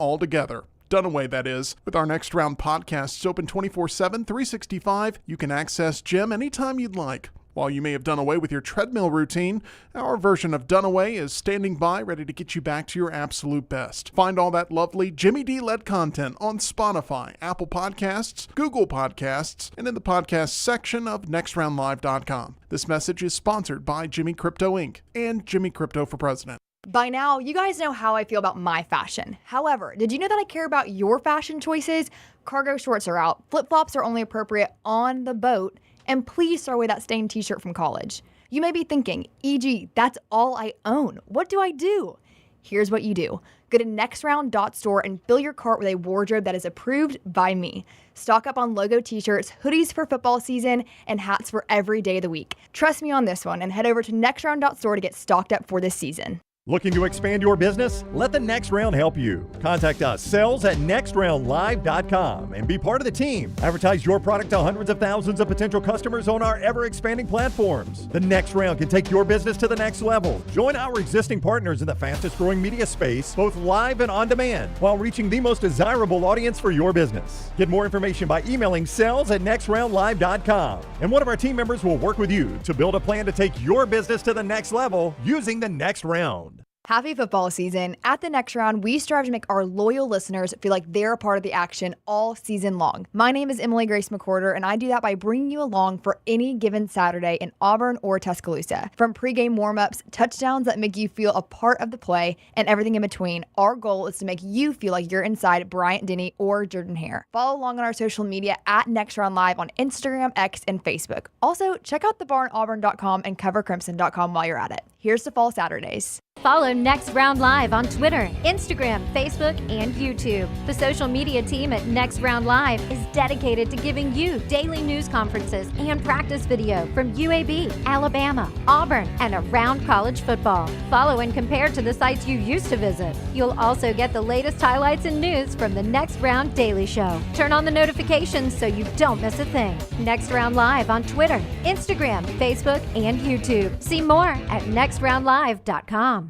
all together. Dunaway, that is. With our Next Round podcasts open 24/7, 365, you can access Jim anytime you'd like. While you may have done away with your treadmill routine, our version of Dunaway is standing by ready to get you back to your absolute best. Find all that lovely Jimmy D-led content on Spotify, Apple Podcasts, Google Podcasts, and in the podcast section of nextroundlive.com. This message is sponsored by Jimmy Crypto Inc. and Jimmy Crypto for President. By now, you guys know how I feel about my fashion. However, did you know that I care about your fashion choices? Cargo shorts are out, flip-flops are only appropriate on the boat, and please throw away that stained t-shirt from college. You may be thinking, EG, that's all I own. What do I do? Here's what you do. Go to nextround.store and fill your cart with a wardrobe that is approved by me. Stock up on logo t-shirts, hoodies for football season, and hats for every day of the week. Trust me on this one and head over to nextround.store to get stocked up for this season. Looking to expand your business? Let the Next Round help you. Contact us, sales@nextroundlive.com, and be part of the team. Advertise your product to hundreds of thousands of potential customers on our ever-expanding platforms. The Next Round can take your business to the next level. Join our existing partners in the fastest-growing media space, both live and on demand, while reaching the most desirable audience for your business. Get more information by emailing sales@nextroundlive.com, and one of our team members will work with you to build a plan to take your business to the next level using the Next Round. Happy football season. At the Next Round, we strive to make our loyal listeners feel like they're a part of the action all season long. My name is Emily Grace McWhorter, and I do that by bringing you along for any given Saturday in Auburn or Tuscaloosa. From pregame warm-ups, touchdowns that make you feel a part of the play, and everything in between, our goal is to make you feel like you're inside Bryant-Denny or Jordan-Hare. Follow along on our social media at Next Round Live on Instagram, X, and Facebook. Also, check out thebarnauburn.com and covercrimson.com while you're at it. Here's to fall Saturdays. Follow Next Round Live on Twitter, Instagram, Facebook, and YouTube. The social media team at Next Round Live is dedicated to giving you daily news conferences and practice video from UAB, Alabama, Auburn, and around college football. Follow and compare to the sites you used to visit. You'll also get the latest highlights and news from the Next Round Daily Show. Turn on the notifications so you don't miss a thing. Next Round Live on Twitter, Instagram, Facebook, and YouTube. See more at nextroundlive.com.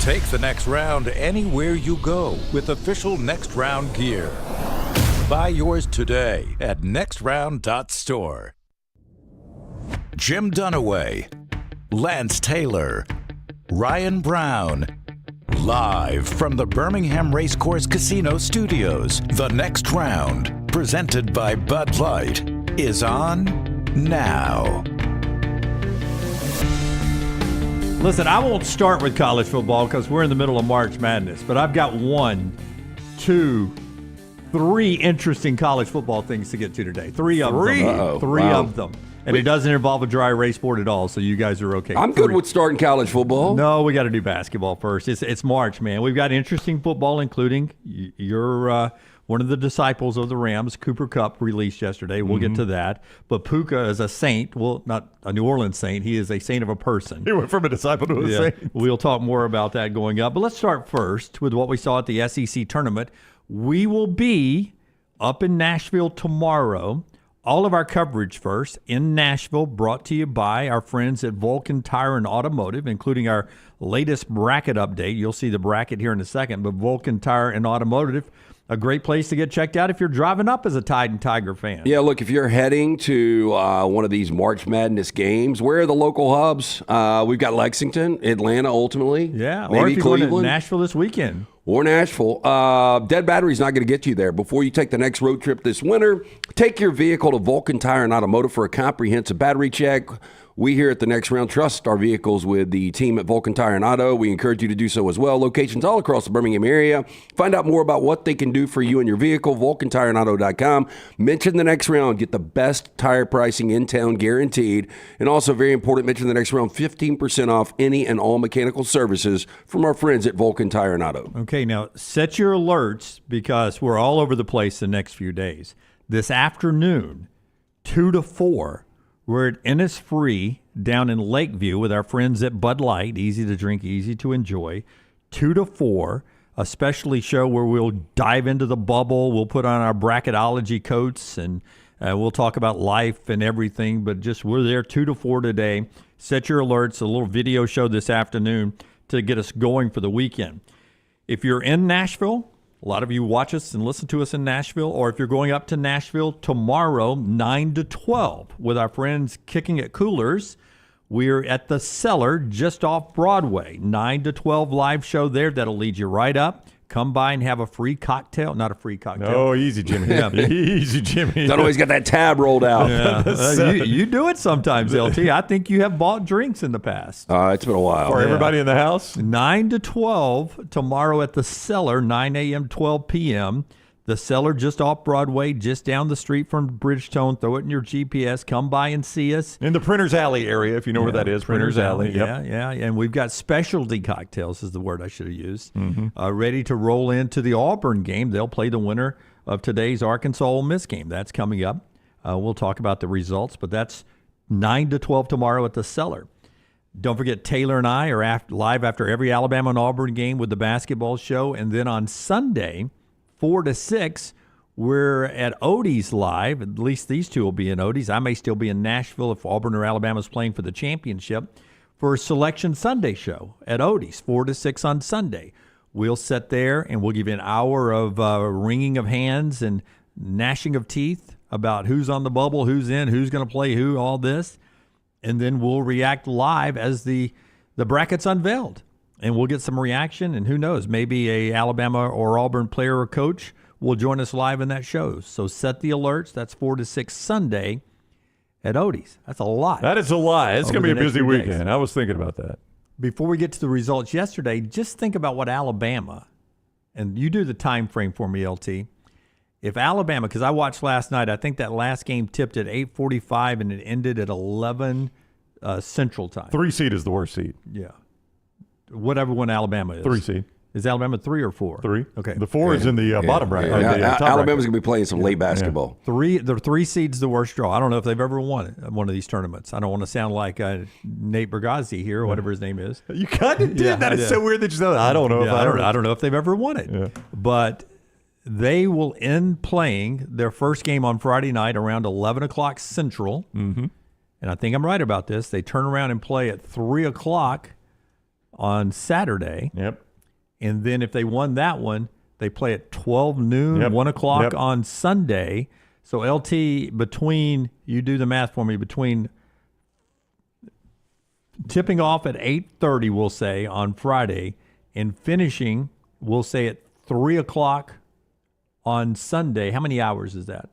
Take the Next Round anywhere you go with official Next Round gear. Buy yours today at nextround.store. Jim Dunaway, Lance Taylor, Ryan Brown. Live from the Birmingham Racecourse Casino Studios, the Next Round, presented by Bud Light, is on now. Listen, I won't start with college football because we're in the middle of March Madness, but I've got 1, 2, 3 interesting college football things to get to today. Three of them. And it doesn't involve a dry erase board at all, so you guys are okay. I'm good with starting college football. No, we got to do basketball first. It's March, man. We've got interesting football, including your one of the disciples of the Rams, Cooper Kupp, released yesterday. We'll get to that. But Puka is a saint. Well, not a New Orleans saint. He is a saint of a person. He went from a disciple to a saint. We'll talk more about that going up. But let's start first with what we saw at the SEC tournament. We will be up in Nashville tomorrow. All of our coverage first in Nashville, brought to you by our friends at Vulcan Tire and Automotive, including our latest bracket update. You'll see the bracket here in a second, but Vulcan Tire and Automotive, a great place to get checked out if you're driving up as a Tide and Tiger fan. Yeah, look, if you're heading to one of these March Madness games, where are the local hubs? We've got Lexington, Atlanta ultimately. Yeah, maybe or if you're Cleveland. going to Nashville this weekend. Or Nashville. Dead battery's not going to get you there. Before you take the next road trip this winter, take your vehicle to Vulcan Tire and Automotive for a comprehensive battery check. We here at the Next Round trust our vehicles with the team at Vulcan Tire and Auto. We encourage you to do so as well. Locations all across the Birmingham area. Find out more about what they can do for you and your vehicle, VulcanTireandAuto.com. Mention the Next Round. Get the best tire pricing in town guaranteed. And also, very important, mention the Next Round, 15% off any and all mechanical services from our friends at Vulcan Tire and Auto. Okay, now set your alerts because we're all over the place the next few days. This afternoon, 2 to 4, we're at Innisfree down in Lakeview with our friends at Bud Light. Easy to drink, easy to enjoy. 2 to 4, a specialty show where we'll dive into the bubble. We'll put on our bracketology coats and we'll talk about life and everything. But just we're there 2 to 4 today. Set your alerts. A little video show this afternoon to get us going for the weekend. If you're in Nashville, A lot of you watch us and listen to us in Nashville, or if you're going up to Nashville tomorrow, 9 to 12, with our friends Kicking It Coolers. We're at the Cellar just off Broadway. 9 to 12 live show there. That'll lead you right up. Come by and have a free cocktail. Not a free cocktail. Oh, easy, Jimmy. Yeah. Easy, Jimmy. Don't always get that tab rolled out. Yeah. You do it sometimes, LT. I think you have bought drinks in the past. It's been a while. For everybody in the house? 9 to 12 tomorrow at the Cellar, 9 a.m., 12 p.m. The Cellar just off Broadway, just down the street from Bridgestone. Throw it in your GPS. Come by and see us. In the Printers Alley area, if you know where that is. Printers Alley. Yep. Yeah. And we've got specialty cocktails is the word I should have used. Ready to roll into the Auburn game. They'll play the winner of today's Arkansas Ole Miss game. That's coming up. We'll talk about the results, but that's 9 to 12 tomorrow at the Cellar. Don't forget, Taylor and I are live after every Alabama and Auburn game with the basketball show. And then on Sunday, 4 to 6, we're at Odie's live. At least these two will be in Odie's. I may still be in Nashville if Auburn or Alabama's playing for the championship for a Selection Sunday show at Odie's, 4 to 6 on Sunday. We'll sit there and we'll give you an hour of wringing of hands and gnashing of teeth about who's on the bubble, who's in, who's going to play who, all this. And then we'll react live as the bracket's unveiled. And we'll get some reaction, and who knows, maybe a Alabama or Auburn player or coach will join us live in that show. So set the alerts. That's 4 to 6 Sunday at Odie's. That's a lot. That is a lot. It's going to be a busy weekend. Days. I was thinking about that. Before we get to the results yesterday, just think about what Alabama, and you do the time frame for me, LT. If Alabama, because I watched last night, I think that last game tipped at 8:45 and it ended at 11 Central Time. 3 seed is the worst seed. Yeah. Whatever one Alabama is. 3 seed. Is Alabama 3 or 4? 3. Okay. The 4 is in the bottom bracket. Alabama's going to be playing some late basketball. The 3 seed's the worst draw. I don't know if they've ever won one of these tournaments. I don't want to sound like Nate Bergazzi here, or whatever his name is. You kind of did. That is so weird that you said that. I don't know. I don't know if they've ever won it. Yeah. But they will end playing their first game on Friday night around 11 o'clock Central. Mm-hmm. And I think I'm right about this. They turn around and play at 3 o'clock on Saturday. Yep. And then if they won that one, they play at 12 noon, 1 o'clock on Sunday. So LT, between, you do the math for me, between tipping off at 8:30, we'll say, on Friday, and finishing, we'll say, at 3 o'clock on Sunday. How many hours is that?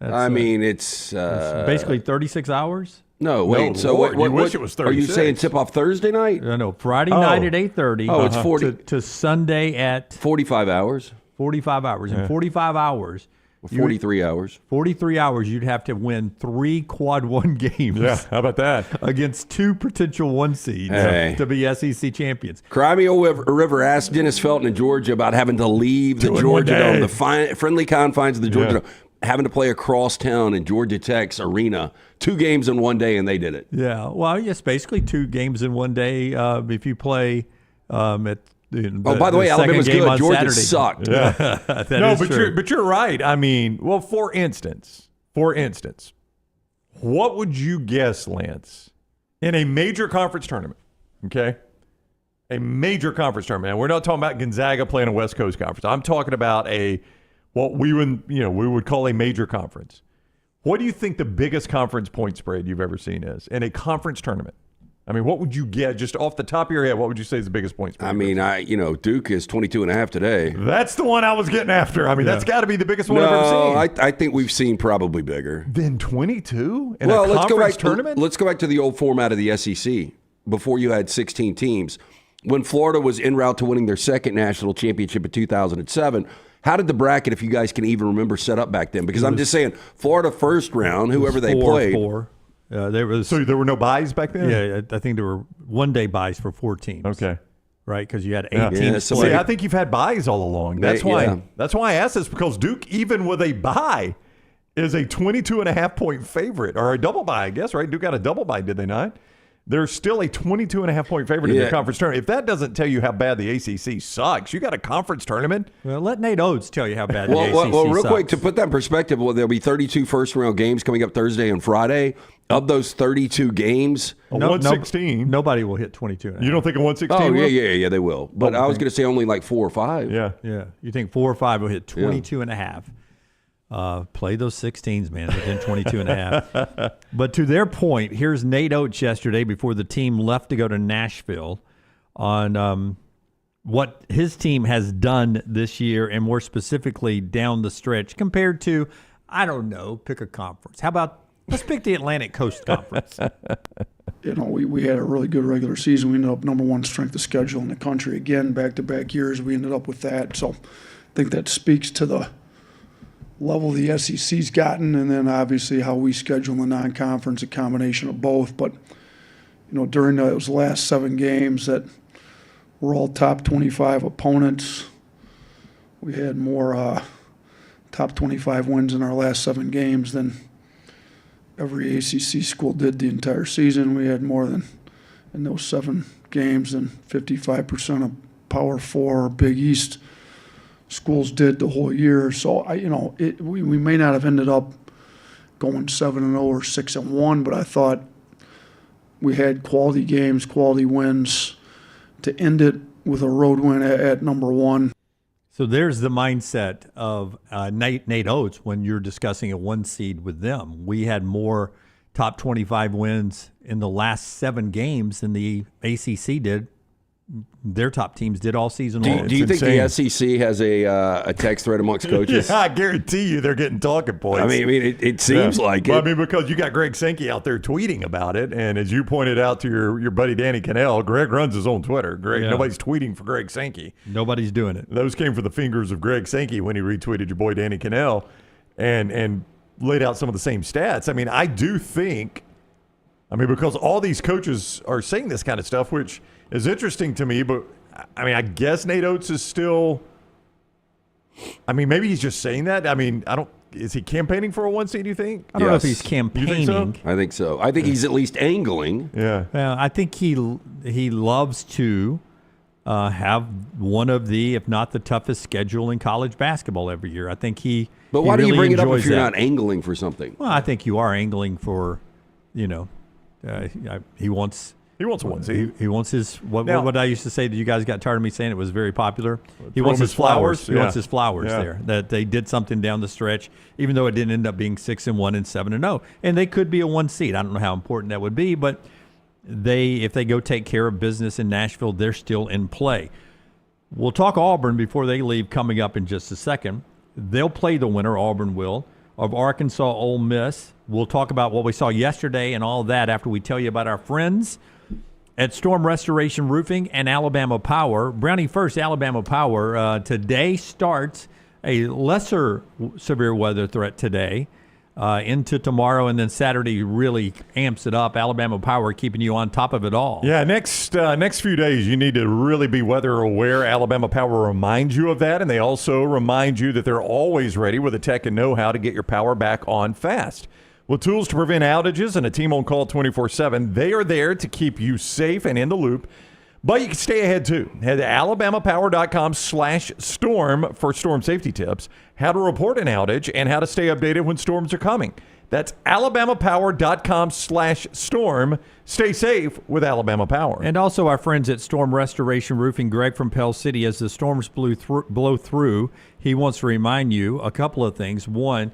It's basically 36 hours. No, wait. No, so Lord, what? You wish it was 36. Are you saying tip off Thursday night? No, Friday night at 8:30. Oh, it's 40 to Sunday at 45 hours. 45 hours. In 45 hours, 43 hours. 43 hours, you'd have to win 3 quad 1 games. Yeah, how about that? Against 2 potential 1 seeds to be SEC champions. Crimea River asked Dennis Felton in Georgia about having to leave the Georgia Dome, the friendly confines of the Georgia Dome, having to play across town in Georgia Tech's arena. 2 games in one day, and they did it. Yeah, well, yes, basically 2 games in one day if you play at by the way, Alabama's good. Georgia sucked. Yeah. But you're right. I mean, well, for instance, what would you guess, Lance, in a major conference tournament? Okay, a major conference tournament. And we're not talking about Gonzaga playing a West Coast conference. I'm talking about what we would call a major conference. What do you think the biggest conference point spread you've ever seen is in a conference tournament? I mean, what would you get just off the top of your head? What would you say is the biggest point spread? I mean, Duke is 22.5 today. That's the one I was getting after. I mean, that's got to be the biggest one I've ever seen. I think we've seen probably bigger than 22 in a conference tournament. Let's go back to the old format of the SEC before you had 16 teams. When Florida was en route to winning their second national championship in 2007. How did the bracket, if you guys can even remember, set up back then? Because I'm just saying, Florida first round, whoever they played. 4. So there were no buys back then? Yeah, I think there were one-day buys for 4 teams. Okay. Right, because you had 8 teams. See, I think you've had buys all along. That's why I asked this, because Duke, even with a bye, is a 22.5 point favorite, or a double bye, I guess, right? Duke got a double bye, did they not? They're still a 22.5-point favorite in the conference tournament. If that doesn't tell you how bad the ACC sucks, you got a conference tournament. Well, let Nate Oates tell you how bad the ACC well, real sucks. quick, to put that in perspective, there'll be 32 first-round games coming up Thursday and Friday. Of those 32 games, 116. Nobody will hit 22. You don't think a 116 Oh, will? yeah, they will. But I was going to say only like 4 or 5. Yeah. You think 4 or 5 will hit 22 and a half. Play those 16s, man, within 22 and a half. But to their point, here's Nate Oates yesterday before the team left to go to Nashville on what his team has done this year and more specifically down the stretch compared to, I don't know, pick a conference. How about let's pick the Atlantic Coast Conference. We had a really good regular season. We ended up number 1 strength of schedule in the country. Again, back-to-back years, we ended up with that. So I think that speaks to the level the SEC's gotten, and then obviously how we schedule the non-conference, a combination of both. But, during those last 7 games that were all top 25 opponents, we had more top 25 wins in our last 7 games than every ACC school did the entire season. We had more than, in those 7 games, than 55% of Power 4 or Big East schools did the whole year. So, we may not have ended up going 7-0 or 6-1, but I thought we had quality games, quality wins to end it with a road win at number 1. So there's the mindset of Nate Oates when you're discussing a 1 seed with them. We had more top 25 wins in the last 7 games than the ACC did. Their top teams did all season long. Do you think the SEC has a text thread amongst coaches? Yeah, I guarantee you they're getting talking points. I mean, it seems like it. Well, I mean, because you got Greg Sankey out there tweeting about it, and as you pointed out to your buddy Danny Cannell, Greg runs his own Twitter. Nobody's tweeting for Greg Sankey. Nobody's doing it. Those came from the fingers of Greg Sankey when he retweeted your boy Danny Cannell and laid out some of the same stats. I mean, I do think, because all these coaches are saying this kind of stuff, which is interesting to me, but I guess Nate Oates is still, maybe he's just saying that. Is he campaigning for a 1 seed, do you think? I don't know if he's campaigning. I think so. I think he's at least angling. Yeah. Well, I think he loves to have one of the, if not the toughest schedule in college basketball every year. I think he But why do you bring it up if you're that. not angling for something? Well, I think you are angling for, he wants a 1 seed. He wants his what I used to say that you guys got tired of me saying it was very popular. He Throw wants him his his flowers. flowers. He Yeah. wants his flowers Yeah. there. That they did something down the stretch, even though it didn't end up being 6-1 and 7-0. And they could be a 1 seed. I don't know how important that would be, but if they go take care of business in Nashville, they're still in play. We'll talk Auburn before they leave coming up in just a second. They'll play the winner, Auburn will, of Arkansas Ole Miss. We'll talk about what we saw yesterday and all that after we tell you about our friends at Storm Restoration Roofing and Alabama Power. Brownie first, Alabama Power. Today starts a lesser severe weather threat today into tomorrow, and then Saturday really amps it up. Alabama Power keeping you on top of it all. Yeah, next few days you need to really be weather aware. Alabama Power reminds you of that, and they also remind you that they're always ready with the tech and know-how to get your power back on fast. With tools to prevent outages and a team on call 24/7, they are there to keep you safe and in the loop. But you can stay ahead, too. Head to alabamapower.com/storm for storm safety tips, how to report an outage, and how to stay updated when storms are coming. That's alabamapower.com/storm. Stay safe with Alabama Power. And also our friends at Storm Restoration Roofing, Greg from Pell City. As the storms blow through, he wants to remind you a couple of things. One,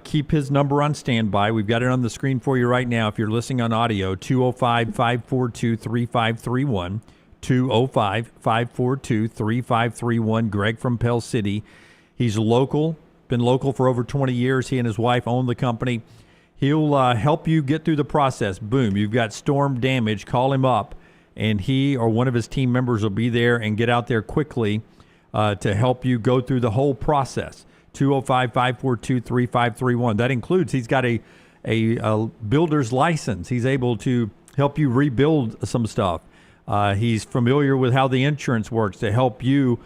keep his number on standby. We've got it on the screen for you right now. If you're listening on audio, 205-542-3531, 205-542-3531. Greg from Pell City. He's local, been local for over 20 years. He and his wife own the company. He'll help you get through the process. Boom, you've got storm damage. Call him up, and he or one of his team members will be there and get out there quickly to help you go through the whole process. 205-542-3531. That includes he's got a builder's license. He's able to help you rebuild some stuff. He's familiar with how the insurance works to help you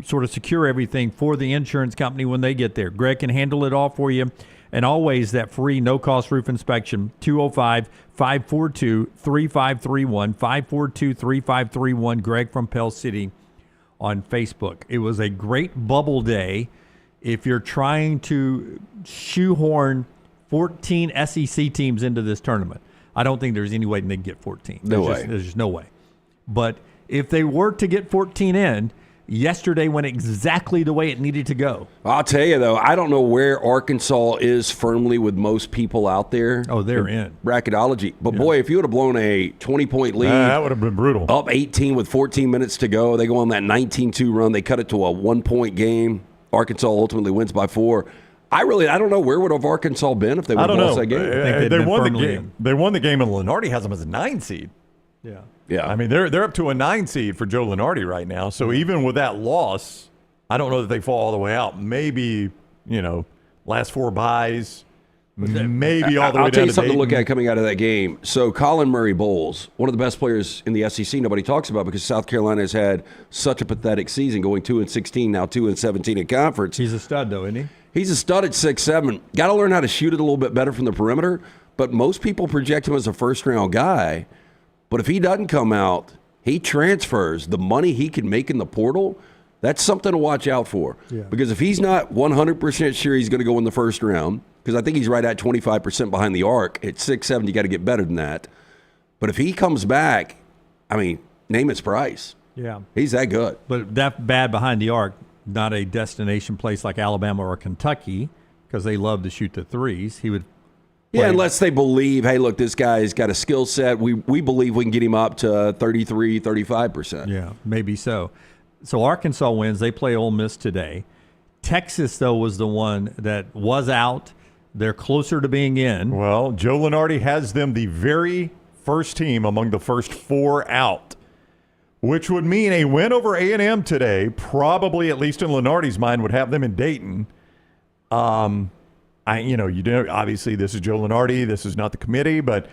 sort of secure everything for the insurance company when they get there. Greg can handle it all for you. And always that free no-cost roof inspection, 205-542-3531, 542-3531, Greg from Pell City on Facebook. It was a great bubble day. If you're trying to shoehorn 14 SEC teams into this tournament, I don't think there's any way they can get 14. There's just no way. But if they were to get 14 in, yesterday went exactly the way it needed to go. I'll tell you, though, I don't know where Arkansas is firmly with most people out there. Oh, they're in. Bracketology. But, boy, if you would have blown a 20-point lead. That would have been brutal. Up 18 with 14 minutes to go. They go on that 19-2 run. They cut it to a 1-point game. Arkansas ultimately wins by 4. I don't know where would have Arkansas been if they would have lost that game. They won the game. They won the game, and Lenardi has them as a 9 seed. Yeah. Yeah. I mean, they're up to a 9 seed for Joe Lenardi right now. So even with that loss, I don't know that they fall all the way out. Maybe, last 4 byes, maybe all the way down to I'll tell you something Dayton. to look at coming out of that game. So Colin Murray Bowles, one of the best players in the SEC, nobody talks about because South Carolina has had such a pathetic season, going 2-16, now 2-17 in conference. He's a stud, though, isn't he? He's a stud at 6'7". Got to learn how to shoot it a little bit better from the perimeter, but most people project him as a first-round guy. But if he doesn't come out, he transfers. The money he can make in the portal, that's something to watch out for. Yeah. Because if he's not 100% sure he's going to go in the first round, because I think he's right at 25% behind the arc, at 6'7", you got to get better than that. But if he comes back, name his price. Yeah. He's that good. But that bad behind the arc, not a destination place like Alabama or Kentucky, because they love to shoot the threes. He would. Yeah, unless they believe, hey, look, this guy's got a skill set. We believe we can get him up to 33, 35%. Yeah, maybe so. So Arkansas wins. They play Ole Miss today. Texas, though, was the one that was out. They're closer to being in. Well, Joe Lenardi has them the very first team among the first 4 out, which would mean a win over A&M today, probably, at least in Lenardi's mind, would have them in Dayton. Obviously this is Joe Lenardi. This is not the committee, but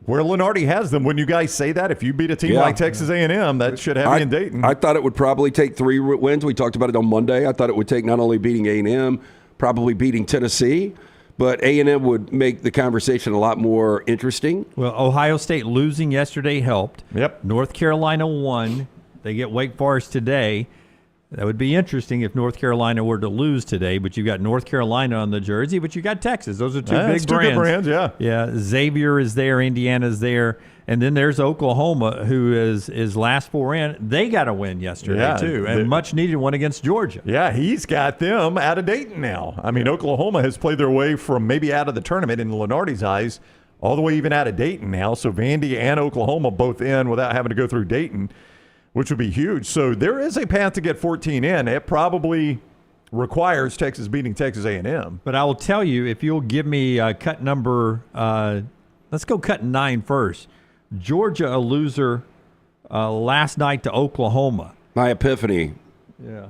where Lenardi has them, wouldn't you guys say that? If you beat a team like Texas A&M, that should have you in Dayton. I thought it would probably take 3 wins. We talked about it on Monday. I thought it would take not only beating A&M, probably beating Tennessee, but A&M would make the conversation a lot more interesting. Well, Ohio State losing yesterday helped. Yep. North Carolina won. They get Wake Forest today. That would be interesting if North Carolina were to lose today, but you've got North Carolina on the jersey, but you got Texas. Those are two big brands. Two good brands, yeah. Yeah, Xavier is there, Indiana's there, and then there's Oklahoma, who is last 4 in. They got a win yesterday, too, and much needed one against Georgia. Yeah, he's got them out of Dayton now. Oklahoma has played their way from maybe out of the tournament in Lenardi's eyes all the way even out of Dayton now. So Vandy and Oklahoma both in without having to go through Dayton, which would be huge. So there is a path to get 14 in. It probably requires Texas beating Texas A&M. But I will tell you, if you'll give me cut number, let's go cut 9 first. Georgia, a loser last night to Oklahoma. My epiphany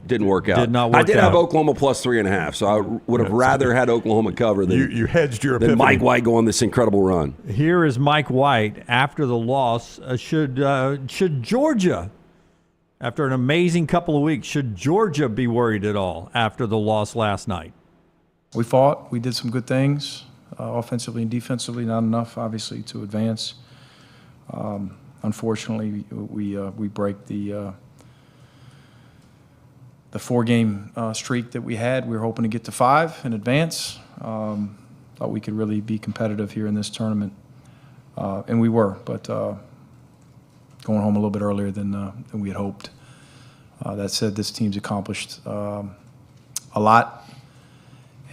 didn't work out. Did not work out. I did have Oklahoma plus 3.5, so I would have rather had Oklahoma cover than you hedged your epiphany. Than Mike White go on this incredible run. Here is Mike White after the loss. Should Georgia, after an amazing couple of weeks, should Georgia be worried at all after the loss last night? We fought. We did some good things, offensively and defensively. Not enough, obviously, to advance. Unfortunately, we break the 4-game streak that we had. We were hoping to get to 5 in advance. Thought we could really be competitive here in this tournament, and we were. But going home a little bit earlier than we had hoped. That said, this team's accomplished a lot,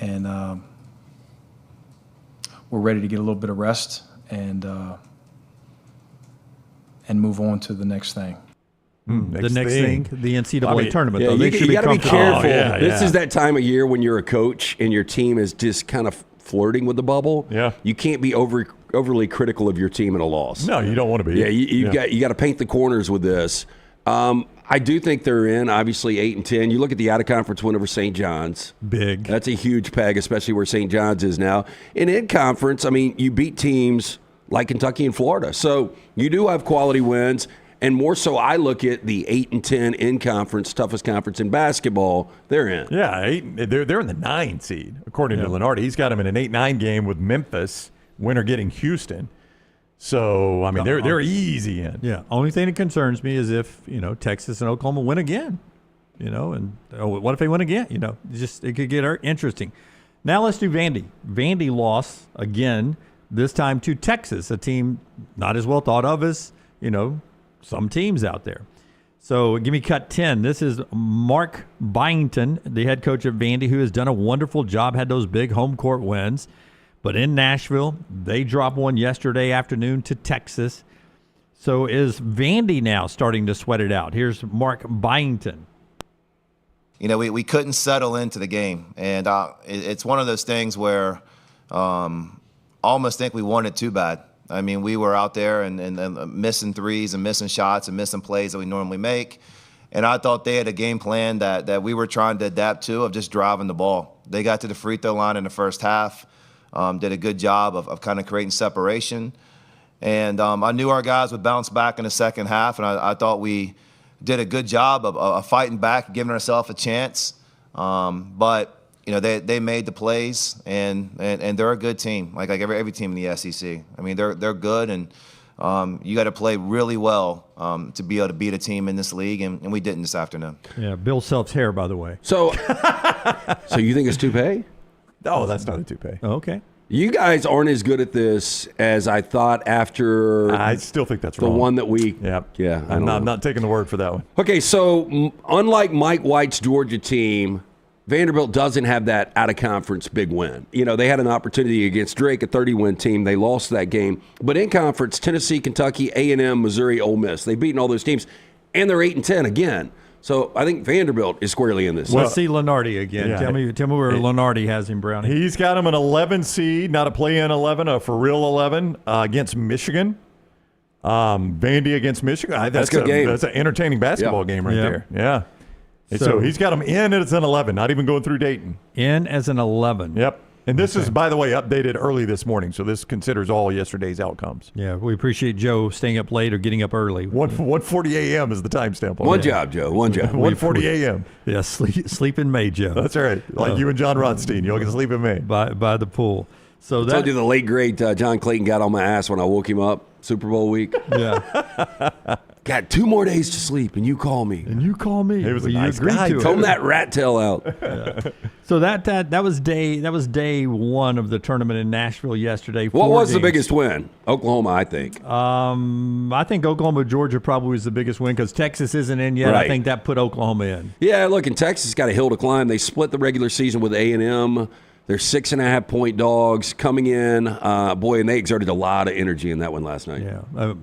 and we're ready to get a little bit of rest and move on to the next thing. The next thing, the NCAA tournament. Yeah, though. you got to be careful. This yeah. is that time of year when you're a coach and your team is just kind of flirting with the bubble. Yeah. You can't be overly critical of your team in a loss. No, you don't want to be. Yeah, you got to paint the corners with this. I do think they're in, obviously, 8-10. You look at the out-of-conference win over St. John's. Big. That's a huge peg, especially where St. John's is now. And in conference, you beat teams like Kentucky and Florida. So you do have quality wins. And more so, I look at the 8-10 in conference, toughest conference in basketball. They're in. Yeah, they're in the 9 seed, according to Lenardi. He's got them in an 8-9 game with Memphis, winner getting Houston. So, I mean, they're easy in. Yeah. Only thing that concerns me is if, Texas and Oklahoma win again, and what if they win again? It could get interesting. Now let's do Vandy. Vandy lost again, this time to Texas, a team not as well thought of as, some teams out there. So give me cut 10. This is Mark Byington, the head coach of Vandy, who has done a wonderful job, had those big home court wins. But in Nashville, they dropped one yesterday afternoon to Texas. So is Vandy now starting to sweat it out? Here's Mark Byington. We couldn't settle into the game. And it's one of those things where almost think we won it too bad. I mean, we were out there and missing threes and missing shots and missing plays that we normally make. And I thought they had a game plan that we were trying to adapt to of just driving the ball. They got to the free throw line in the first half, did a good job of kind of creating separation. And I knew our guys would bounce back in the second half, and I thought we did a good job of fighting back, giving ourselves a chance. But they made the plays, and they're a good team, like every team in the SEC. I mean, they're good, and you got to play really well to be able to beat a team in this league, and we didn't this afternoon. Yeah, Bill Self's hair, by the way. So you think it's toupee? Oh, that's not a toupee. Oh, okay. You guys aren't as good at this as I thought after. I still think that's the wrong. one that we. Yep. Yeah. I'm not taking the word for that one. Okay, so unlike Mike White's Georgia team, Vanderbilt doesn't have that out-of-conference big win. They had an opportunity against Drake, a 30-win team. They lost that game. But in conference, Tennessee, Kentucky, A&M, Missouri, Ole Miss. They've beaten all those teams, and they're 8-10 again. So I think Vanderbilt is squarely in this. Let's see Lenardi again. Yeah. Tell me where Lenardi has him, Brownie. He's got him an 11 seed, not a play-in 11, a for-real 11 against Michigan. Vandy against Michigan. That's a good game. That's an entertaining basketball game right there. Yeah. So he's got him in as an 11, not even going through Dayton. In as an 11. Yep. And this is, by the way, updated early this morning, so this considers all yesterday's outcomes. Yeah, we appreciate Joe staying up late or getting up early. 1:40 a.m. is the timestamp on One that. job, Joe. One job. 1:40 a.m. Yeah, sleep in May, Joe. That's right. Like you and John Rothstein. You all can sleep in May. By the pool. So I told you the late, great John Clayton got on my ass when I woke him up, Super Bowl week. Yeah. Got 2 more days to sleep, and you call me. He was a nice guy. Comb that rat tail out. Yeah. So that was day one of the tournament in Nashville yesterday. What was the biggest win? Oklahoma, I think. I think Oklahoma, Georgia probably was the biggest win because Texas isn't in yet. Right. I think that put Oklahoma in. Yeah, look, and Texas got a hill to climb. They split the regular season with A&M. They're 6.5-point dogs coming in. And they exerted a lot of energy in that one last night. Yeah.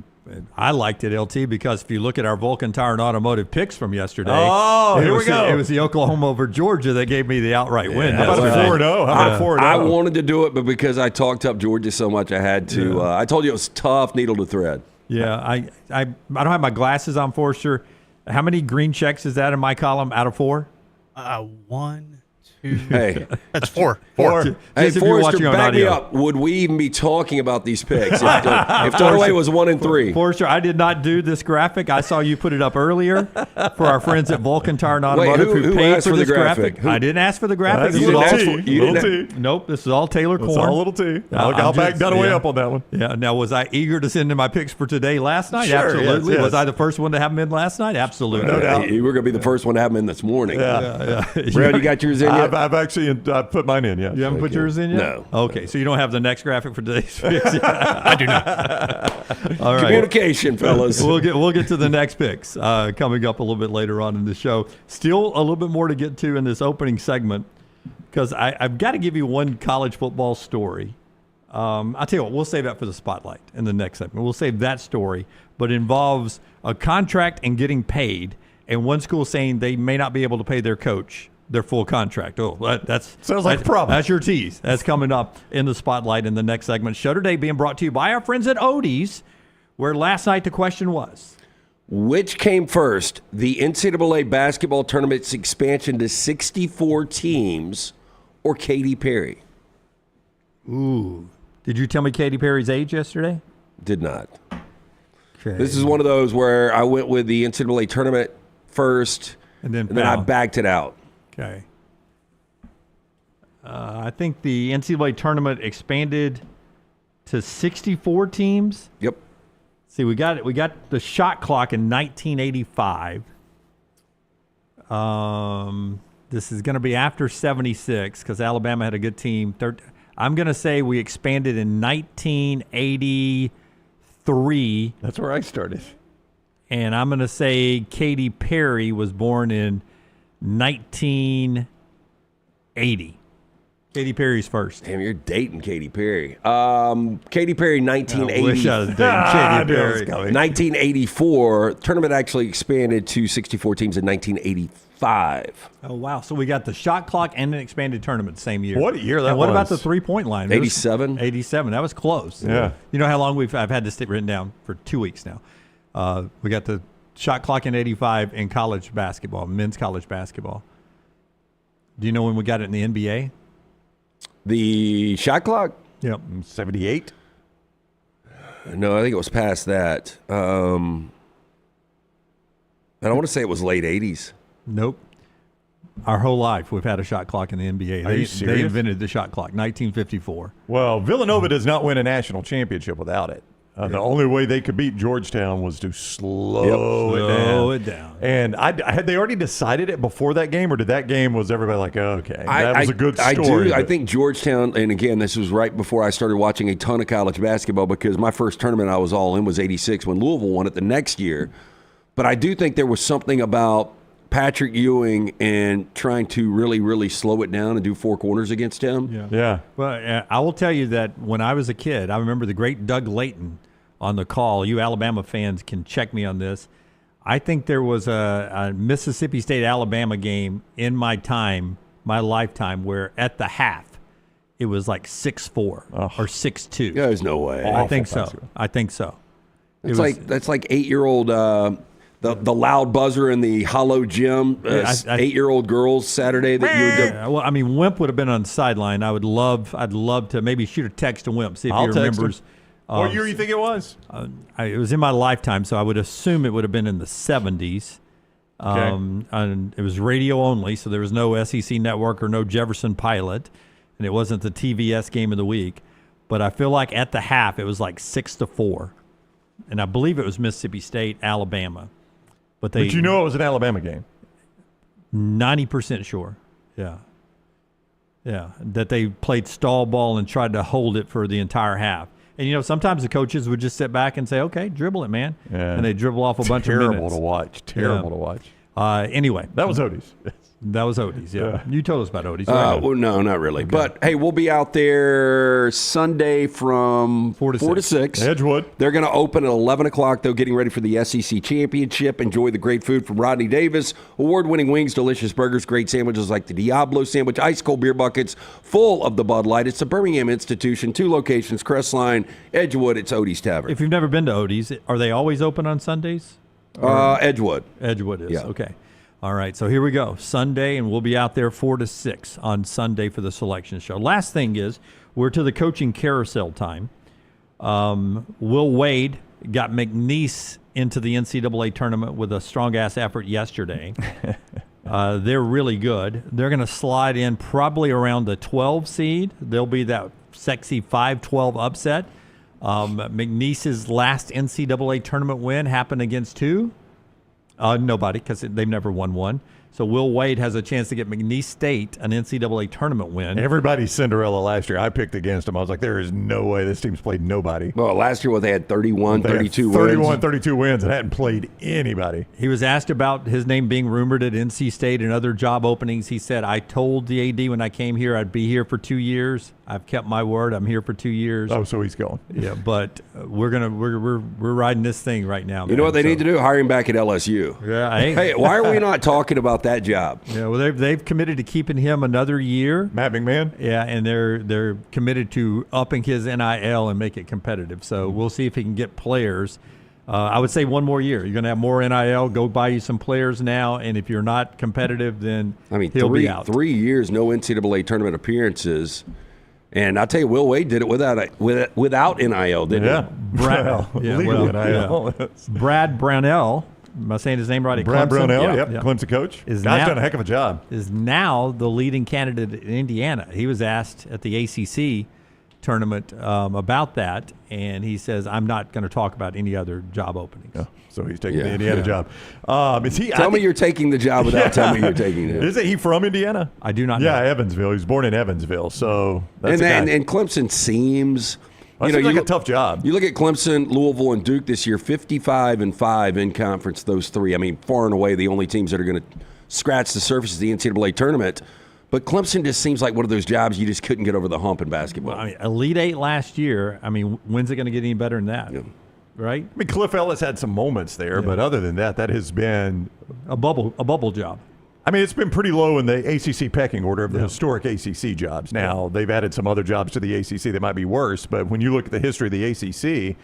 I liked it, LT, because if you look at our Vulcan Tire and Automotive picks from yesterday, here we go. It was the Oklahoma over Georgia that gave me the outright win. How about 4-0? How about 4-0? I wanted to do it, but because I talked up Georgia so much, I had to. I told you it was tough needle to thread. Yeah, I don't have my glasses on, Forster. How many green checks is that in my column out of 4? 1, 2. Hey, That's 4. Hey, if you're watching Forrester, on back me audio. up. Would we even be talking about these picks if Dunaway was 1 and 3? Forster, I did not do this graphic. I saw you put it up earlier for our friends at Vulcan Tire and Automotive who paid asked for for the this graphic. graphic? I didn't ask for the graphic. That's This is little all- T. you Little didn't- T. Nope, this is all Taylor Corn. It's all little T. I'll back Dunaway up on that one. Yeah. Now, was I eager to send in my picks for today last night? Sure, Absolutely. yes. Was I the first one to have them in last night? Absolutely. No doubt. You were going to be the first one to have them in this morning. Yeah. Brad, you got yours in yet? I've actually put mine in, yeah. You haven't put yours in yet? No. Okay, so you don't have the next graphic for today's picks yet? I do not. All right. Communication, fellas. We'll get to the next picks coming up a little bit later on in the show. Still a little bit more to get to in this opening segment because I've got to give you one college football story. I'll tell you what, we'll save that for the spotlight in the next segment. We'll save that story, but it involves a contract and getting paid, and one school saying they may not be able to pay their coach their full contract. Oh, that's Sounds like a problem. That's your tease. That's coming up in the spotlight in the next segment. Show today being brought to you by our friends at Odie's, where last night the question was, Which came first, the NCAA basketball tournament's expansion to 64 teams or Katy Perry? ooh, did you tell me Katy Perry's age yesterday? Did not. Okay. This is one of those where I went with the NCAA tournament first, And then I found. backed it out. Okay. I think the NCAA tournament expanded to 64 teams. Yep. See, we got it. We got the shot clock in 1985. This is going to be after 76 because Alabama had a good team. I'm going to say we expanded in 1983. That's where I started. And I'm going to say Katy Perry was born in 1980. Katy Perry's first. Damn, you're dating Katy Perry. Katy Perry, 1980. I wish I was dating Katy Perry. 1984. Tournament actually expanded to 64 teams in 1985. Oh, wow. So we got the shot clock and an expanded tournament the same year. What a year that and what about was. the three-point line? 87. 87. That was close. Yeah. You know how long I've had this written down for 2 weeks now. We got the shot clock in 85 in college basketball, men's college basketball. Do you know when we got it in the NBA? The shot clock? Yep. 78. No, I think it was past that. I don't want to say it was late 80s. Nope. Our whole life we've had a shot clock in the NBA. Are you They serious? invented the shot clock, 1954. Well, Villanova does not win a national championship without it. The only way they could beat Georgetown was to slow it down. And had they already decided it before that game, or did that game was everybody like, oh, okay, that was a good story? I think Georgetown, and again, this was right before I started watching a ton of college basketball because my first tournament I was all in was 86 when Louisville won it the next year. But I do think there was something about Patrick Ewing and trying to really, really slow it down and do four corners against him. Yeah. Well, I will tell you that when I was a kid, I remember the great Doug Layton on the call. You Alabama fans can check me on this. I think there was a Mississippi State-Alabama game in my lifetime, where at the half it was like 6-4 or 6-2. Yeah, there's no way. I think so. That's like 8-year-old the loud buzzer in the hollow gym. 8-year-old girls Saturday that you would do. Well, I mean, Wimp would have been on the sideline. I'd love to maybe shoot a text to Wimp, see if he remembers. What year do you think it was? It was in my lifetime, so I would assume it would have been in the 70s. And it was radio only, so there was no SEC network or no Jefferson Pilot, and it wasn't the TVS game of the week. But I feel like at the half, it was like 6-4. And I believe it was Mississippi State, Alabama. But you know it was an Alabama game. 90% sure. Yeah. Yeah, that they played stall ball and tried to hold it for the entire half. And, you know, sometimes the coaches would just sit back and say, okay, dribble it, man. Yeah. And they dribble off a bunch of minutes. Terrible to watch. Anyway. That was Odie's. That was Odie's, yeah. You told us about Odie's. Well, no, not really. Okay. But, hey, we'll be out there Sunday from 4 to 6. Edgewood. They're going to open at 11 o'clock, though, getting ready for the SEC Championship. Enjoy the great food from Rodney Davis. Award-winning wings, delicious burgers, great sandwiches like the Diablo sandwich, ice-cold beer buckets full of the Bud Light. It's the Birmingham Institution, 2 locations, Crestline, Edgewood. It's Odie's Tavern. If you've never been to Odie's, are they always open on Sundays? Edgewood. Edgewood is, yeah. Okay. All right, so here we go. Sunday, and we'll be out there 4 to 6 on Sunday for the selection show. Last thing is, we're to the coaching carousel time. Will Wade got McNeese into the NCAA tournament with a strong-ass effort yesterday. They're really good. They're going to slide in probably around the 12 seed. They'll be that sexy 5-12 upset. McNeese's last NCAA tournament win happened against who? Nobody, because they've never won one. So Will Wade has a chance to get McNeese State an NCAA tournament win. Everybody's Cinderella last year. I picked against them. I was like, there is no way this team's played nobody. Well, last year, they had 31, 32 wins. 32 wins and hadn't played anybody. He was asked about his name being rumored at NC State and other job openings. He said, I told the AD when I came here I'd be here for 2 years. I've kept my word. I'm here for 2 years. Oh, so he's going. Yeah, but we're riding this thing right now. You know what they need to do? Hire him back at LSU. Yeah. Hey, why are we not talking about that job? Yeah, well, they've committed to keeping him another year. Matt McMahon? Yeah, and they're committed to upping his NIL and make it competitive. So we'll see if he can get players. I would say one more year. You're going to have more NIL. Go buy you some players now, and if you're not competitive, then he'll be out. 3 years, no NCAA tournament appearances. And I'll tell you, Will Wade did it without NIL, didn't Yeah. Legal NIL. Brad Brownell, am I saying his name right? At Brad Clemson? Brownell, Yeah. Clemson coach. Is Guy's now- done a heck of a job. Is now the leading candidate in Indiana. He was asked at the ACC tournament about that, and he says, I'm not going to talk about any other job openings. Yeah. So he's taking the Indiana job. Is he? Tell me you're taking the job without telling me you're taking it. Isn't he from Indiana? I do not know. Yeah, Evansville. He was born in Evansville. So that's And Clemson seems... That seems like a tough job. You look at Clemson, Louisville, and Duke this year, 55-5 in conference, those three. I mean, far and away the only teams that are going to scratch the surface of the NCAA tournament. But Clemson just seems like one of those jobs you just couldn't get over the hump in basketball. Well, I mean, Elite Eight last year. I mean, when's it going to get any better than that? Yeah. Right? I mean, Cliff Ellis had some moments there, but other than that, that has been A bubble job. I mean, it's been pretty low in the ACC pecking order of the historic ACC jobs. Now, they've added some other jobs to the ACC that might be worse, but when you look at the history of the ACC,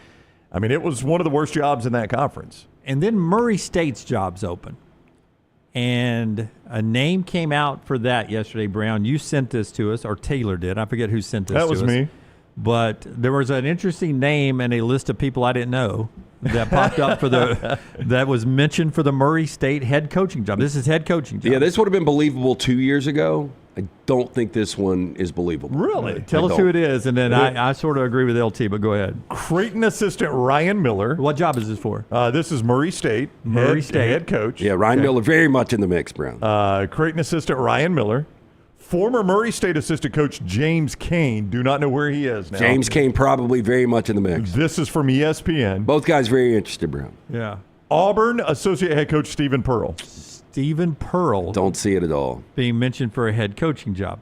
I mean, it was one of the worst jobs in that conference. And then Murray State's job's open. And a name came out for that yesterday, Brown. You sent this to us, or Taylor did. I forget who sent this to us. That was me. But there was an interesting name and a list of people I didn't know that popped up for that was mentioned for the Murray State head coaching job. This is head coaching job. Yeah, this would have been believable 2 years ago. I don't think this one is believable. Really? Tell us who it is, and then I sort of agree with LT, but go ahead. Creighton assistant Ryan Miller. What job is this for? This is Murray State. Head coach. Yeah, Ryan Miller very much in the mix, Brown. Creighton assistant Ryan Miller. Former Murray State assistant coach James Kane. Do not know where he is now. James Kane probably very much in the mix. This is from ESPN. Both guys very interested, Brown. Yeah. Auburn associate head coach Stephen Pearl. Stephen Pearl. Don't see it at all. Being mentioned for a head coaching job.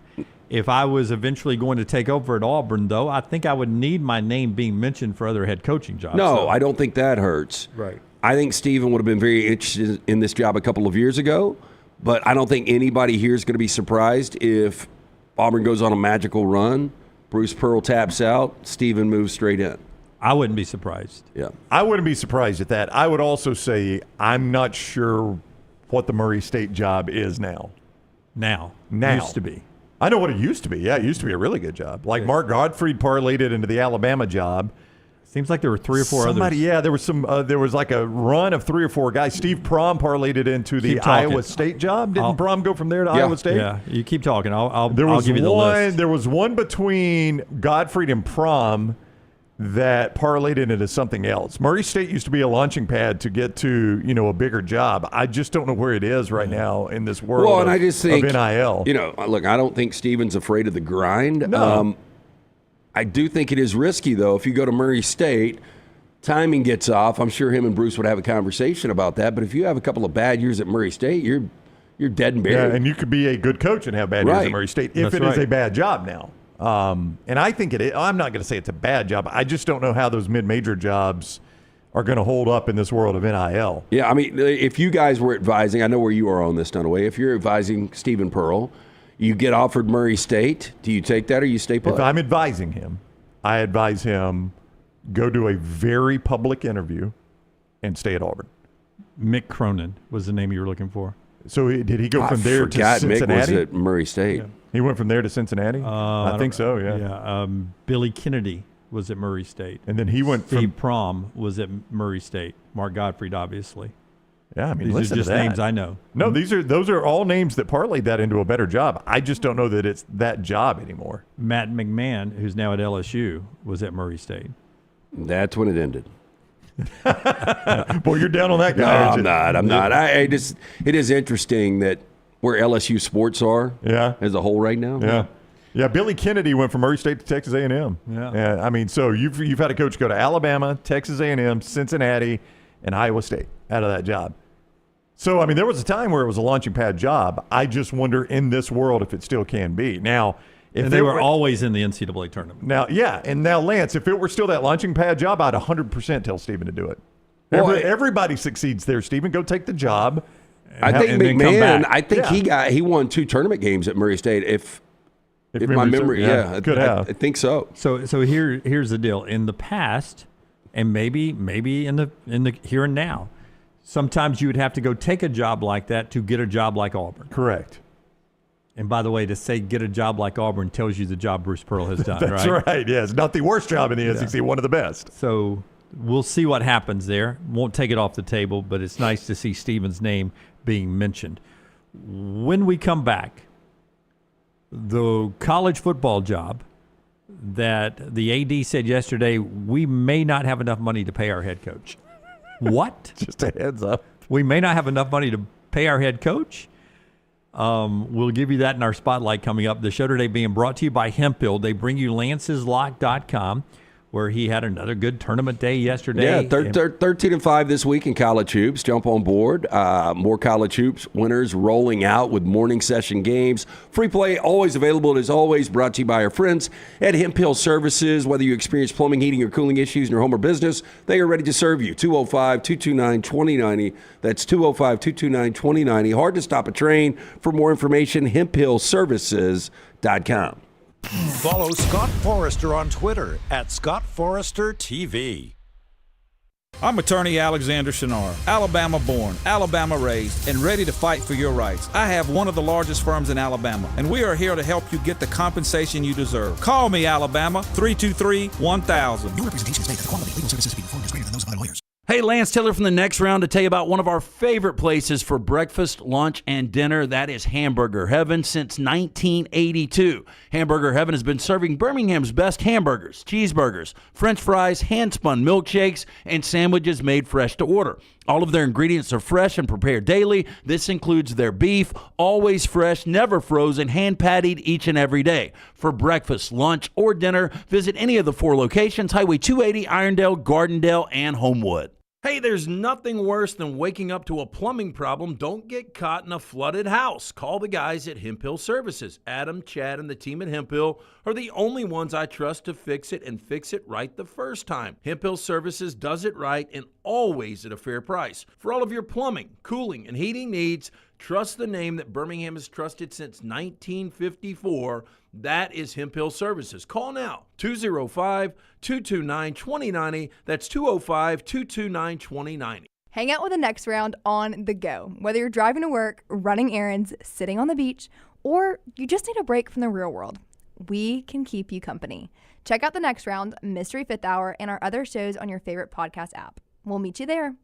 If I was eventually going to take over at Auburn, though, I think I would need my name being mentioned for other head coaching jobs. No, I don't think that hurts. Right. I think Stephen would have been very interested in this job a couple of years ago, but I don't think anybody here is going to be surprised if Auburn goes on a magical run, Bruce Pearl taps out, Stephen moves straight in. I wouldn't be surprised. Yeah. I wouldn't be surprised at that. I would also say I'm not sure what the Murray State job is now. Now. Used to be. I know what it used to be. Yeah, it used to be a really good job. Like Mark Gottfried parlayed it into the Alabama job. Seems like there were 3 or 4 others. Yeah, there was some. There was like a run of 3 or 4 guys. Steve Prom parlayed it into the Iowa State job. Didn't Prom go from there to Iowa State? Yeah, you keep talking. I'll give you the list. There was one between Gottfried and Prom that parlayed it into something else. Murray State used to be a launching pad to get to a bigger job. I just don't know where it is right now in this world. Well, and I just think of NIL. Look, I don't think Stephen's afraid of the grind. No. I do think it is risky, though. If you go to Murray State, timing gets off. I'm sure him and Bruce would have a conversation about that. But if you have a couple of bad years at Murray State, you're dead and buried. Yeah, and you could be a good coach and have bad years at Murray State if it is a bad job now. And I think it is. I'm not going to say it's a bad job. I just don't know how those mid-major jobs are going to hold up in this world of NIL. Yeah, I mean, if you guys were advising, I know where you are on this, Dunaway. If you're advising Stephen Pearl, you get offered Murray State. Do you take that or you stay put? If I'm advising him, I advise him go do a very public interview and stay at Auburn. Mick Cronin was the name you were looking for. So did he go from there to Cincinnati? Mick was at Murray State. Yeah. He went from there to Cincinnati? I think so, yeah. Yeah. Billy Kennedy was at Murray State. And then he went Steve Prom was at Murray State. Mark Gottfried, obviously. Yeah, I mean, these listen are just to that. names I know. No, those are all names that parlayed that into a better job. I just don't know that it's that job anymore. Matt McMahon, who's now at LSU, was at Murray State. That's when it ended. Boy, you're down on that guy. No, I'm not. It is interesting that where LSU sports are as a whole right now. Yeah, Billy Kennedy went from Murray State to Texas A&M. Yeah. I mean, so you've had a coach go to Alabama, Texas A&M, Cincinnati, and Iowa State out of that job. So, I mean, there was a time where it was a launching pad job. I just wonder in this world if it still can be. Now, if they were always in the NCAA tournament. Now, now, Lance, if it were still that launching pad job, I'd 100% tell Stephen to do it. Everybody succeeds there, Stephen. Go take the job. I think McMahon, I think he won 2 tournament games at Murray State. If my memory, could have. I think so. So here's the deal. In the past, and maybe in the here and now, sometimes you would have to go take a job like that to get a job like Auburn. Correct. And by the way, to say get a job like Auburn tells you the job Bruce Pearl has done, That's right. Yes, not the worst job in the SEC, one of the best. So we'll see what happens there. Won't take it off the table, but it's nice to see Stephen's name being mentioned. When we come back, the college football job that the AD said yesterday, we may not have enough money to pay our head coach. What? Just a heads up. We may not have enough money to pay our head coach? We'll give you that in our spotlight coming up. The show today being brought to you by Hemphill. They bring you lanceslock.com, where he had another good tournament day yesterday. Yeah, 13-5 this week in college hoops. Jump on board. More college hoops winners rolling out with morning session games. Free play always available. It is always brought to you by our friends at Hemphill Services. Whether you experience plumbing, heating, or cooling issues in your home or business, they are ready to serve you. 205-229-2090. That's 205-229-2090. Hard to stop a train. For more information, hemphillservices.com. Follow Scott Forrester on Twitter at Scott Forrester TV. I'm attorney Alexander Shinar, Alabama born, Alabama raised, and ready to fight for your rights. I have one of the largest firms in Alabama, and we are here to help you get the compensation you deserve. Call me, Alabama, 323-1000. Your representation is made that the quality of legal services being performed is greater than those of other lawyers. Hey, Lance Taylor from the Next Round to tell you about one of our favorite places for breakfast, lunch, and dinner. That is Hamburger Heaven since 1982. Hamburger Heaven has been serving Birmingham's best hamburgers, cheeseburgers, French fries, hand-spun milkshakes, and sandwiches made fresh to order. All of their ingredients are fresh and prepared daily. This includes their beef, always fresh, never frozen, hand-pattied each and every day. For breakfast, lunch, or dinner, visit any of the 4 locations, Highway 280, Irondale, Gardendale, and Homewood. Hey, there's nothing worse than waking up to a plumbing problem. Don't get caught in a flooded house. Call the guys at Hemphill Services. Adam, Chad, and the team at Hemphill are the only ones I trust to fix it and fix it right the first time. Hemphill Services does it right and always at a fair price. For all of your plumbing, cooling, and heating needs, trust the name that Birmingham has trusted since 1954. That is Hemphill Services. Call now, 205-229-2090. That's 205-229-2090. Hang out with the Next Round on the go. Whether you're driving to work, running errands, sitting on the beach, or you just need a break from the real world, we can keep you company. Check out the Next Round, Mystery Fifth Hour, and our other shows on your favorite podcast app. We'll meet you there.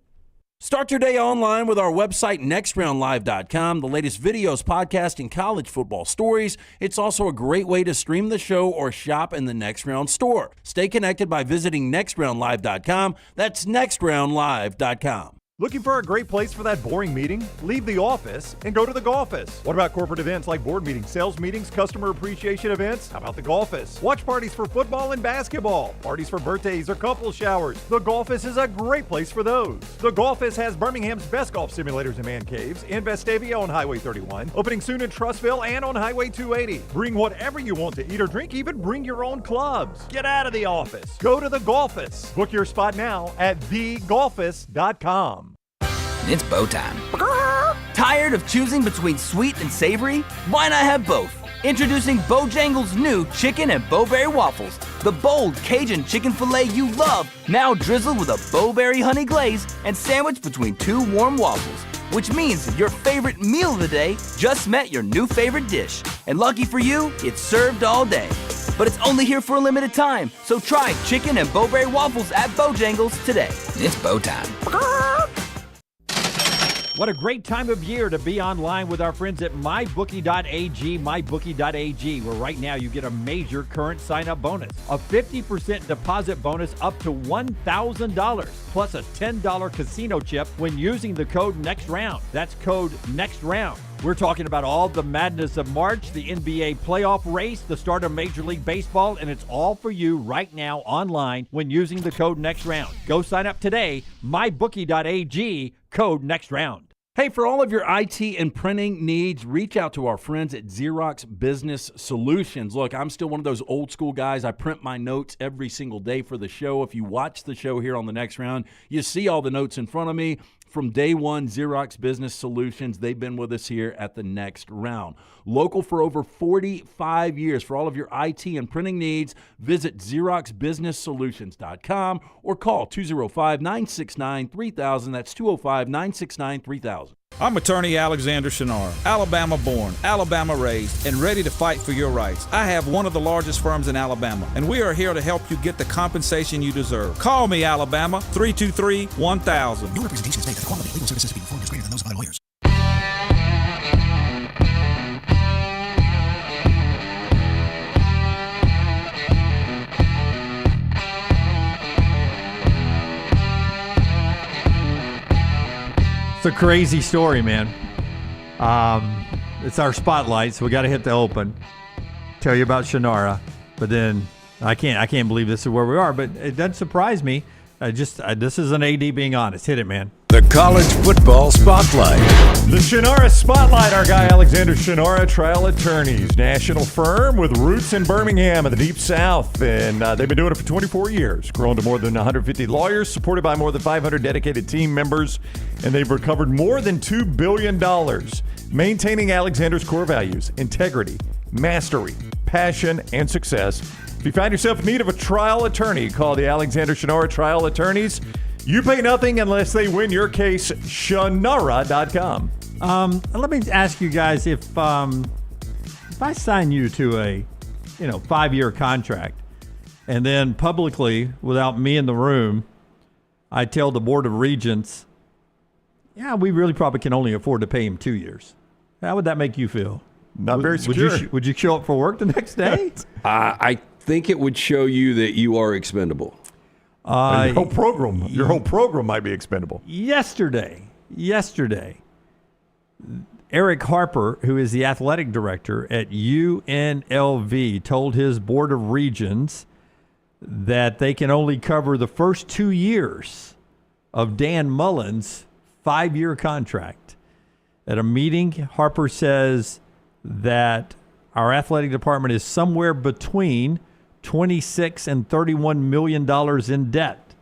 Start your day online with our website, nextroundlive.com, the latest videos, podcasts, and college football stories. It's also a great way to stream the show or shop in the Next Round store. Stay connected by visiting nextroundlive.com. That's nextroundlive.com. Looking for a great place for that boring meeting? Leave the office and go to the Golfus. What about corporate events like board meetings, sales meetings, customer appreciation events? How about the Golfus? Watch parties for football and basketball, parties for birthdays or couple showers. The Golfus is a great place for those. The Golfus has Birmingham's best golf simulators and man caves in Vestavia on Highway 31, opening soon in Trussville and on Highway 280. Bring whatever you want to eat or drink, even bring your own clubs. Get out of the office. Go to the Golfus. Book your spot now at thegolfus.com. It's bow time. Tired of choosing between sweet and savory? Why not have both? Introducing Bojangles' new chicken and bowberry waffles. The bold Cajun chicken filet you love, now drizzled with a bowberry honey glaze and sandwiched between 2 warm waffles. Which means your favorite meal of the day just met your new favorite dish. And lucky for you, it's served all day. But it's only here for a limited time, so try chicken and bowberry waffles at Bojangles today. It's bow time. What a great time of year to be online with our friends at mybookie.ag, mybookie.ag, where right now you get a major current sign-up bonus, a 50% deposit bonus up to $1,000, plus a $10 casino chip when using the code NEXTROUND. That's code NEXTROUND. We're talking about all the madness of March, the NBA playoff race, the start of Major League Baseball, and it's all for you right now online when using the code NEXTROUND. Go sign up today, mybookie.ag, code NEXTROUND. Hey, for all of your IT and printing needs, reach out to our friends at Xerox Business Solutions. Look, I'm still one of those old school guys. I print my notes every single day for the show. If you watch the show here on the Next Round, you see all the notes in front of me. From day one, Xerox Business Solutions, they've been with us here at the Next Round. Local for over 45 years. For all of your IT and printing needs, visit XeroxBusinessSolutions.com or call 205-969-3000. That's 205-969-3000. I'm attorney Alexander Shinar, Alabama born, Alabama raised, and ready to fight for your rights. I have one of the largest firms in Alabama, and we are here to help you get the compensation you deserve. Call me, Alabama, 323-1000. No representation is made that the quality of legal services being performed is greater than those of other lawyers. It's a crazy story, man. It's our spotlight, so we got to hit the open. Tell you about Shannara, but then I can't believe this is where we are. But it doesn't surprise me. This is an AD being honest. Hit it, man. The College Football Spotlight. The Shannara Spotlight, our guy Alexander Shannara, trial attorneys, national firm with roots in Birmingham in the Deep South. And they've been doing it for 24 years, grown to more than 150 lawyers, supported by more than 500 dedicated team members. And they've recovered more than $2 billion, maintaining Alexander's core values, integrity, mastery, passion, and success. If you find yourself in need of a trial attorney, call the Alexander Shannara Trial Attorneys. You pay nothing unless they win your case. Shannara.com. Let me ask you guys if I sign you to a 5-year contract, and then publicly, without me in the room, I tell the Board of Regents, yeah, we really probably can only afford to pay him 2 years. How would that make you feel? Not very secure. Would you show up for work the next day? I think it would show you that you are expendable. Your whole program might be expendable. Yesterday, Eric Harper, who is the athletic director at UNLV, told his Board of Regents that they can only cover the first 2 years of Dan Mullen's 5-year contract. At a meeting, Harper says that our athletic department is somewhere between $26 and $31 million in debt.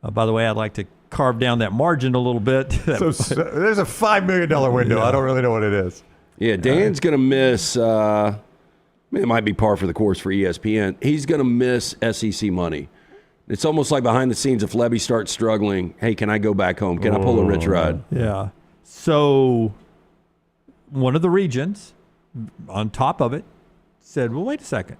By the way, I'd like to carve down that margin a little bit. So there's a $5 million window. Yeah. I don't really know what it is. Yeah, Dan's going to miss, it might be par for the course for ESPN. He's going to miss SEC money. It's almost like behind the scenes if Levy starts struggling, hey, can I go back home? Can I pull a Rich Rod? Yeah. So one of the regents, on top of it, said, well, wait a second.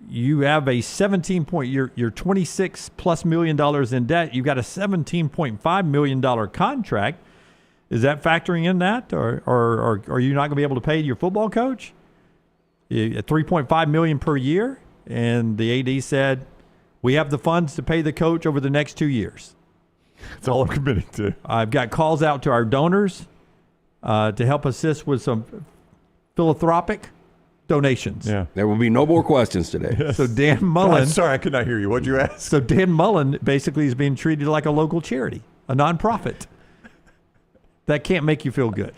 You have a you're $26+ million in debt. You've got a $17.5 million contract. Is that factoring in that, or are you not going to be able to pay your football coach at $3.5 million per year? And the AD said, we have the funds to pay the coach over the next 2 years. That's all I'm committing to. I've got calls out to our donors to help assist with some philanthropic donations. Yeah. There will be no more questions today. Yes. So Dan Mullen. Sorry, I could not hear you. What'd you ask? So Dan Mullen basically is being treated like a local charity, a nonprofit. That can't make you feel good.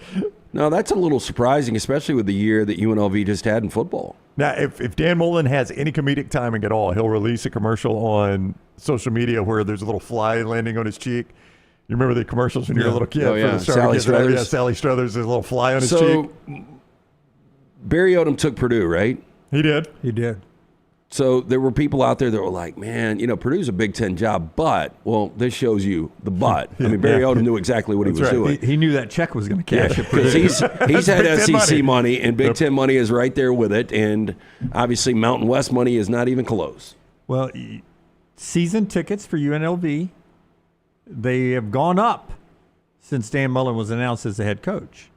No, that's a little surprising, especially with the year that UNLV just had in football. Now, if Dan Mullen has any comedic timing at all, he'll release a commercial on social media where there's a little fly landing on his cheek. You remember the commercials when you were a little kid? Oh, yeah. Sally Struthers. Yeah, Sally Struthers, there's a little fly on his cheek. Barry Odom took Purdue, right? He did. So there were people out there that were like, man, Purdue's a Big Ten job, but, well, this shows you the but. I mean, Barry Odom knew exactly what he was doing. He knew that check was going to cash at Purdue. Because he's had SEC money, and Big Ten money is right there with it, and obviously Mountain West money is not even close. Well, season tickets for UNLV, they have gone up since Dan Mullen was announced as the head coach.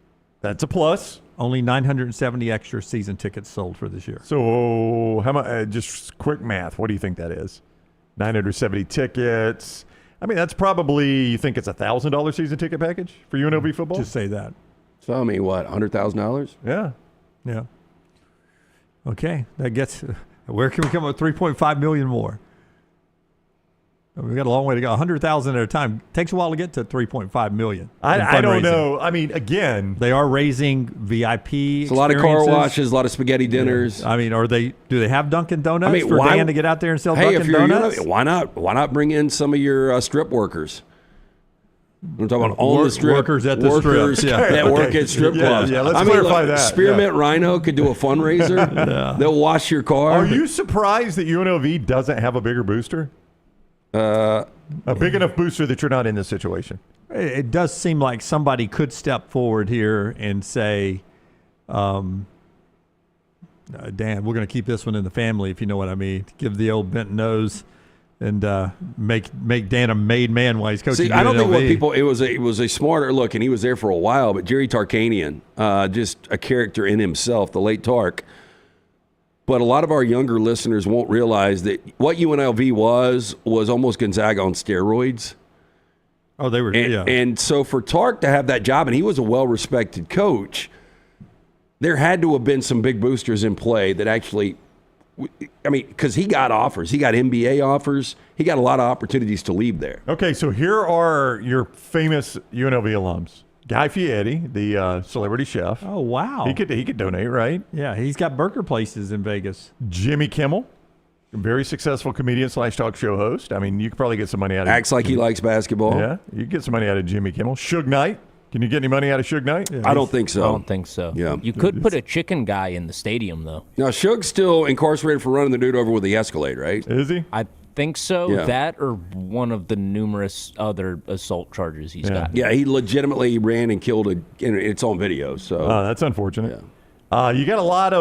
That's a plus. Only 970 extra season tickets sold for this year. So how much? Just quick math. What do you think that is? 970 tickets. I mean, that's probably, you think it's $1,000 season ticket package for UNLV football? Just say that. So, I mean, what, $100,000? Yeah. Okay. That gets, where can we come up with $3.5 million more? We've got a long way to go. 100,000 at a time. Takes a while to get to 3.5 million. I don't know. I mean, again, they are raising VIP. It's a lot of car washes, a lot of spaghetti dinners. Yeah. I mean, do they have Dunkin' Donuts for Dan to get out there and sell Dunkin' Donuts? Why not bring in some of your strip workers? I'm talking about on the strip workers at the strips, that work at strip clubs. Yeah, let's clarify that. Spearmint Rhino could do a fundraiser. They'll wash your car. Are you surprised that UNLV doesn't have a bigger booster? A big enough booster that you're not in this situation? it does seem like somebody could step forward here and say, Dan, we're going to keep this one in the family, if you know what I mean. Give the old bent nose and make Dan a made man while he's coaching. See, I don't think what people, it was a smarter look, and he was there for a while, but Jerry Tarkanian, just a character in himself, the late Tark. But a lot of our younger listeners won't realize that what UNLV was almost Gonzaga on steroids. Oh, they were, yeah. And so for Tark to have that job, and he was a well-respected coach, there had to have been some big boosters in play that actually, I mean, because he got offers. He got NBA offers. He got a lot of opportunities to leave there. Okay, so here are your famous UNLV alums. Guy Fieri, the celebrity chef. Oh, wow. He could donate, right? Yeah, he's got burger places in Vegas. Jimmy Kimmel, a very successful comedian / talk show host. I mean, you could probably get some money out of Acts like he likes basketball. Yeah, you could get some money out of Jimmy Kimmel. Suge Knight. Can you get any money out of Suge Knight? Yeah, I don't think so. I don't think so. Yeah. You could put a chicken guy in the stadium, though. Now, Suge's still incarcerated for running the dude over with the Escalade, right? Is he? I think so. Yeah. That or one of the numerous other assault charges he's got. Yeah, he legitimately ran and killed and it's on video. So that's unfortunate. Yeah. You got a lot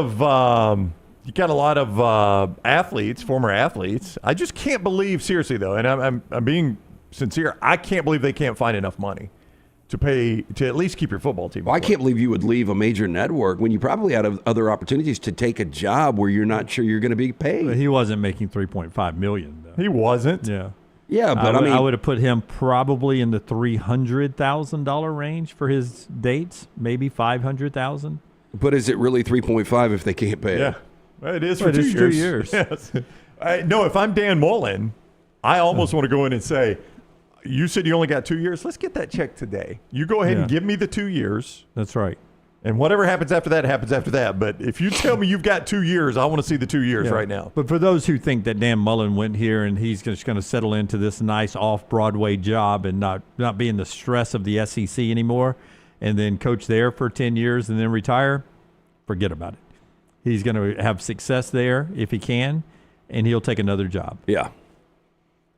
of athletes, former athletes. I just can't believe, seriously though, and I'm being sincere. I can't believe they can't find enough money to at least keep your football team. Well, I can't believe you would leave a major network when you probably had other opportunities to take a job where you're not sure you're going to be paid. But he wasn't making $3.5 million, though. He wasn't. Yeah. Yeah, but I mean, I would have put him probably in the $300,000 range for his dates, maybe $500,000. But is it really 3.5 if they can't pay it? Yeah, well, it is for 2 years. 2 years. Yes. No, if I'm Dan Mullen, I almost want to go in and say, you said you only got 2 years. Let's get that check today. You go ahead and give me the 2 years. That's right. And whatever happens after that, happens after that. But if you tell me you've got 2 years, I want to see the 2 years right now. But for those who think that Dan Mullen went here and he's just going to settle into this nice off-Broadway job and not be in the stress of the SEC anymore and then coach there for 10 years and then retire, forget about it. He's going to have success there if he can, and he'll take another job. Yeah.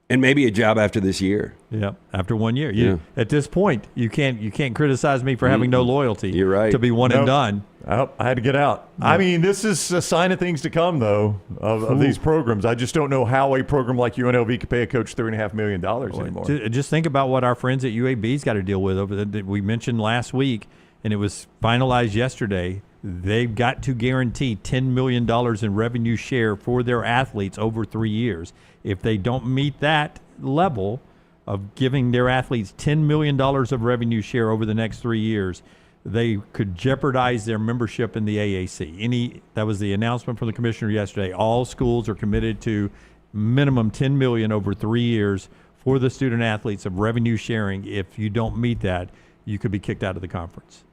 And maybe a job after this year. Yeah, after 1 year. At this point, you can't criticize me for having no loyalty. You're right. To be one and done. I had to get out. I mean, this is a sign of things to come, though, of these programs. I just don't know how a program like UNLV could pay a coach $3.5 million anymore. Just think about what our friends at UAB's got to deal with over that we mentioned last week, and it was finalized yesterday. They've got to guarantee $10 million in revenue share for their athletes over 3 years. If they don't meet that level of giving their athletes $10 million of revenue share over the next 3 years, they could jeopardize their membership in the AAC. That was the announcement from the commissioner yesterday. All schools are committed to minimum $10 million over 3 years for the student athletes of revenue sharing. If you don't meet that, you could be kicked out of the conference.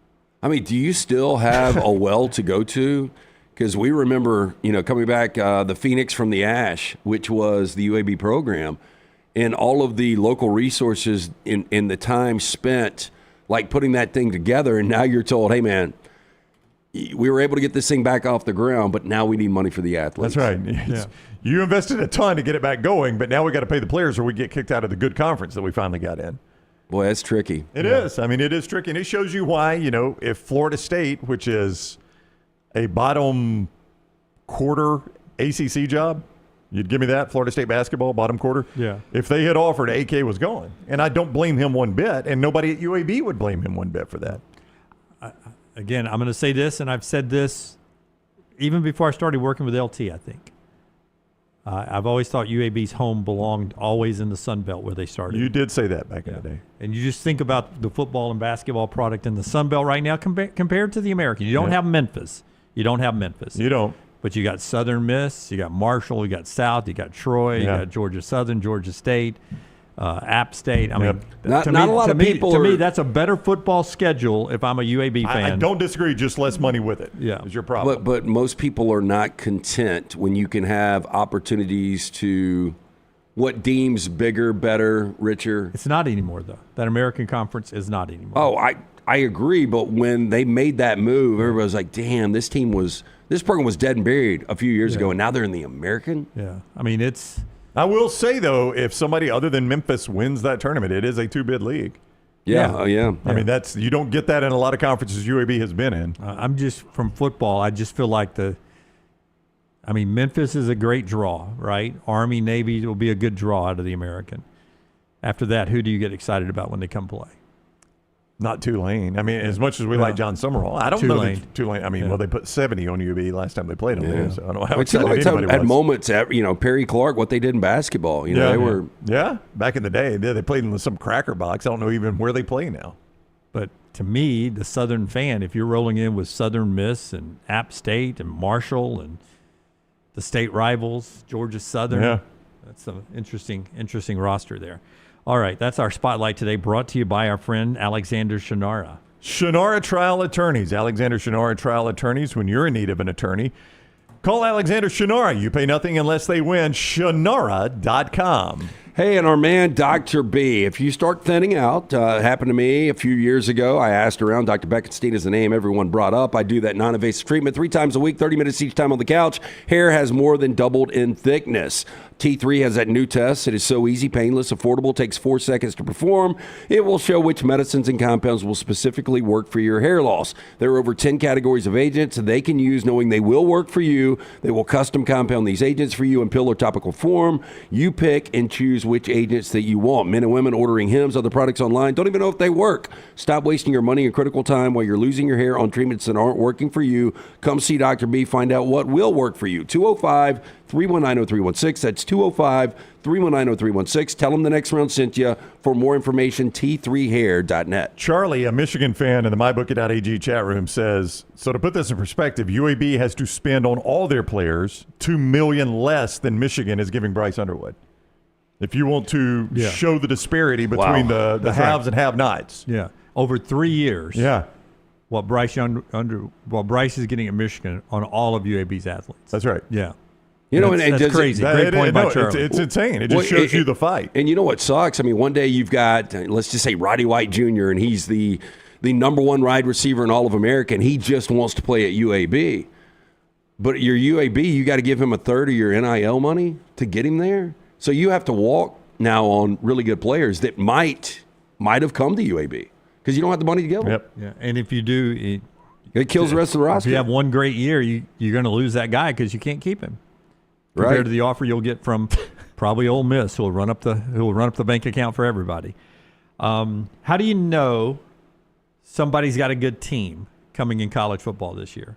I mean, do you still have a well to go to? Because we remember, coming back, the Phoenix from the Ash, which was the UAB program, and all of the local resources in the time spent, like putting that thing together. And now you're told, hey, man, we were able to get this thing back off the ground, but now we need money for the athletes. That's right. Yeah. You invested a ton to get it back going, but now we got to pay the players or we get kicked out of the good conference that we finally got in. Boy, that's tricky. It is. I mean, it is tricky. And it shows you why, if Florida State, which is a bottom quarter ACC job, you'd give me that, Florida State basketball, bottom quarter? Yeah. If they had offered, AK was gone. And I don't blame him one bit, and nobody at UAB would blame him one bit for that. Again, I'm going to say this, and I've said this even before I started working with LT, I think. I've always thought UAB's home belonged always in the Sun Belt where they started. You did say that back in the day. And you just think about the football and basketball product in the Sun Belt right now compared to the American. You don't have Memphis. You don't. But you got Southern Miss, you got Marshall, you got South, you got Troy, you got Georgia Southern, Georgia State, App State. I mean, not a lot of people. To me, that's a better football schedule if I'm a UAB fan. I don't disagree, just less money with it. Yeah. Is your problem. But most people are not content when you can have opportunities to what deems bigger, better, richer. It's not anymore, though. That American Conference is not anymore. Oh, I agree, but when they made that move, everybody was like, damn, this program was dead and buried a few years ago, and now they're in the American? Yeah. I mean, I will say, though, if somebody other than Memphis wins that tournament, it is a two-bid league. Yeah. I mean, you don't get that in a lot of conferences UAB has been in. I'm just from football. I just feel like Memphis is a great draw, right? Army, Navy will be a good draw out of the American. After that, who do you get excited about when they come play? Not Tulane. I mean, as much as we like John Summerall, I don't know that Tulane. I mean, well, they put 70 on UAB last time they played them. Yeah. So I don't know how excited anybody was. At moments, Perry Clark, what they did in basketball. They were back in the day. They played in some cracker box. I don't know even where they play now. But to me, the Southern fan, if you're rolling in with Southern Miss and App State and Marshall and the state rivals, Georgia Southern, that's an interesting roster there. All right, that's our spotlight today, brought to you by our friend Alexander Shinara. Shinara Trial Attorneys. Alexander Shinara Trial Attorneys. When you're in need of an attorney, call Alexander Shinara. You pay nothing unless they win. Shinara.com. Hey, and our man, Dr. B, if you start thinning out, happened to me a few years ago. I asked around. Dr. Beckenstein is the name everyone brought up. I do that non-invasive treatment 3 times a week, 30 minutes each time on the couch. Hair has more than doubled in thickness. T3 has that new test. It is so easy, painless, affordable, takes 4 seconds to perform. It will show which medicines and compounds will specifically work for your hair loss. There are over 10 categories of agents they can use, knowing they will work for you. They will custom compound these agents for you in pill or topical form. You pick and choose which agents that you want. Men and women ordering Hims, other products online, don't even know if they work. Stop wasting your money and critical time while you're losing your hair on treatments that aren't working for you. Come see Dr. B. Find out what will work for you. 205-319-0316. That's 205-319-0316. Tell them the next round sent you. For more information, t3hair.net. Charlie, a Michigan fan in the mybookie.ag chat room, says, so to put this in perspective, UAB has to spend on all their players $2 million less than Michigan is giving Bryce Underwood. If you want to show the disparity between the haves and have-nots. Yeah. Over 3 years. Yeah. What Bryce is getting at Michigan on all of UAB's athletes. That's right. Yeah. That's crazy. Great point by Charlie. It's insane. It just shows you the fight. And you know what sucks? I mean, one day you've got, let's just say, Roddy White Jr., and he's the number one wide receiver in all of America, and he just wants to play at UAB. But your UAB, you got to give him a third of your NIL money to get him there. So you have to walk now on really good players that might have come to UAB because you don't have the money to give them. Yep. Yeah. And if you do, it kills the rest of the roster. If you have one great year, you're going to lose that guy because you can't keep him. Compared to the offer you'll get from probably Ole Miss, who will run up the bank account for everybody. How do you know somebody's got a good team coming in college football this year?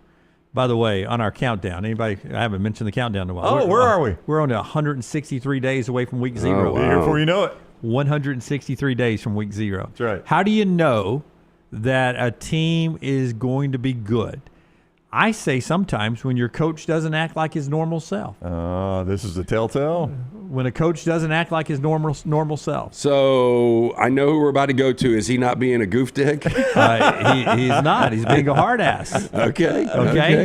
By the way, on our countdown, I haven't mentioned the countdown in a while. Oh, where are we? We're on 163 days away from week 0. Oh, wow. Before you know it. 163 days from week 0. That's right. How do you know that a team is going to be good? I say sometimes when your coach doesn't act like his normal self. This is a telltale? When a coach doesn't act like his normal self. So I know who we're about to go to. Is he not being a goof dick? He's not. He's being a hard ass. Okay.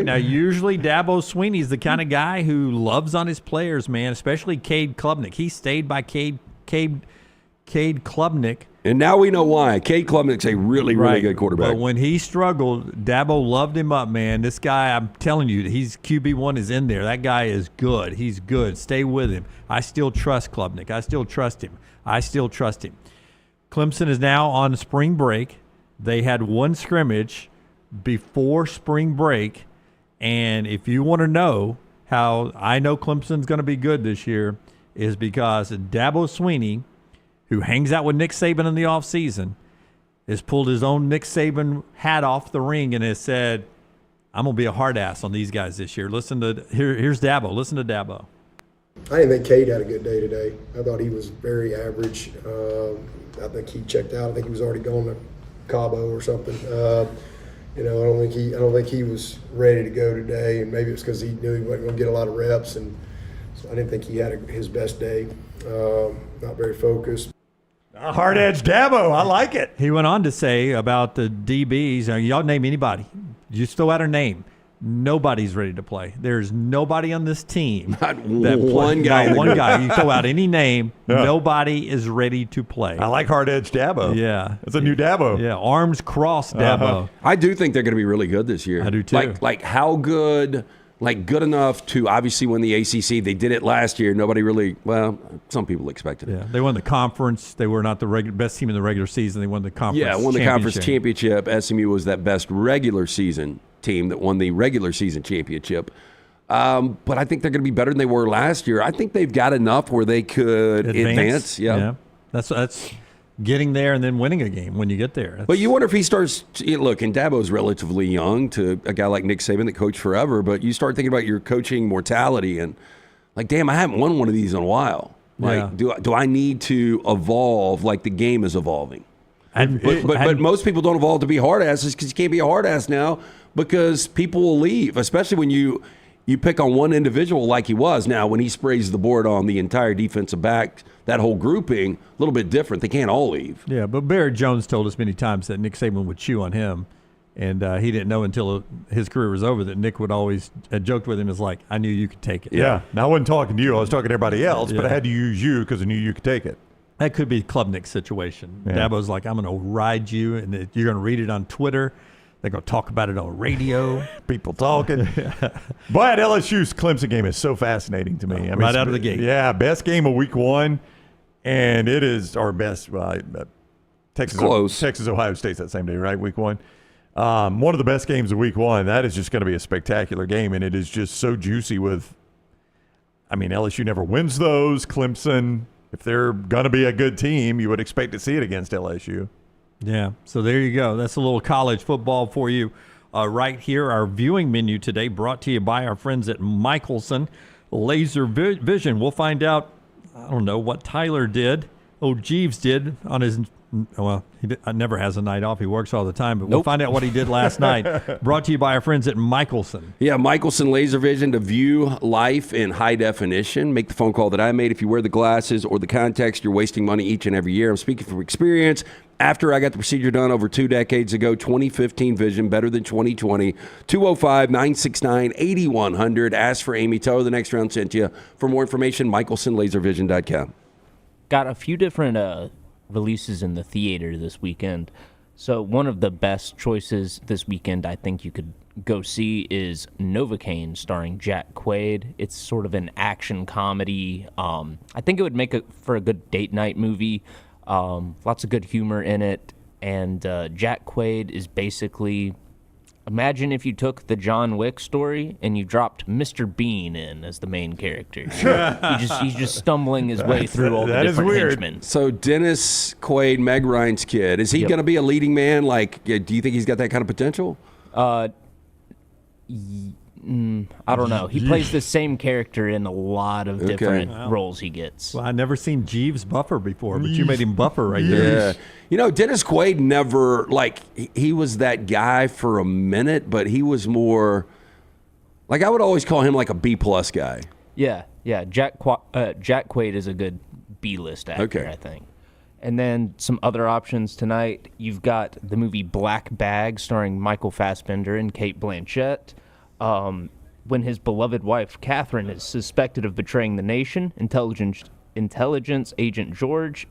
Now, usually Dabo Swinney is the kind of guy who loves on his players, man, especially Cade Klubnik. He stayed by Cade Klubnik. And now we know why. Cade Klubnik's a really good quarterback. But when he struggled, Dabo loved him up, man. This guy, I'm telling you, he's QB1 is in there. That guy is good. He's good. Stay with him. I still trust Klubnik. I still trust him. Clemson is now on spring break. They had one scrimmage before spring break. And if you want to know how I know Clemson's going to be good this year, is because Dabo Swinney, who hangs out with Nick Saban in the offseason, has pulled his own Nick Saban hat off the ring and has said, I'm going to be a hard ass on these guys this year. Here's Dabo. Listen to Dabo. I didn't think Cade had a good day today. I thought he was very average. I think he checked out. I think he was already going to Cabo or something. I don't think he was ready to go today, and maybe it's because he knew he wasn't going to get a lot of reps, and so I didn't think he had his best day. Not very focused. Hard edge Dabo. I like it. He went on to say about the DBs, y'all name anybody. Just throw out a name. Nobody's ready to play. There's nobody on this team. Not one guy. Not one guy. You throw out any name, nobody is ready to play. I like hard edge Dabo. Yeah. It's a new Dabo. Yeah, arms crossed Dabo. I do think they're going to be really good this year. I do too. Like how good like good enough to obviously win the ACC. They did it last year. Nobody really, well, some people expected it. Yeah, they won the conference. They were not the best team in the regular season. They won the conference. Yeah, won the conference championship. SMU was that best regular season team that won the regular season championship. But I think they're going to be better than they were last year. I think they've got enough where they could advance. Yeah. That's getting there and then winning a game when you get there. But you wonder if he starts – look, and Dabo's relatively young to a guy like Nick Saban that coached forever, but you start thinking about your coaching mortality and, like, damn, I haven't won one of these in a while. Like, do I need to evolve like the game is evolving? But most people don't evolve to be hard asses because you can't be a hard ass now because people will leave, especially when you pick on one individual like he was. Now, when he sprays the board on the entire defensive back, that whole grouping, a little bit different. They can't all leave. Yeah, but Barrett Jones told us many times that Nick Saban would chew on him, and he didn't know until his career was over that Nick would always joked with him as like, I knew you could take it. Yeah. Now, I wasn't talking to you. I was talking to everybody else, but I had to use you because I knew you could take it. That could be Klubnik's situation. Yeah. Dabo's like, I'm going to ride you, and you're going to read it on Twitter. They're going to talk about it on radio. People talking. But LSU's Clemson game is so fascinating to me. I mean, right out of the gate. Yeah, best game of week one, and it is our best. Texas, Ohio State's that same day, right? Week one. One of the best games of week one. That is just going to be a spectacular game, and it is just so juicy with, I mean, LSU never wins those. Clemson, if they're going to be a good team, you would expect to see it against LSU. Yeah, so there you go. That's a little college football for you right here. Our viewing menu today brought to you by our friends at Michelson Laser Vision. We'll find out, I don't know, what Tyler did. Jeeves did on his, well, he never has a night off. He works all the time, but we'll find out what he did last night. Brought to you by our friends at Michelson. Yeah, Michelson Laser Vision to view life in high definition. Make the phone call that I made. If you wear the glasses or the contacts, you're wasting money each and every year. I'm speaking from experience. After I got the procedure done over 2 decades ago, 2015 vision, better than 2020. 205-969-8100. Ask for Amy. Tell her the next round sent you. For more information, michelsonlaservision.com. Got a few different releases in the theater this weekend. So one of the best choices this weekend I think you could go see is Novocaine starring Jack Quaid. It's sort of an action comedy. I think it would make for a good date night movie. Lots of good humor in it. And Jack Quaid is basically, imagine if you took the John Wick story and you dropped Mr. Bean in as the main character. He's just stumbling his way through all the different henchmen. So Dennis Quaid, Meg Ryan's kid, is he going to be a leading man? Like, do you think he's got that kind of potential? I don't know. He plays the same character in a lot of different roles he gets. Well, I've never seen Jeeves buffer before, but you made him buffer right there. Yeah. You know, Dennis Quaid never, like, he was that guy for a minute, but he was more, like, I would always call him like a B-plus guy. Yeah. Jack Quaid is a good B-list actor, I think. And then some other options tonight. You've got the movie Black Bag starring Michael Fassbender and Cate Blanchett. When his beloved wife, Catherine, is suspected of betraying the nation, intelligence agent George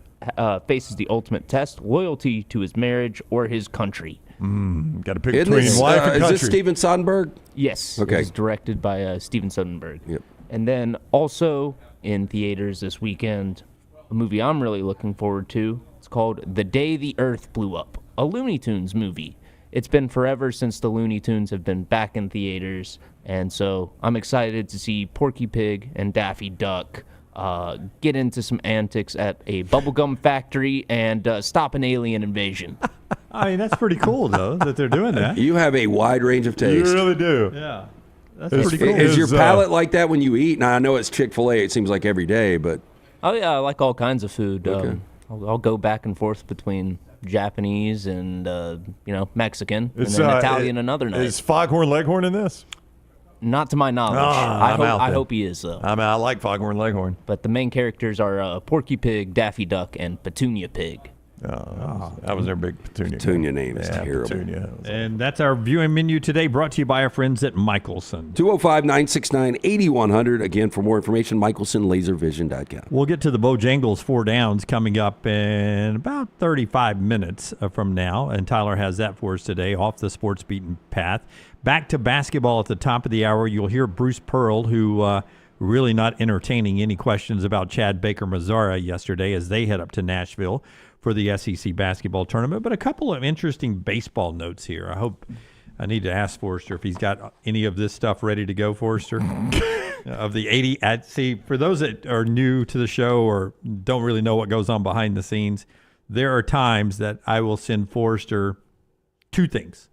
faces the ultimate test, loyalty to his marriage or his country. Got to pick between wife and country. Is this Steven Soderbergh? Yes. Okay. It's directed by Steven Soderbergh. Yep. And then also in theaters this weekend, a movie I'm really looking forward to. It's called The Day the Earth Blew Up, a Looney Tunes movie. It's been forever since the Looney Tunes have been back in theaters, and so I'm excited to see Porky Pig and Daffy Duck get into some antics at a bubblegum factory and stop an alien invasion. I mean, that's pretty cool, though, that they're doing that. You have a wide range of taste. You really do. Yeah. That's pretty cool. Is your palate like that when you eat? Now, I know it's Chick-fil-A. It seems like every day, but... Oh, yeah, I like all kinds of food. Okay. I'll go back and forth between Japanese and Mexican, and then Italian another night. Is Foghorn Leghorn in this? Not to my knowledge. I hope he is, though. I like Foghorn Leghorn. But the main characters are Porky Pig, Daffy Duck, and Petunia Pig. That was their big Petunia. Petunia name is terrible. Petunia. And that's our viewing menu today, brought to you by our friends at Michelson. 205-969-8100. Again, for more information, MichelsonLaserVision.com. We'll get to the Bojangles 4 Downs coming up in about 35 minutes from now, and Tyler has that for us today, off the sports beaten path. Back to basketball at the top of the hour. You'll hear Bruce Pearl, who really not entertaining any questions about Chad Baker-Mazara yesterday as they head up to Nashville for the SEC basketball tournament. But a couple of interesting baseball notes here. I need to ask Forrester if he's got any of this stuff ready to go, Forrester. Of the 80, see, for those that are new to the show or don't really know what goes on behind the scenes, there are times that I will send Forrester 2 things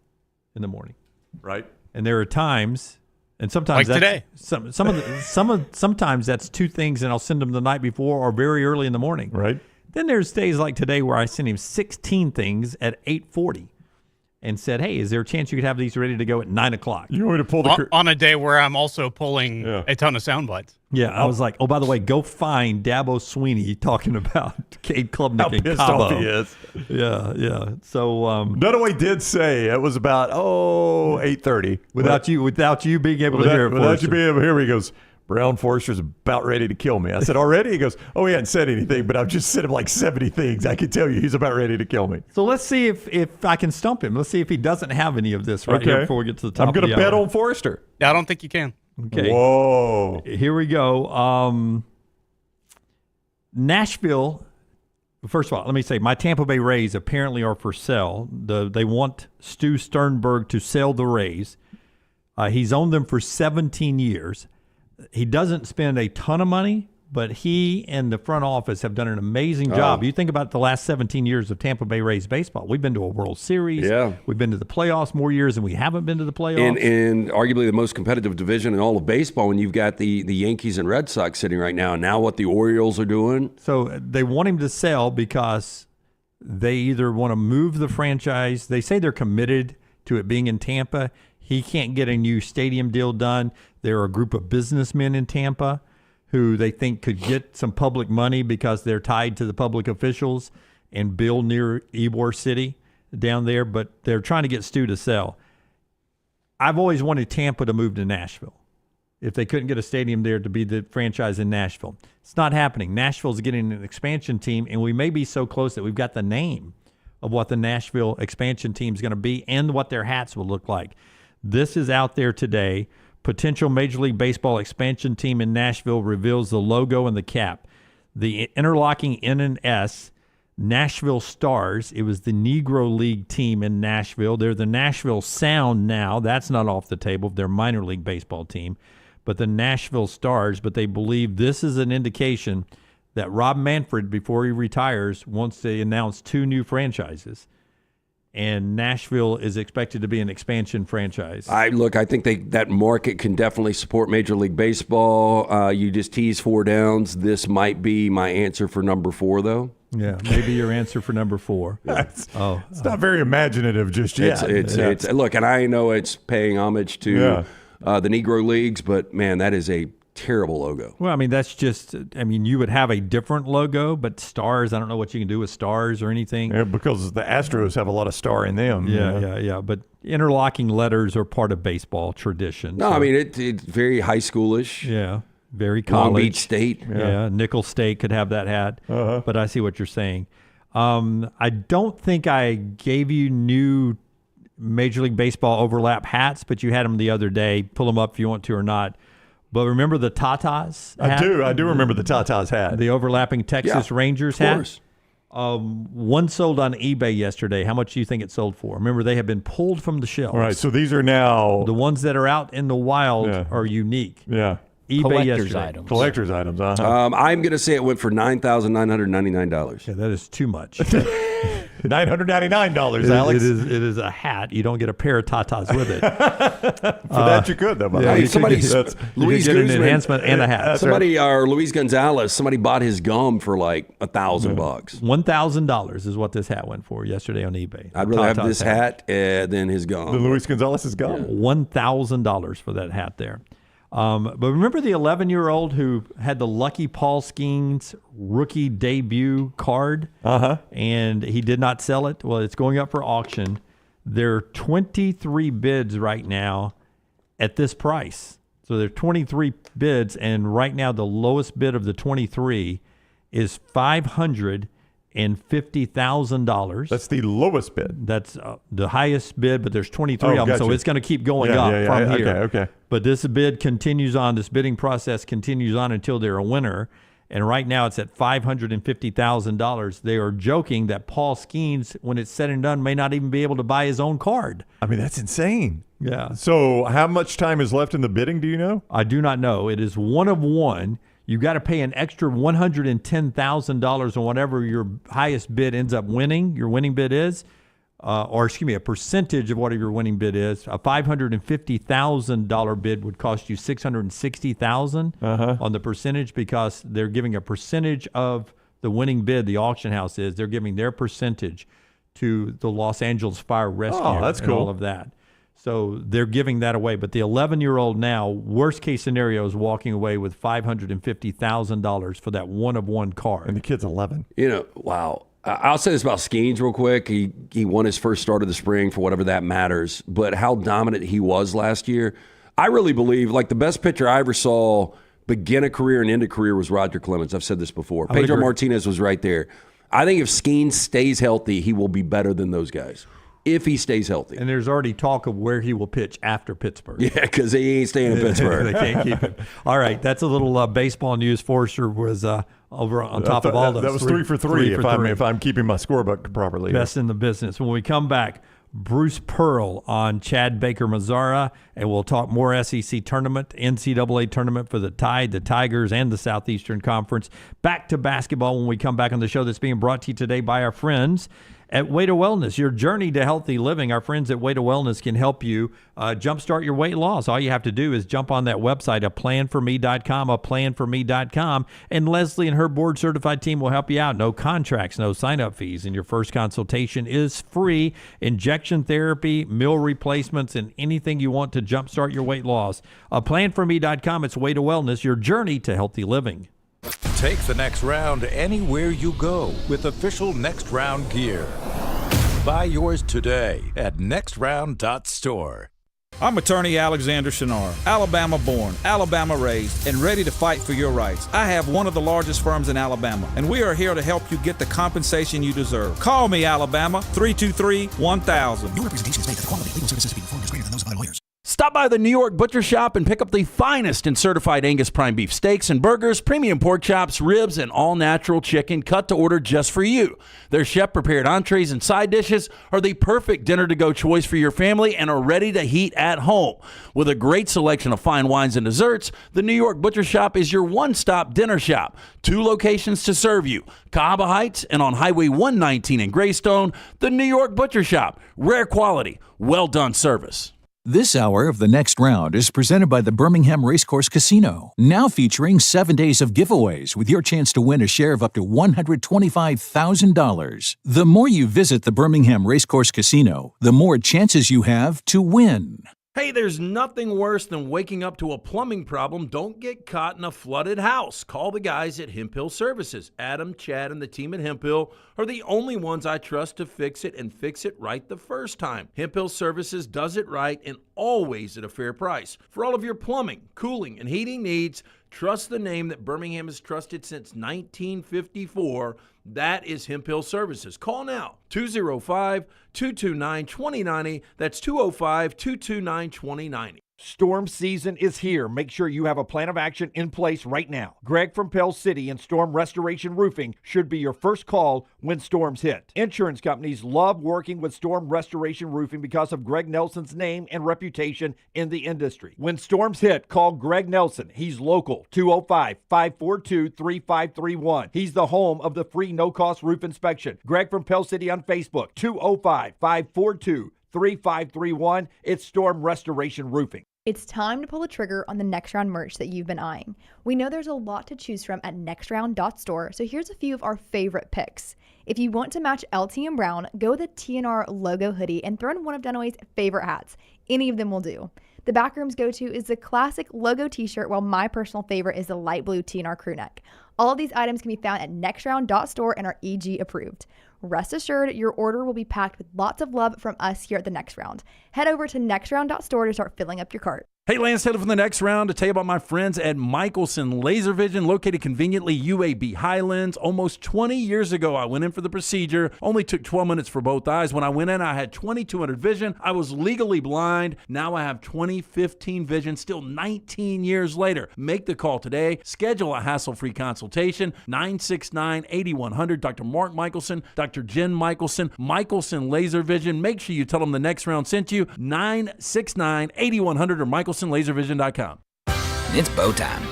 in the morning. Right. And there are times, and sometimes like that's, today. sometimes that's 2 things, and I'll send them the night before or very early in the morning. Right. Then there's days like today where I sent him 16 things at 8:40 and said, hey, is there a chance you could have these ready to go at 9 o'clock? You want me to pull the on a day where I'm also pulling a ton of sound bites. Yeah, I was like, oh, by the way, go find Dabo Swinney talking about Cade Klubnik How and pissed Cabo. off he is. Yeah. So Dunaway did say it was about 8:30 without you being able to hear it. Without you being able to hear me, he goes, Brown Forrester's about ready to kill me. I said, already? He goes, oh, he hadn't said anything, but I've just said him like 70 things. I can tell you he's about ready to kill me. So let's see if I can stump him. Let's see if he doesn't have any of this here before we get to the top I'm going to bet on Forrester. I don't think you can. Okay. Whoa. Here we go. Nashville, first of all, let me say, my Tampa Bay Rays apparently are for sale. They want Stu Sternberg to sell the Rays. He's owned them for 17 years. He doesn't spend a ton of money, but he and the front office have done an amazing job. You think about the last 17 years of Tampa Bay Rays baseball. We've been to a World Series. Yeah. We've been to the playoffs more years than we haven't been to the playoffs. In arguably the most competitive division in all of baseball when you've got the Yankees and Red Sox sitting right now, and now what the Orioles are doing. So they want him to sell because they either want to move the franchise. They say they're committed to it being in Tampa. He can't get a new stadium deal done. There are a group of businessmen in Tampa who they think could get some public money because they're tied to the public officials and build near Ybor City down there, but they're trying to get Stu to sell. I've always wanted Tampa to move to Nashville if they couldn't get a stadium there to be the franchise in Nashville. It's not happening. Nashville's getting an expansion team, and we may be so close that we've got the name of what the Nashville expansion team is going to be and what their hats will look like. This is out there today. Potential Major League Baseball expansion team in Nashville reveals the logo and the cap. The interlocking N and S, Nashville Stars. It was the Negro League team in Nashville. They're the Nashville Sound now. That's not off the table. Their minor league baseball team. But the Nashville Stars. But they believe this is an indication that Rob Manfred, before he retires, wants to announce 2 new franchises. And Nashville is expected to be an expansion franchise. I think that market can definitely support Major League Baseball. You just tease 4 downs. This might be my answer for number 4, though. Yeah, maybe your answer for number 4. It's not very imaginative just yet. It's look, and I know it's paying homage to the Negro Leagues, but man, that is a terrible logo. Well, I mean, that's just, you would have a different logo, but stars, I don't know what you can do with stars or anything. Yeah, because the Astros have a lot of star in them. Yeah. But interlocking letters are part of baseball tradition. No, so. It's very high schoolish. Yeah, very college. Long Beach State. Yeah, Nickel State could have that hat. But I see what you're saying. I don't think I gave you new Major League Baseball overlap hats, but you had them the other day. Pull them up if you want to or not. But remember the Tatas hat? I do remember the Tatas hat. The overlapping Texas Rangers hat? One sold on eBay yesterday. How much do you think it sold for? Remember, they have been pulled from the shelves. All right, so these are now... The ones that are out in the wild are unique. Yeah. eBay Collector's items. Collector's items, I'm going to say it went for $9,999. Yeah, that is too much. $999, Alex. It is a hat. You don't get a pair of Tatas with it. For that you could, though. Luis Guzman, an enhancement and a hat. Or Luis Gonzalez, somebody bought his gum for like $1,000. $1,000 is what this hat went for yesterday on eBay. I'd rather have this hat than his gum. The Luis Gonzalez's gum. $1,000 for that hat there. But remember the 11-year-old who had the Lucky Paul Skeens rookie debut card? And he did not sell it? Well, it's going up for auction. There are 23 bids right now at this price. So there are 23 bids, and right now the lowest bid of the 23 is $550,000. That's the lowest bid. That's the highest bid, but there's 23 of them, so it's going to keep going up from here. Okay. But this bid continues on. This bidding process continues on until they're a winner. And right now it's at $550,000. They are joking that Paul Skeens, when it's said and done, may not even be able to buy his own card. I mean, that's insane. Yeah. So how much time is left in the bidding, do you know? I do not know. It is one of one. You got to pay an extra $110,000 on whatever your highest bid ends up winning, your winning bid is, a percentage of whatever your winning bid is. A $550,000 bid would cost you $660,000 on the percentage, because they're giving a percentage of the winning bid. The auction house is. They're giving their percentage to the Los Angeles Fire Rescue. Oh, that's and cool. all of that. So they're giving that away. But the 11-year-old now, worst case scenario, is walking away with $550,000 for that one-of-one card. And the kid's 11. Wow. I'll say this about Skeens real quick. He won his first start of the spring, for whatever that matters. But how dominant he was last year, I really believe, like, the best pitcher I ever saw begin a career and end a career was Roger Clemens. I've said this before. Pedro Martinez was right there. I think if Skeens stays healthy, he will be better than those guys. If he stays healthy. And there's already talk of where he will pitch after Pittsburgh. Yeah, because he ain't staying in Pittsburgh. They can't keep him. All right, that's a little baseball news. Forrester was over on top of all those. That was 3 for 3 if I'm keeping my scorebook properly. Best in the business. When we come back, Bruce Pearl on Chad Baker-Mazara, and we'll talk more SEC tournament, NCAA tournament for the Tide, the Tigers, and the Southeastern Conference. Back to basketball when we come back on the show that's being brought to you today by our friends at Weight of Wellness. Your journey to healthy living. Our friends at Weight of Wellness can help you jumpstart your weight loss. All you have to do is jump on that website, aplanforme.com, and Leslie and her board-certified team will help you out. No contracts, no sign-up fees, and your first consultation is free. Injection therapy, meal replacements, and anything you want to jumpstart your weight loss. Aplanforme.com. It's Weight of Wellness, your journey to healthy living. Take the next round anywhere you go with official Next Round gear. Buy yours today at nextround.store. I'm attorney Alexander Shinar, Alabama born, Alabama raised, and ready to fight for your rights. I have one of the largest firms in Alabama, and we are here to help you get the compensation you deserve. Call me, Alabama, 323-1000. Your representation is made that the quality of legal services being performed is greater than those of other lawyers. Stop by the New York Butcher Shop and pick up the finest in certified Angus prime beef steaks and burgers, premium pork chops, ribs, and all-natural chicken cut to order just for you. Their chef-prepared entrees and side dishes are the perfect dinner-to-go choice for your family and are ready to heat at home. With a great selection of fine wines and desserts, the New York Butcher Shop is your one-stop dinner shop. 2 locations to serve you, Cahaba Heights and on Highway 119 in Greystone. The New York Butcher Shop. Rare quality, well-done service. This hour of The Next Round is presented by the Birmingham Racecourse Casino, now featuring 7 days of giveaways with your chance to win a share of up to $125,000. The more you visit the Birmingham Racecourse Casino, the more chances you have to win. Hey, there's nothing worse than waking up to a plumbing problem. Don't get caught in a flooded house. Call the guys at Hemp Hill Services. Adam, Chad, and the team at Hemp Hill are the only ones I trust to fix it and fix it right the first time. Hemp Hill Services does it right and always at a fair price. For all of your plumbing, cooling, and heating needs, trust the name that Birmingham has trusted since 1954. That is Hemp Hill Services. Call now, 205-229-2090. That's 205-229-2090. Storm season is here. Make sure you have a plan of action in place right now. Greg from Pell City and Storm Restoration Roofing should be your first call when storms hit. Insurance companies love working with Storm Restoration Roofing because of Greg Nelson's name and reputation in the industry. When storms hit, call Greg Nelson. He's local, 205-542-3531. He's the home of the free no-cost roof inspection. Greg from Pell City on Facebook, 205-542-3531. It's Storm Restoration Roofing. It's time to pull the trigger on the Next Round merch that you've been eyeing. We know there's a lot to choose from at nextround.store, so here's a few of our favorite picks. If you want to match LT and Brown, go with the TNR logo hoodie and throw in one of Dunaway's favorite hats. Any of them will do. The Backroom's go-to is the classic logo t-shirt, while my personal favorite is the light blue TNR crew neck. All of these items can be found at nextround.store and are EG approved. Rest assured, your order will be packed with lots of love from us here at the Next Round. Head over to nextround.store to start filling up your cart. Hey, Lance Taylor from the Next Round to tell you about my friends at Michelson Laser Vision, located conveniently UAB Highlands. Almost 20 years ago, I went in for the procedure. Only took 12 minutes for both eyes. When I went in, I had 2200 vision. I was legally blind. Now I have 20/15 vision, still 19 years later. Make the call today. Schedule a hassle-free consultation. 969-8100. Dr. Mark Michelson, Dr. Jen Michelson, Michelson Laser Vision. Make sure you tell them the Next Round sent you. 969-8100 or MichelsonLaserVision.com. It's bow time.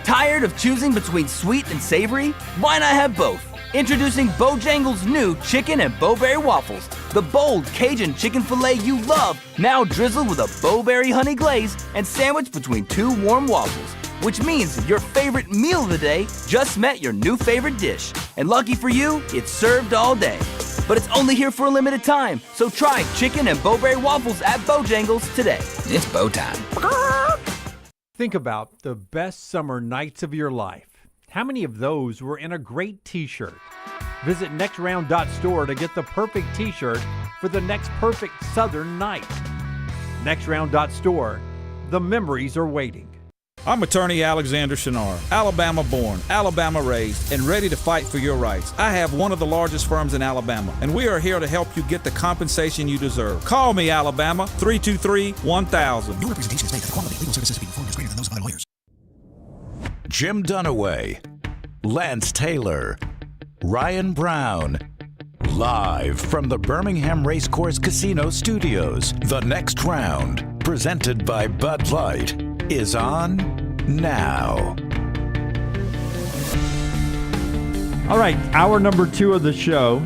Tired of choosing between sweet and savory? Why not have both? Introducing Bojangles' new chicken and bowberry waffles. The bold Cajun chicken filet you love, now drizzled with a bowberry honey glaze and sandwiched between two warm waffles. Which means your favorite meal of the day just met your new favorite dish. And lucky for you, it's served all day. But it's only here for a limited time, so try chicken and bowberry waffles at Bojangles today. It's bow time. Think about the best summer nights of your life. How many of those were in a great t-shirt? Visit nextround.store to get the perfect t-shirt for the next perfect southern night. Nextround.store. The memories are waiting. I'm attorney Alexander Shinar, Alabama born, Alabama raised, and ready to fight for your rights. I have one of the largest firms in Alabama, and we are here to help you get the compensation you deserve. Call me, Alabama, 323-1000. Your representation is made that the quality of legal services being performed is greater than those of other lawyers. Jim Dunaway, Lance Taylor, Ryan Brown. Live from the Birmingham Racecourse Casino Studios, the Next Round, presented by Bud Light, is on now. All right, hour number 2 of the show.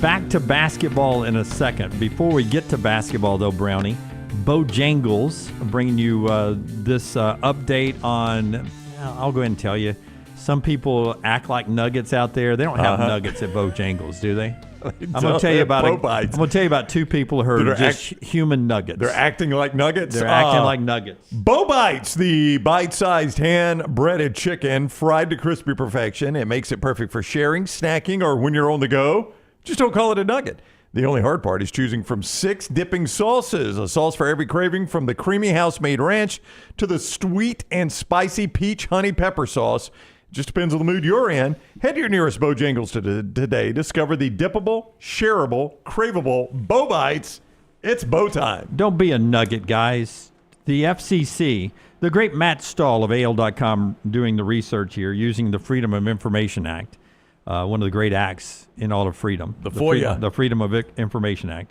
Back to basketball in a second. Before we get to basketball, though, Brownie, Bojangles bringing you this update on, I'll go ahead and tell you, some people act like nuggets out there. They don't have nuggets at Bojangles, do they? I'm going to tell you about 2 people who are just human nuggets. They're acting like nuggets? They're acting like nuggets. Bo Bites, the bite-sized hand-breaded chicken fried to crispy perfection. It makes it perfect for sharing, snacking, or when you're on the go. Just don't call it a nugget. The only hard part is choosing from 6 dipping sauces. A sauce for every craving, from the creamy house-made ranch to the sweet and spicy peach honey pepper sauce. Just depends on the mood you're in. Head to your nearest Bojangles today. Discover the dippable, shareable, craveable Bo Bites. It's bow time. Don't be a nugget, guys. The FCC, the great Matt Stahl of AL.com doing the research here using the Freedom of Information Act, one of the great acts in all of freedom. The FOIA. The Freedom of Information Act,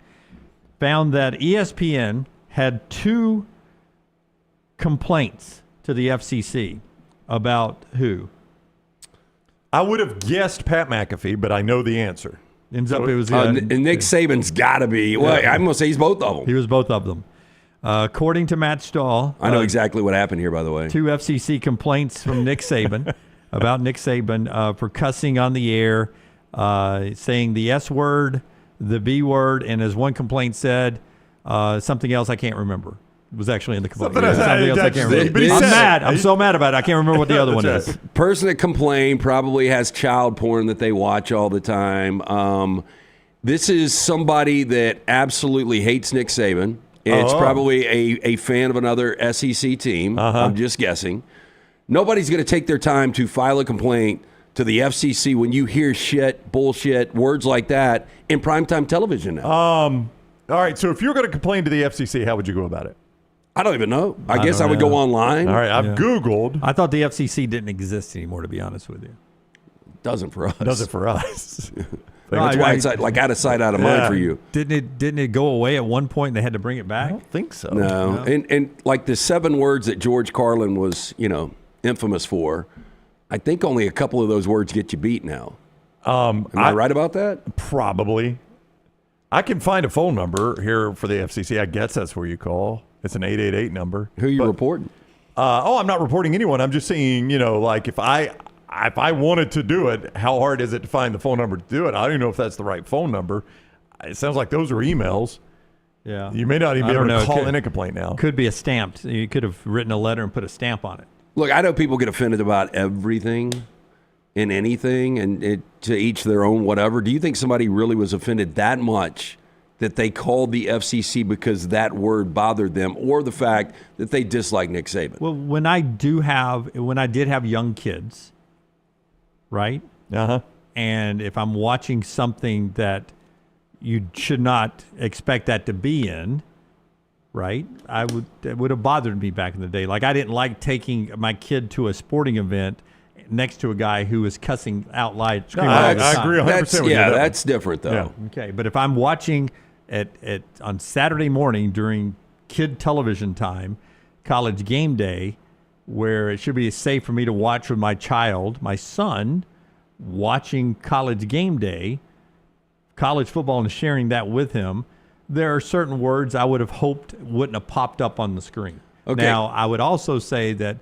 found that ESPN had 2 complaints to the FCC about who? I would have guessed Pat McAfee, but I know the answer. Ends up it was Nick Saban's got to be. Well, I'm going to say he's both of them. He was both of them. According to Matt Stahl, I know exactly what happened here, by the way. 2 FCC complaints from Nick Saban about Nick Saban for cussing on the air, saying the S word, the B word, and as one complaint said, something else I can't remember. It was actually in the complaint. Something else I can't remember. I'm mad. I'm so mad about it. I can't remember what the other one is. Person that complained probably has child porn that they watch all the time. This is somebody that absolutely hates Nick Saban. It's probably a fan of another SEC team. I'm just guessing. Nobody's going to take their time to file a complaint to the FCC when you hear shit, bullshit, words like that in primetime television now. All right, so if you're going to complain to the FCC, how would you go about it? I don't even know. I guess I would go online. All right, I've Googled. I thought the FCC didn't exist anymore, to be honest with you. Doesn't for us. Doesn't for us. That's why it's like out of sight, out of mind for you. Didn't it go away at one point and they had to bring it back? I don't think so. No. And like the 7 words that George Carlin was, infamous for, I think only a couple of those words get you beat now. Am I right about that? Probably. I can find a phone number here for the FCC. I guess that's where you call. It's an 888 number. Who are you reporting? I'm not reporting anyone. I'm just saying, like if I wanted to do it, how hard is it to find the phone number to do it? I don't even know if that's the right phone number. It sounds like those are emails. Yeah. You may not even be able to call in a complaint now. Could be a stamped. You could have written a letter and put a stamp on it. Look, I know people get offended about everything and anything, and to each their own whatever. Do you think somebody really was offended that much that they called the FCC because that word bothered them, or the fact that they dislike Nick Saban? Well, when I did have young kids, right? And if I'm watching something that you should not expect that to be in, right? It would have bothered me back in the day. Like, I didn't like taking my kid to a sporting event next to a guy who was cussing out loud. I agree 100% with you. Yeah, that's different, though. Yeah. Okay, but if I'm watching on Saturday morning during kid television time, College Game Day, where it should be safe for me to watch with my child, my son, watching College Game Day, college football, and sharing that with him, there are certain words I would have hoped wouldn't have popped up on the screen. Okay. Now, I would also say that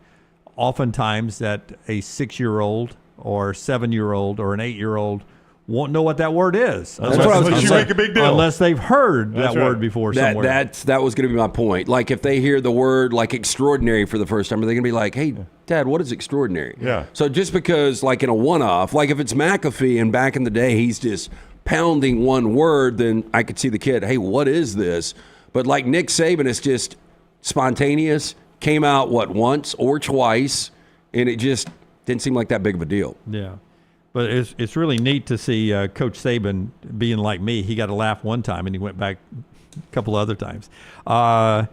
oftentimes that a 6-year-old or 7-year-old or an 8-year-old won't know what that word is. Unless you make a big deal. Unless they've heard that word before somewhere. That was going to be my point. Like, if they hear the word like extraordinary for the first time, are they going to be like, hey, Dad, what is extraordinary? Yeah. So just because, like, in a one-off, like if it's McAfee and back in the day he's just pounding one word, then I could see the kid, hey, what is this? But like Nick Saban, it's just spontaneous, came out, once or twice, and it just didn't seem like that big of a deal. Yeah. But it's really neat to see Coach Saban being like me. He got a laugh one time, and he went back a couple other times. I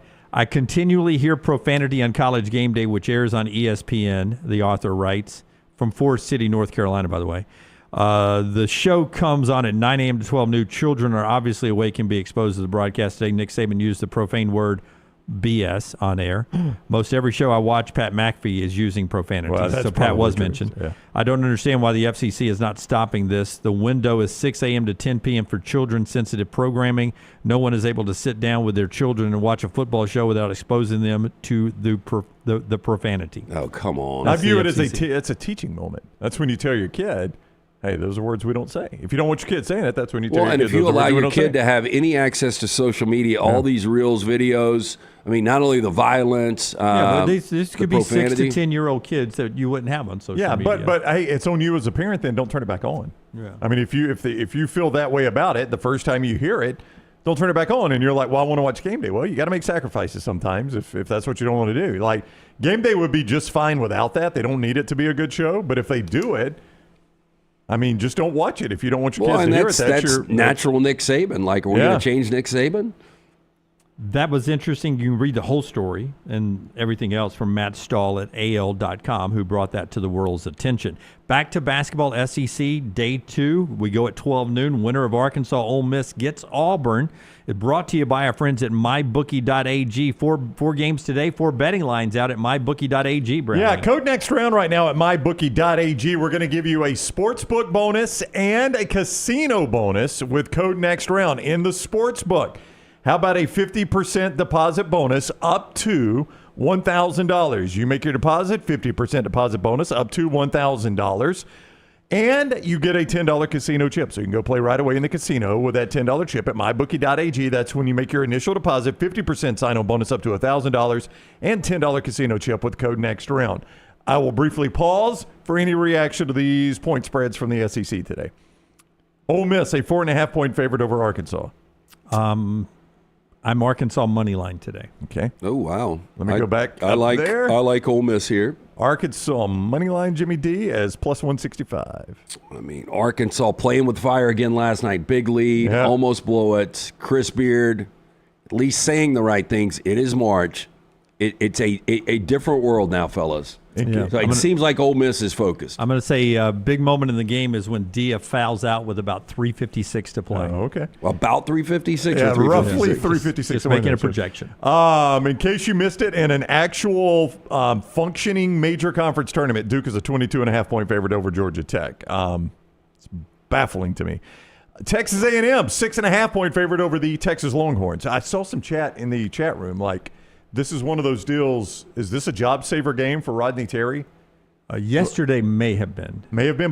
continually hear profanity on College Game Day, which airs on ESPN, the author writes, from Forest City, North Carolina, by the way. The show comes on at 9 a.m. to 12 noon. Children are obviously awake and be exposed to the broadcast today. Nick Saban used the profane word BS on air. Most every show I watch, Pat McAfee is using profanity. Well, so Pat was true. mentioned. Yeah. I don't understand why the FCC is not stopping this. The window is 6 a.m. to 10 p.m. for children-sensitive programming. No one is able to sit down with their children and watch a football show without exposing them to the profanity. Oh, come on. I view it as it's a teaching moment. That's when you tell your kid, hey, those are words we don't say. If you don't want your kid saying it, that's when you tell your kid. Well, and if you allow your kid to have any access to social media, all these reels, videos, I mean, not only the violence, but this could be profanity. 6 to 10-year-old kids that you wouldn't have on social media. Yeah, but hey, it's on you as a parent. Then don't turn it back on. Yeah. I mean, if you feel that way about it, the first time you hear it, don't turn it back on. And you're like, well, I want to watch Game Day. Well, you got to make sacrifices sometimes if that's what you don't want to do. Like, Game Day would be just fine without that. They don't need it to be a good show. But if they do it, I mean, just don't watch it if you don't want your kids to hear it. That's natural Nick Saban. Like, are we going to change Nick Saban? That was interesting. You can read the whole story and everything else from Matt Stahl at AL.com, who brought that to the world's attention. Back to basketball, SEC, Day 2. We go at 12 noon. Winner of Arkansas Ole Miss gets Auburn. It's brought to you by our friends at MyBookie.ag. Four games today, 4 betting lines out at MyBookie.ag, Brad. Yeah, code next round right now at MyBookie.ag. We're going to give you a sportsbook bonus and a casino bonus with code next round in the sportsbook. How about a 50% deposit bonus up to $1,000? You make your deposit, 50% deposit bonus up to $1,000. And you get a $10 casino chip. So you can go play right away in the casino with that $10 chip at mybookie.ag. That's when you make your initial deposit, 50% sign-on bonus up to $1,000, and $10 casino chip with code next round. I will briefly pause for any reaction to these point spreads from the SEC today. Ole Miss, a 4.5-point favorite over Arkansas. I'm Arkansas money line today. Okay. Oh, wow. Let me go back I like Ole Miss here. Arkansas money line Jimmy D as plus 165. I mean, Arkansas playing with fire again last night. Big lead, almost blow it. Chris Beard, at least saying the right things. It is March. It's a different world now, fellas. Yeah. So it seems like Ole Miss is focused. I'm going to say a big moment in the game is when Dia fouls out with about 3:56 to play. Oh, okay. About 3:56 yeah, or 3:56? roughly 3:56. Just making a projection. In case you missed it, in an actual functioning major conference tournament, Duke is a 22.5-point favorite over Georgia Tech. It's baffling to me. Texas A&M, 6.5-point favorite over the Texas Longhorns. I saw some chat in the chat room like, this is one of those deals. Is this a job saver game for Rodney Terry? Yesterday may have been.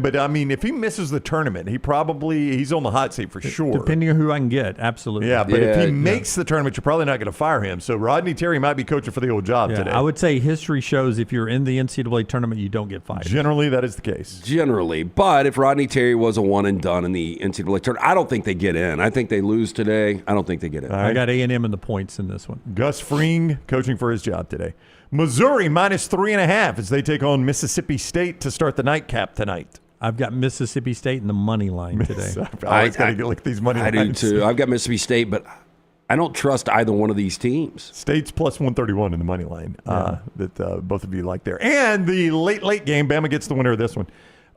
But I mean, if he misses the tournament, he's on the hot seat for sure. Depending on who I can get, absolutely. Yeah, but if he makes the tournament, you're probably not going to fire him. So Rodney Terry might be coaching for the old job today. I would say history shows if you're in the NCAA tournament, you don't get fired. Generally, that is the case. Generally. But if Rodney Terry was a one and done in the NCAA tournament, I don't think they get in. I think they lose today. I don't think they get in. I got A&M in the points in this one. Gus Fring coaching for his job today. Missouri minus 3.5 as they take on Mississippi State to start the nightcap tonight. I've got Mississippi State in the money line today. I always got to look at these money lines. I do too. I've got Mississippi State, but I don't trust either one of these teams. State's plus 131 in the money line that both of you like there. And the late game, Bama gets the winner of this one.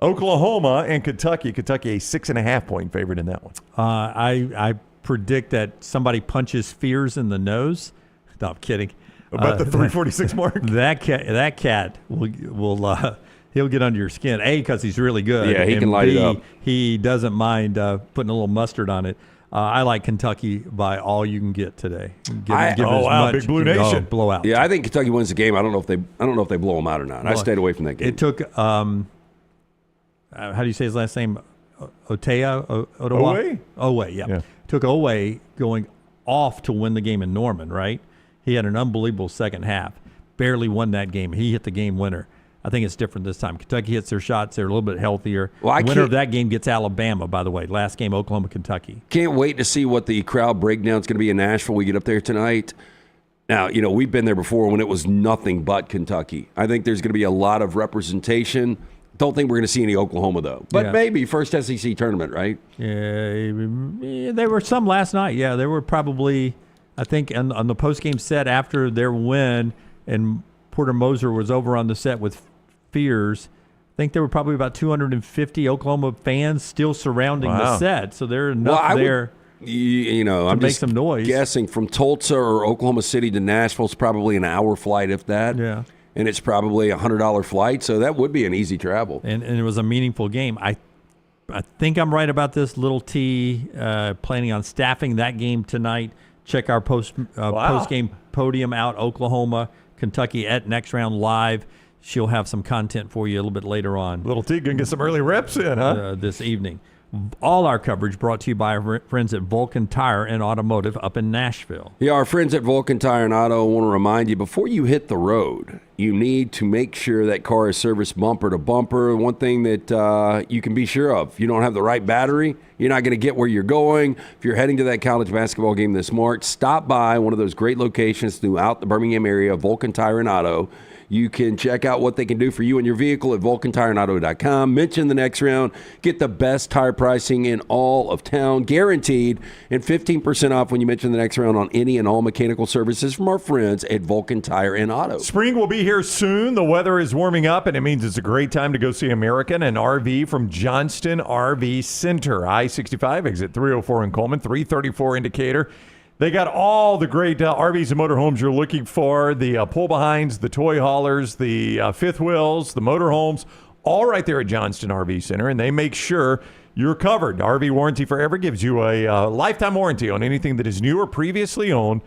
Oklahoma and Kentucky. Kentucky a 6.5-point favorite in that one. I predict that somebody punches Fears in the nose. No, I'm kidding. About the 346 mark? That cat will he'll get under your skin. A, because he's really good. Yeah, he and can light B, it up. He doesn't mind putting a little mustard on it. I like Kentucky by all you can get today. Big Blue Nation. Blowout. Yeah, I think Kentucky wins the game. I don't know if they blow them out or not. I stayed away from that game. It took how do you say his last name? Owe, yeah. Took Owe going off to win the game in Norman, right? He had an unbelievable second half. Barely won that game. He hit the game winner. I think it's different this time. Kentucky hits their shots. They're a little bit healthier. The winner of that game gets Alabama, by the way. Last game, Oklahoma, Kentucky. Can't wait to see what the crowd breakdown is going to be in Nashville. We get up there tonight. Now, we've been there before when it was nothing but Kentucky. I think there's going to be a lot of representation. Don't think we're going to see any Oklahoma, though. But maybe first SEC tournament, right? Yeah, there were some last night. Yeah, there were probably, I think, on the post-game set after their win, and Porter Moser was over on the set with Fears. I think there were probably about 250 Oklahoma fans still surrounding the set. So they're enough there. I'm make just some noise. Guessing from Tulsa or Oklahoma City to Nashville is probably an hour flight, if that. Yeah. And it's probably a $100 flight, so that would be an easy travel. And it was a meaningful game. I think I'm right about this. Little T planning on staffing that game tonight. Check our post-game podium out. Oklahoma, Kentucky at Next Round Live. She'll have some content for you a little bit later on. Little T can get some early reps in, huh? This evening. All our coverage brought to you by our friends at Vulcan Tire and Automotive up in Nashville. Yeah, our friends at Vulcan Tire and Auto want to remind you, before you hit the road, you need to make sure that car is serviced bumper to bumper. One thing that you can be sure of, you don't have the right battery, you're not going to get where you're going. If you're heading to that college basketball game this March, stop by one of those great locations throughout the Birmingham area, Vulcan Tire and Auto. You can check out what they can do for you and your vehicle at VulcanTireAndAuto.com. Mention the Next Round. Get the best tire pricing in all of town, guaranteed, and 15% off when you mention the Next Round on any and all mechanical services from our friends at Vulcan Tire and Auto. Spring will be here soon. The weather is warming up, and it means it's a great time to go see American and RV from Johnston RV Center. I-65, exit 304 in Coleman, 334 indicator. They got all the great RVs and motorhomes you're looking for, the pull-behinds, the toy haulers, the fifth wheels, the motorhomes, all right there at Johnston RV Center, and they make sure you're covered. RV Warranty Forever gives you a lifetime warranty on anything that is new or previously owned.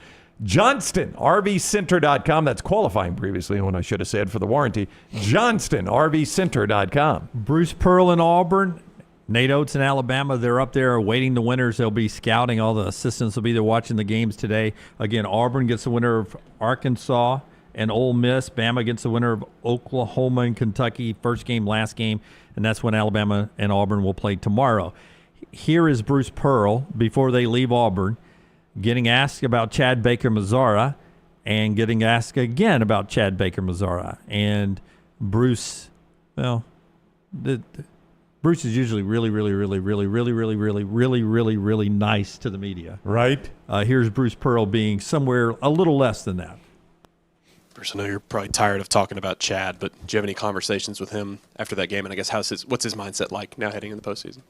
JohnstonRVCenter.com. That's qualifying previously owned, I should have said, for the warranty. JohnstonRVCenter.com. Bruce Pearl in Auburn. Nate Oates in Alabama, they're up there awaiting the winners. They'll be scouting. All the assistants will be there watching the games today. Again, Auburn gets the winner of Arkansas and Ole Miss. Bama gets the winner of Oklahoma and Kentucky. First game, last game, and that's when Alabama and Auburn will play tomorrow. Here is Bruce Pearl before they leave Auburn, getting asked about Chad Baker-Mazara and getting asked again about Chad Baker-Mazara. And Bruce, Bruce is usually really nice to the media. Right. Here's Bruce Pearl being somewhere a little less than that. Bruce, I know you're probably tired of talking about Chad, but do you have any conversations with him after that game? And I guess what's his mindset like now heading into the postseason?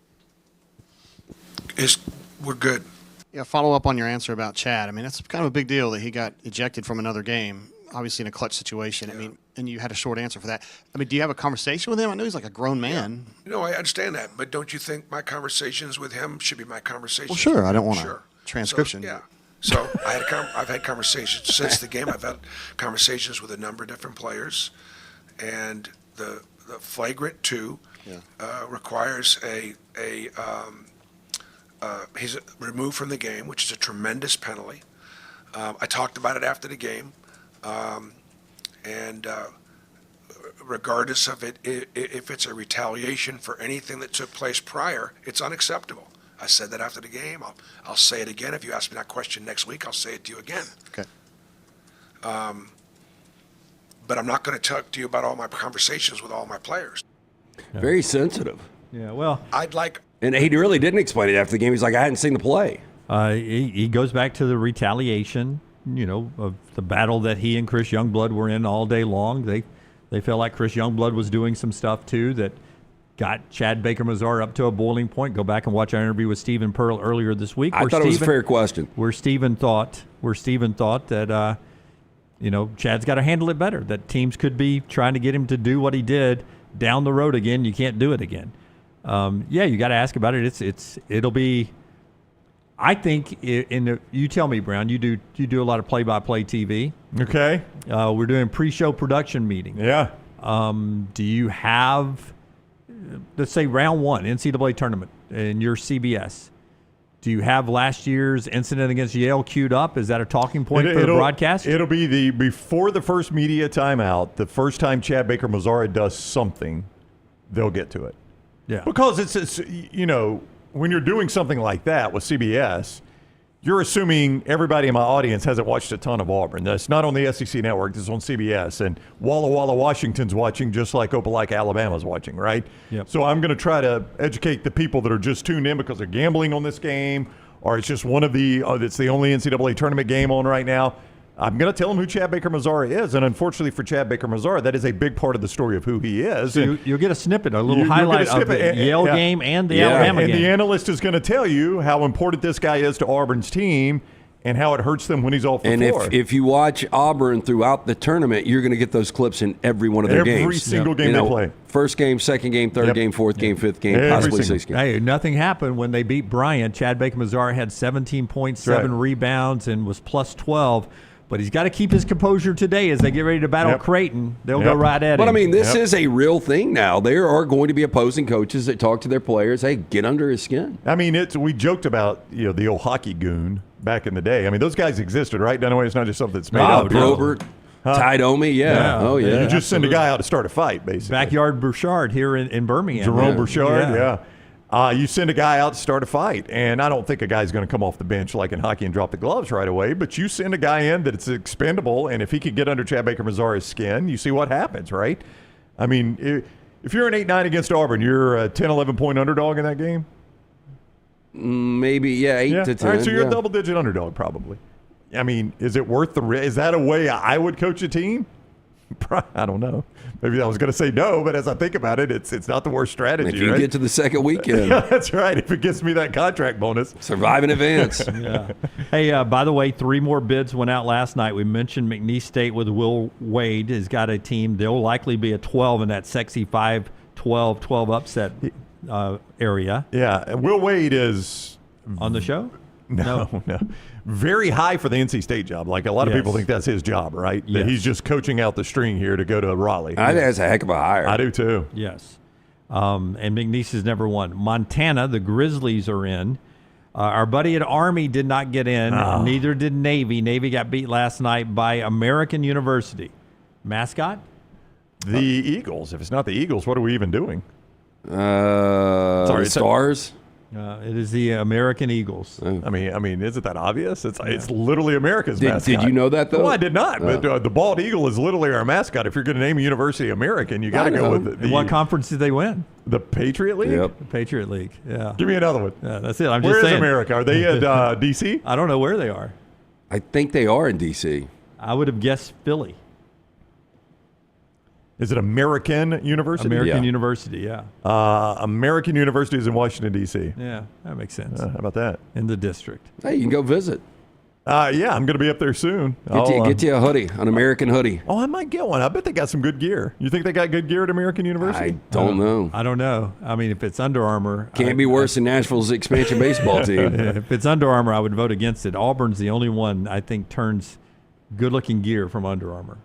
We're good. Yeah, follow up on your answer about Chad. I mean, that's kind of a big deal that he got ejected from another game, obviously in a clutch situation. Yeah. I mean, and you had a short answer for that. I mean, do you have a conversation with him? I know he's like a grown man. Yeah. No, I understand that, but don't you think my conversations with him should be my conversations? Well, sure. I don't want a transcription. So, yeah. So I've had conversations since the game. I've had conversations with a number of different players, and the the flagrant 2 requires he's removed from the game, which is a tremendous penalty. I talked about it after the game, and regardless of it, if it's a retaliation for anything that took place prior, it's unacceptable. I said that after the game. I'll say it again. If you ask me that question next week, I'll say it to you again. Okay. But I'm not going to talk to you about all my conversations with all my players. Very sensitive. Yeah, well. I'd like. And he really didn't explain it after the game. He's like, I hadn't seen the play. He goes back to the retaliation, of the battle that he and Chris Youngblood were in all day long. They felt like Chris Youngblood was doing some stuff, too, that got Chad Baker-Mazara up to a boiling point. Go back and watch our interview with Stephen Pearl earlier this week. I thought it was a fair question. Where Stephen thought that, Chad's got to handle it better, that teams could be trying to get him to do what he did down the road again. You can't do it again. You got to ask about it. It'll be, I think, you tell me, Brown, you do a lot of play-by-play TV. Okay. We're doing pre-show production meeting. Yeah. Do you have, let's say round 1, NCAA tournament, and you're CBS. Do you have last year's incident against Yale queued up? Is that a talking point for the broadcast? It'll be before the first media timeout, the first time Chad Baker-Mazara does something, they'll get to it. Yeah. Because it's when you're doing something like that with CBS, you're assuming everybody in my audience hasn't watched a ton of Auburn. That's not on the SEC network. This is on CBS. And Walla Walla, Washington's watching just like Opelika, Alabama's watching, right? Yep. So I'm going to try to educate the people that are just tuned in because they're gambling on this game, or it's just one of it's the only NCAA tournament game on right now. I'm going to tell them who Chad Baker-Mazara is, and unfortunately for Chad Baker-Mazara, that is a big part of the story of who he is. So you'll get a snippet, a little highlight of the Yale game and the Alabama game. And the analyst is going to tell you how important this guy is to Auburn's team and how it hurts them when he's off the floor. And if you watch Auburn throughout the tournament, you're going to get those clips in every one of their games. Every single game they play. First game, second game, third game, fourth game, fifth game, possibly sixth game. Hey, nothing happened when they beat Bryant. Chad Baker-Mazara had 17 points, 7 rebounds, and was plus 12. But he's got to keep his composure today as they get ready to battle Creighton. They'll go right at him. But, I mean, this is a real thing now. There are going to be opposing coaches that talk to their players, hey, get under his skin. I mean, we joked about the old hockey goon back in the day. I mean, those guys existed, right? Dunaway, it's not just something that's made up. Probert, Ty Domi, Oh, yeah. You just send a guy out to start a fight, basically. Backyard Bouchard here in Birmingham. Jerome Bouchard, you send a guy out to start a fight, and I don't think a guy's going to come off the bench like in hockey and drop the gloves right away, but you send a guy in that it's expendable, and if he can get under Chad Baker-Mazara's skin, you see what happens, right? I mean, if you're an 8-9 against Auburn, you're a 10, 11-point underdog in that game? Maybe, 8 to 10. All right, so you're a double-digit underdog probably. I mean, is it worth the risk? Is that a way I would coach a team? I don't know. Maybe I was going to say no, but as I think about it, it's not the worst strategy. If you get to the second weekend. Yeah, that's right. If it gets me that contract bonus. Survive in advance. Hey, by the way, 3 more bids went out last night. We mentioned McNeese State with Will Wade has got a team. They'll likely be a 12 in that sexy 5-12 upset area. Yeah, and Will Wade is on the show? No. Very high for the NC State job. Like a lot of people think that's his job, right? Yes. That he's just coaching out the string here to go to Raleigh. I think that's a heck of a hire. I do too. Yes. And McNeese has never won. Montana, the Grizzlies are in. Our buddy at Army did not get in. Neither did Navy. Navy got beat last night by American University. Mascot? The Eagles. If it's not the Eagles, what are we even doing? The Stars? It is the American Eagles. I mean, isn't that obvious? It's literally America's mascot. Did you know that, though? No, I did not. But the bald eagle is literally our mascot. If you're going to name a university American, you got to go with it. What conference did they win? The Patriot League? Yep. The Patriot League, yeah. Give me another one. Yeah, that's it. I'm Where just saying. Where is America? Are they at D.C.? I don't know where they are. I think they are in D.C. I would have guessed Philly. Is it American University? American University, yeah. American University is in Washington, D.C. Yeah, that makes sense. How about that? In the district. Hey, you can go visit. Yeah, I'm going to be up there soon. Get you a hoodie, an American hoodie. Oh, I might get one. I bet they got some good gear. You think they got good gear at American University? I don't know. I don't know. I mean, if it's Under Armour. Can't be worse than Nashville's expansion baseball team. If it's Under Armour, I would vote against it. Auburn's the only one I think turns good-looking gear from Under Armour.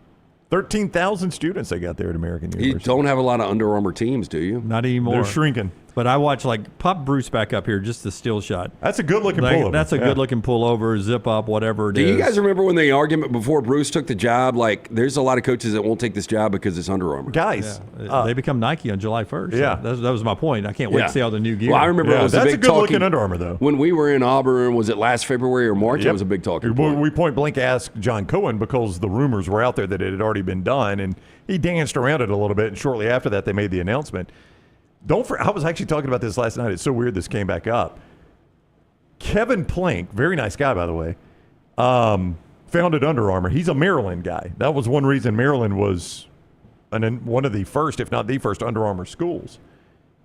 13,000 students they got there at American You University. don't have a lot of Under Armour teams, do you? Not anymore. They're shrinking. But I watch, like, pop Bruce back up here, just the still shot. That's a good-looking pullover. That's a good-looking pullover, zip up, whatever it is. Do you guys remember when the argument before Bruce took the job? Like, there's a lot of coaches that won't take this job because it's Under Armour. Guys. They become Nike on July 1st. Yeah. So that was my point. I can't wait to see all the new gear. Well, I remember it was that's a big a good-looking talking, Under Armour, though. When we were in Auburn, was it last February or March? Yep. It was a big talking point. We point blank asked John Cohen because the rumors were out there that it had already been done, and he danced around it a little bit, and shortly after that they made the announcement. I was actually talking about this last night. It's so weird this came back up. Kevin Plank, very nice guy, by the way, founded Under Armour. He's a Maryland guy. That was one reason Maryland was one of the first, if not the first, Under Armour schools,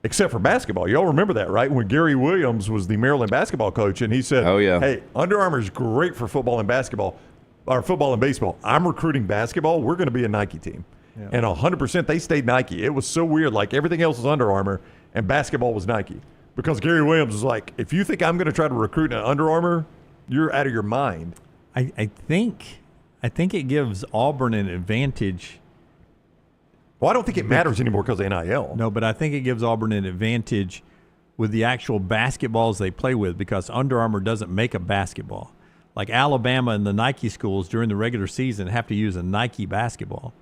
except for basketball. Y'all remember that, right? When Gary Williams was the Maryland basketball coach, and he said, "Oh yeah, hey, Under Armour's great for football and basketball, or football and baseball. I'm recruiting basketball. We're going to be a Nike team." Yeah. And 100% they stayed Nike. It was so weird. Like everything else was Under Armour and basketball was Nike. Because Gary Williams was like, if you think I'm going to try to recruit an Under Armour, you're out of your mind. I think it gives Auburn an advantage. Well, I don't think it matters anymore because of NIL. No, but I think it gives Auburn an advantage with the actual basketballs they play with because Under Armour doesn't make a basketball. Like Alabama and the Nike schools during the regular season have to use a Nike basketball.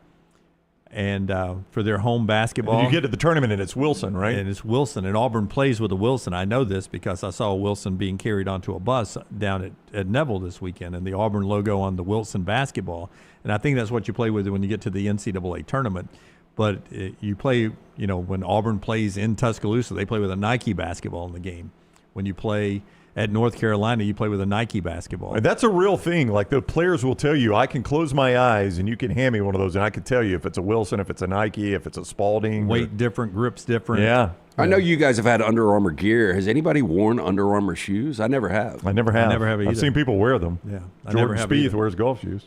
And for their home basketball. And you get to the tournament and it's Wilson, right? And it's Wilson. And Auburn plays with a Wilson. I know this because I saw Wilson being carried onto a bus down at Neville this weekend and the Auburn logo on the Wilson basketball. And I think that's what you play with when you get to the NCAA tournament. But you play, when Auburn plays in Tuscaloosa, they play with a Nike basketball in the game. When you play at North Carolina, you play with a Nike basketball. And that's a real thing. Like the players will tell you, I can close my eyes and you can hand me one of those and I can tell you if it's a Wilson, if it's a Nike, if it's a Spalding. Weight different, grips different. Yeah. I know you guys have had Under Armour gear. Has anybody worn Under Armour shoes? I never have. I never have either. I've seen people wear them. Yeah. Jordan Spieth wears golf shoes.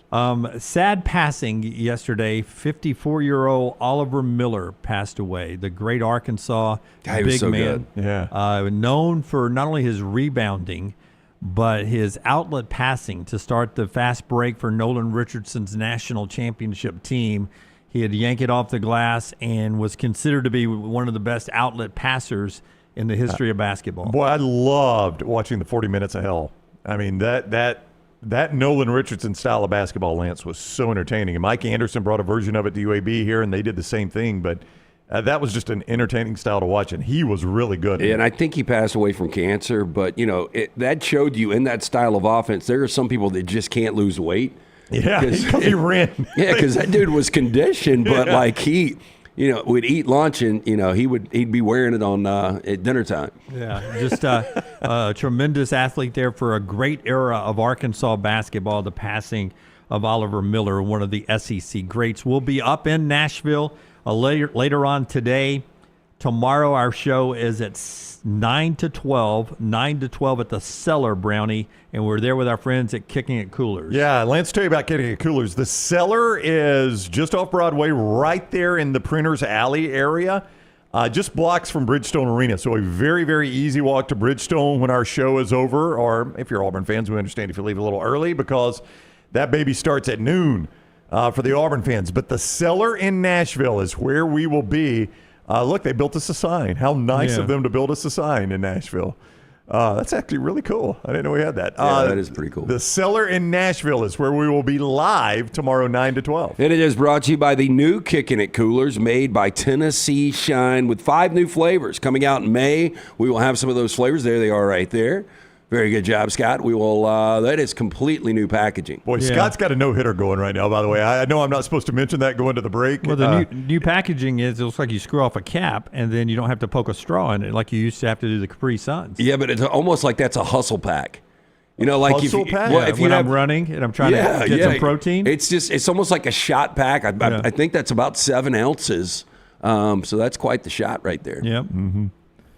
Sad passing yesterday. 54-year-old Oliver Miller passed away. The great Arkansas big so man. Good. Yeah. Known for not only his rebounding, but his outlet passing to start the fast break for Nolan Richardson's national championship team. He had yanked it off the glass and was considered to be one of the best outlet passers in the history of basketball. Boy, I loved watching the 40 Minutes of Hell. I mean, that Nolan Richardson style of basketball, Lance, was so entertaining. And Mike Anderson brought a version of it to UAB here, and they did the same thing. But that was just an entertaining style to watch, and he was really good. And I think he passed away from cancer. But, that showed you in that style of offense, there are some people that just can't lose weight. Yeah, because he ran. Yeah, because that dude was conditioned, but like he, would eat lunch and he'd be wearing it on at dinner time. Yeah, just a tremendous athlete there for a great era of Arkansas basketball. The passing of Oliver Miller, one of the SEC greats, will be up in Nashville later on today. Tomorrow our show is at 9 to 12 at the Cellar, Brownie, and we're there with our friends at Kicking It Coolers. Yeah, Lance, tell you about Kicking It Coolers. The Cellar is just off Broadway, right there in the Printers Alley area, just blocks from Bridgestone Arena. So a very, very easy walk to Bridgestone when our show is over, or if you're Auburn fans, we understand if you leave a little early because that baby starts at noon for the Auburn fans. But the Cellar in Nashville is where we will be. Look, they built us a sign. How nice of them to build us a sign in Nashville. That's actually really cool. I didn't know we had that. Yeah, that is pretty cool. The Cellar in Nashville is where we will be live tomorrow, 9 to 12. And it is brought to you by the new Kickin' It Coolers made by Tennessee Shine with 5 new flavors coming out in May. We will have some of those flavors. There they are right there. Very good job, Scott. We will. That is completely new packaging. Boy, Yeah. Scott's got a no-hitter going right now, by the way. I know I'm not supposed to mention that going to the break. Well, the new packaging is, it looks like you screw off a cap, and then you don't have to poke a straw in it like you used to have to do the Capri Suns. Yeah, but it's almost like that's a hustle pack. Like Hustle if, pack? Well, Yeah, if when you I'm running and I'm trying to get some protein. It's almost like a shot pack. I think that's about 7 ounces. So that's quite the shot right there. Yep. Mm-hmm.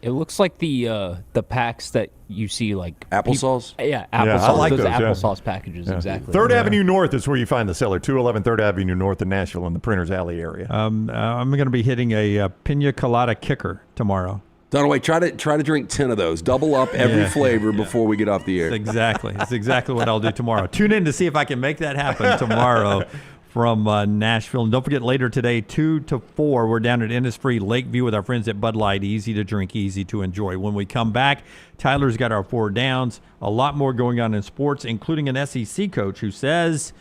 It looks like the packs that you see like applesauce. Applesauce. I like those those, applesauce packages, exactly. 3rd Avenue North is where you find the Cellar, 211 3rd Avenue North in Nashville in the Printers Alley area. I'm going to be hitting a pina colada kicker tomorrow. Dunaway, try to drink 10 of those. Double up every flavor before we get off the air. Exactly. That's exactly what I'll do tomorrow. Tune in to see if I can make that happen tomorrow from Nashville. And don't forget, later today, 2 to 4, we're down at Innisfree Lakeview with our friends at Bud Light. Easy to drink, easy to enjoy. When we come back, Tyler's got our 4 downs. A lot more going on in sports, including an SEC coach who says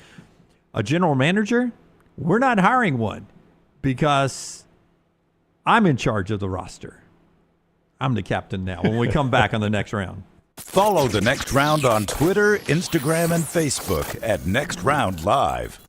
a general manager, we're not hiring one because I'm in charge of the roster. I'm the captain now when we come back on the next round. Follow the Next Round on Twitter, Instagram, and Facebook at Next Round Live.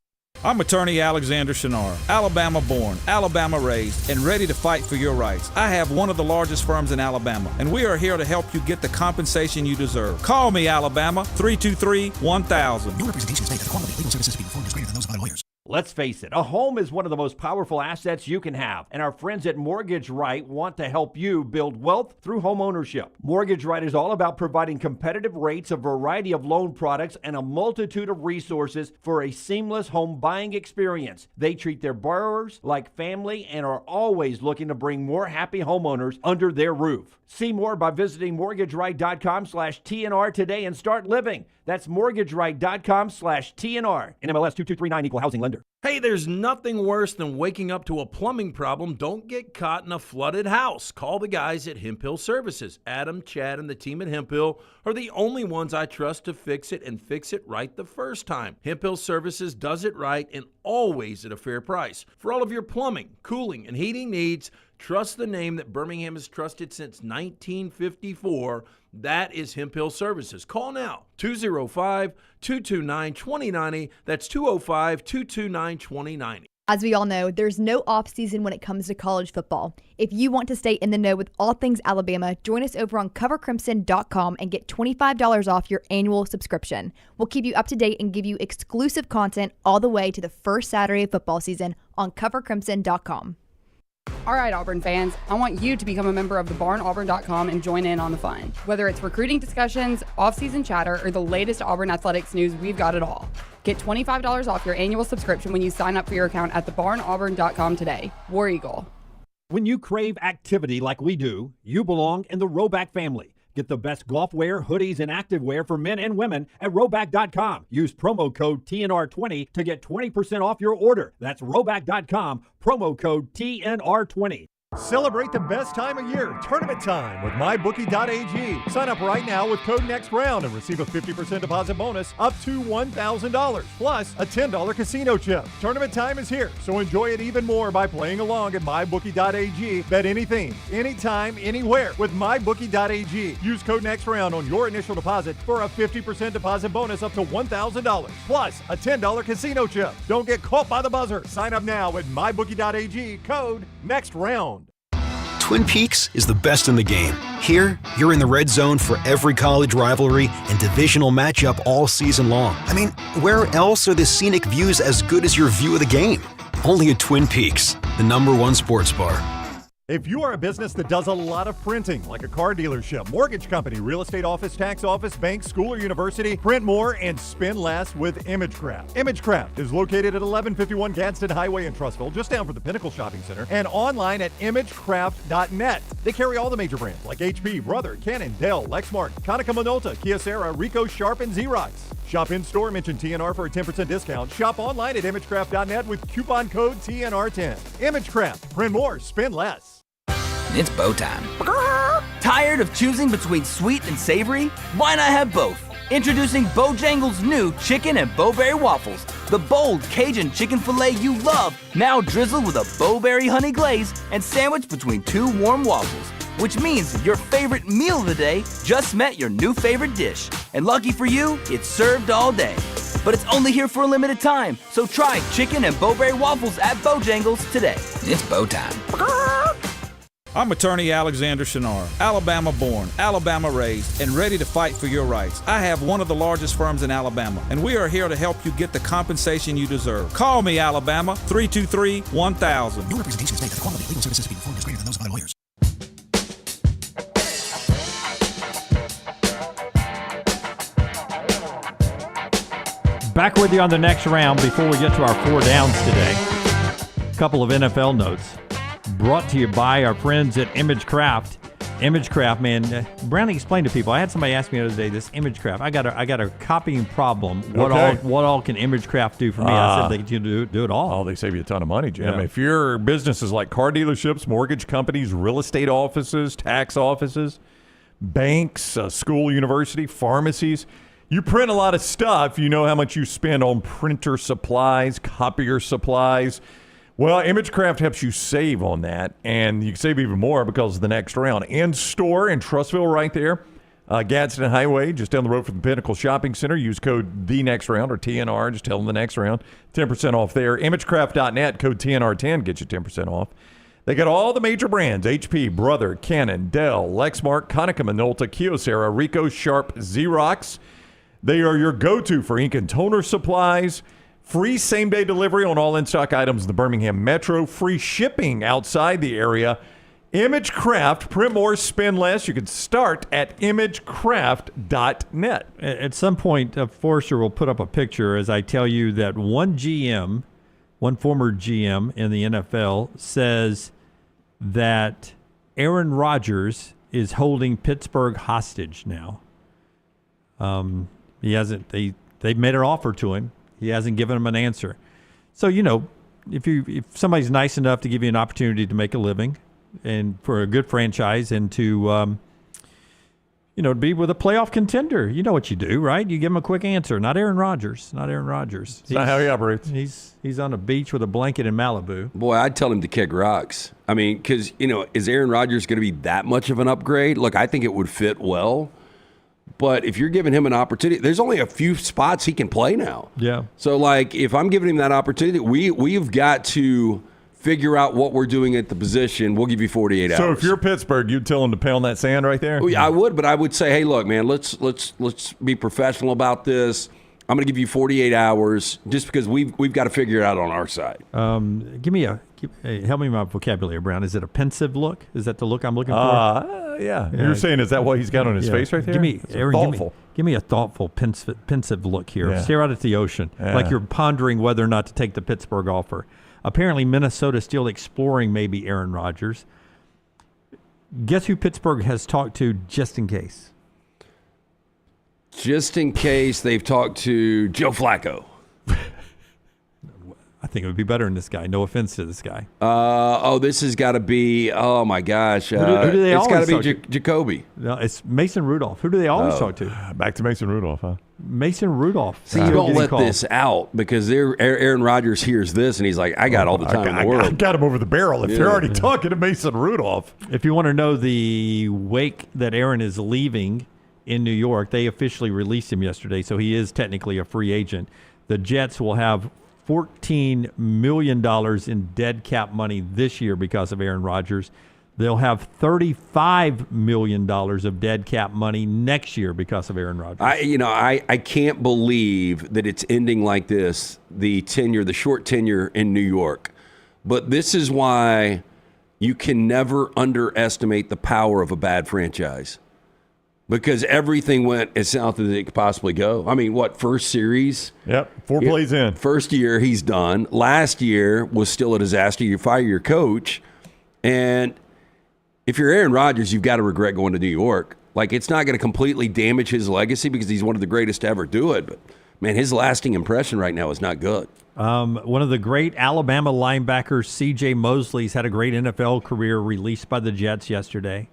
I'm attorney Alexander Shinar, Alabama born, Alabama raised, and ready to fight for your rights. I have one of the largest firms in Alabama, and we are here to help you get the compensation you deserve. Call me, Alabama, 323-1000. No representation is made that the quality of legal services being performed is greater than those of other lawyers. Let's face it, a home is one of the most powerful assets you can have, and our friends at Mortgage Right want to help you build wealth through home ownership. Mortgage Right is all about providing competitive rates, a variety of loan products, and a multitude of resources for a seamless home buying experience. They treat their borrowers like family and are always looking to bring more happy homeowners under their roof. See more by visiting mortgageright.com/TNR today and start living. That's mortgageright.com/TNR. NMLS 2239, equal housing lender. Hey, there's nothing worse than waking up to a plumbing problem. Don't get caught in a flooded house. Call the guys at Hemp Hill Services. Adam, Chad, and the team at Hemp Hill are the only ones I trust to fix it and fix it right the first time. Hemp Hill Services does it right and always at a fair price. For all of your plumbing, cooling, and heating needs, trust the name that Birmingham has trusted since 1954. That is Hemp Hill Services. Call now, 205-229-2090. That's 205-229-2090. As we all know, there's no off-season when it comes to college football. If you want to stay in the know with all things Alabama, join us over on covercrimson.com and get $25 off your annual subscription. We'll keep you up to date and give you exclusive content all the way to the first Saturday of football season on covercrimson.com. All right, Auburn fans, I want you to become a member of thebarnauburn.com and join in on the fun. Whether it's recruiting discussions, off-season chatter, or the latest Auburn athletics news, we've got it all. Get $25 off your annual subscription when you sign up for your account at thebarnauburn.com today. War Eagle. When you crave activity like we do, you belong in the Roback family. Get the best golf wear, hoodies, and activewear for men and women at Roback.com. Use promo code TNR20 to get 20% off your order. That's Roback.com, promo code TNR20. Celebrate the best time of year, tournament time, with MyBookie.ag. Sign up right now with code NEXTROUND and receive a 50% deposit bonus up to $1,000, plus a $10 casino chip. Tournament time is here, so enjoy it even more by playing along at MyBookie.ag. Bet anything, anytime, anywhere with MyBookie.ag. Use code NEXTROUND on your initial deposit for a 50% deposit bonus up to $1,000, plus a $10 casino chip. Don't get caught by the buzzer. Sign up now at MyBookie.ag, code NEXTROUND. Twin Peaks is the best in the game. Here, you're in the red zone for every college rivalry and divisional matchup all season long. I mean, where else are the scenic views as good as your view of the game? Only at Twin Peaks, the #1 sports bar. If you are a business that does a lot of printing, like a car dealership, mortgage company, real estate office, tax office, bank, school, or university, print more and spend less with ImageCraft. ImageCraft is located at 1151 Gadsden Highway in Trussville, just down from the Pinnacle Shopping Center, and online at imagecraft.net. They carry all the major brands like HP, Brother, Canon, Dell, Lexmark, Konica Minolta, Kyocera, Ricoh, Sharp, and Xerox. Shop in-store, mention TNR for a 10% discount. Shop online at imagecraft.net with coupon code TNR10. ImageCraft. Print more, spend less. It's bow time. Tired of choosing between sweet and savory? Why not have both? Introducing Bojangles' new chicken and bowberry waffles. The bold Cajun chicken filet you love, now drizzled with a bowberry honey glaze and sandwiched between 2 warm waffles. Which means your favorite meal of the day just met your new favorite dish. And lucky for you, it's served all day. But it's only here for a limited time, so try chicken and bowberry waffles at Bojangles today. It's bow time. I'm attorney Alexander Shinar, Alabama born, Alabama raised, and ready to fight for your rights. I have one of the largest firms in Alabama, and we are here to help you get the compensation you deserve. Call me, Alabama, 323-1000. No representation is made that the quality of legal services being performed is greater than those of other lawyers. Back with you on the next round before we get to our 4 downs today. A couple of NFL notes. Brought to you by our friends at ImageCraft. Imagecraft, man. Brownie, explain to people. I had somebody ask me the other day, this Imagecraft. I got a copying problem. What all can Imagecraft do for me? I said they can do it all. Oh, they save you a ton of money, Jim. Yeah. If your business is like car dealerships, mortgage companies, real estate offices, tax offices, banks, school, university, pharmacies, you print a lot of stuff. You know how much you spend on printer supplies, copier supplies. Well, Imagecraft helps you save on that, and you can save even more because of the Next Round. In-store in Trussville right there, Gadsden Highway, just down the road from the Pinnacle Shopping Center. Use code TheNextRound or TNR. Just tell them the Next Round. 10% off there. Imagecraft.net, code TNR10 gets you 10% off. They got all the major brands, HP, Brother, Canon, Dell, Lexmark, Konica Minolta, Kyocera, Ricoh, Sharp, Xerox. They are your go-to for ink and toner supplies. Free same-day delivery on all in-stock items in the Birmingham Metro. Free shipping outside the area. Imagecraft, print more, spend less. You can start at imagecraft.net. At some point, Forrester will put up a picture as I tell you that one former GM in the NFL, says that Aaron Rodgers is holding Pittsburgh hostage now. He hasn't. They've made an offer to him. He hasn't given him an answer. So, if somebody's nice enough to give you an opportunity to make a living and for a good franchise and to, be with a playoff contender, you know what you do, right? You give him a quick answer. Not Aaron Rodgers. That's not how he operates. He's on a beach with a blanket in Malibu. Boy, I'd tell him to kick rocks. I mean, because, is Aaron Rodgers going to be that much of an upgrade? Look, I think it would fit well. But if you're giving him an opportunity, there's only a few spots he can play now. Yeah. So, if I'm giving him that opportunity, we've got to figure out what we're doing at the position. We'll give you 48 hours. So if you're Pittsburgh, you'd tell him to pound that sand right there? I would, but I would say, hey, look, man, let's be professional about this. I'm going to give you 48 hours just because we've got to figure it out on our side. Help me with my vocabulary, Brown. Is it a pensive look? Is that the look I'm looking for? Yeah. You're saying, is that what he's got on his face right there? Give me a thoughtful, pensive look here. Yeah. Stare out at the ocean, like you're pondering whether or not to take the Pittsburgh offer. Apparently, Minnesota's still exploring maybe Aaron Rodgers. Guess who Pittsburgh has talked to just in case? Just in case they've talked to Joe Flacco. I think it would be better than this guy. No offense to this guy. This has got to be, oh my gosh. Who do they it's got always to be Jacoby. No, it's Mason Rudolph. Who do they always talk to? Back to Mason Rudolph, huh? Mason Rudolph. See, you don't let this out because Aaron Rodgers hears this and he's like, I got all the time in the world. I got him over the barrel if they're already talking to Mason Rudolph. If you want to know the wake that Aaron is leaving in New York, they officially released him yesterday, so he is technically a free agent. The Jets will have $14 million in dead cap money this year because of Aaron Rodgers. They'll have $35 million of dead cap money next year because of Aaron Rodgers. I can't believe that it's ending like this, the short tenure in New York. But this is why you can never underestimate the power of a bad franchise. Because everything went as south as it could possibly go. I mean, first series? Yep, 4 plays in. First year, he's done. Last year was still a disaster. You fire your coach. And if you're Aaron Rodgers, you've got to regret going to New York. It's not going to completely damage his legacy because he's one of the greatest to ever do it. But, man, his lasting impression right now is not good. One of the great Alabama linebackers, C.J. Mosley's had a great NFL career released by the Jets yesterday.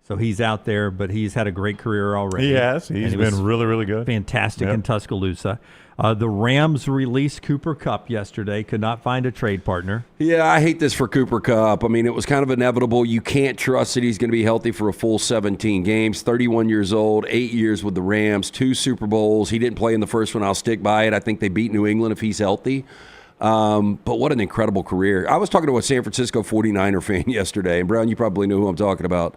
So he's out there, but he's had a great career already. He has. He's been really, really good. Fantastic in Tuscaloosa. The Rams released Cooper Kupp yesterday. Could not find a trade partner. Yeah, I hate this for Cooper Kupp. I mean, it was kind of inevitable. You can't trust that he's going to be healthy for a full 17 games. 31 years old, 8 years with the Rams, 2 Super Bowls. He didn't play in the first one. I'll stick by it. I think they beat New England if he's healthy. But what an incredible career. I was talking to a San Francisco 49er fan yesterday, and Brown, you probably know who I'm talking about.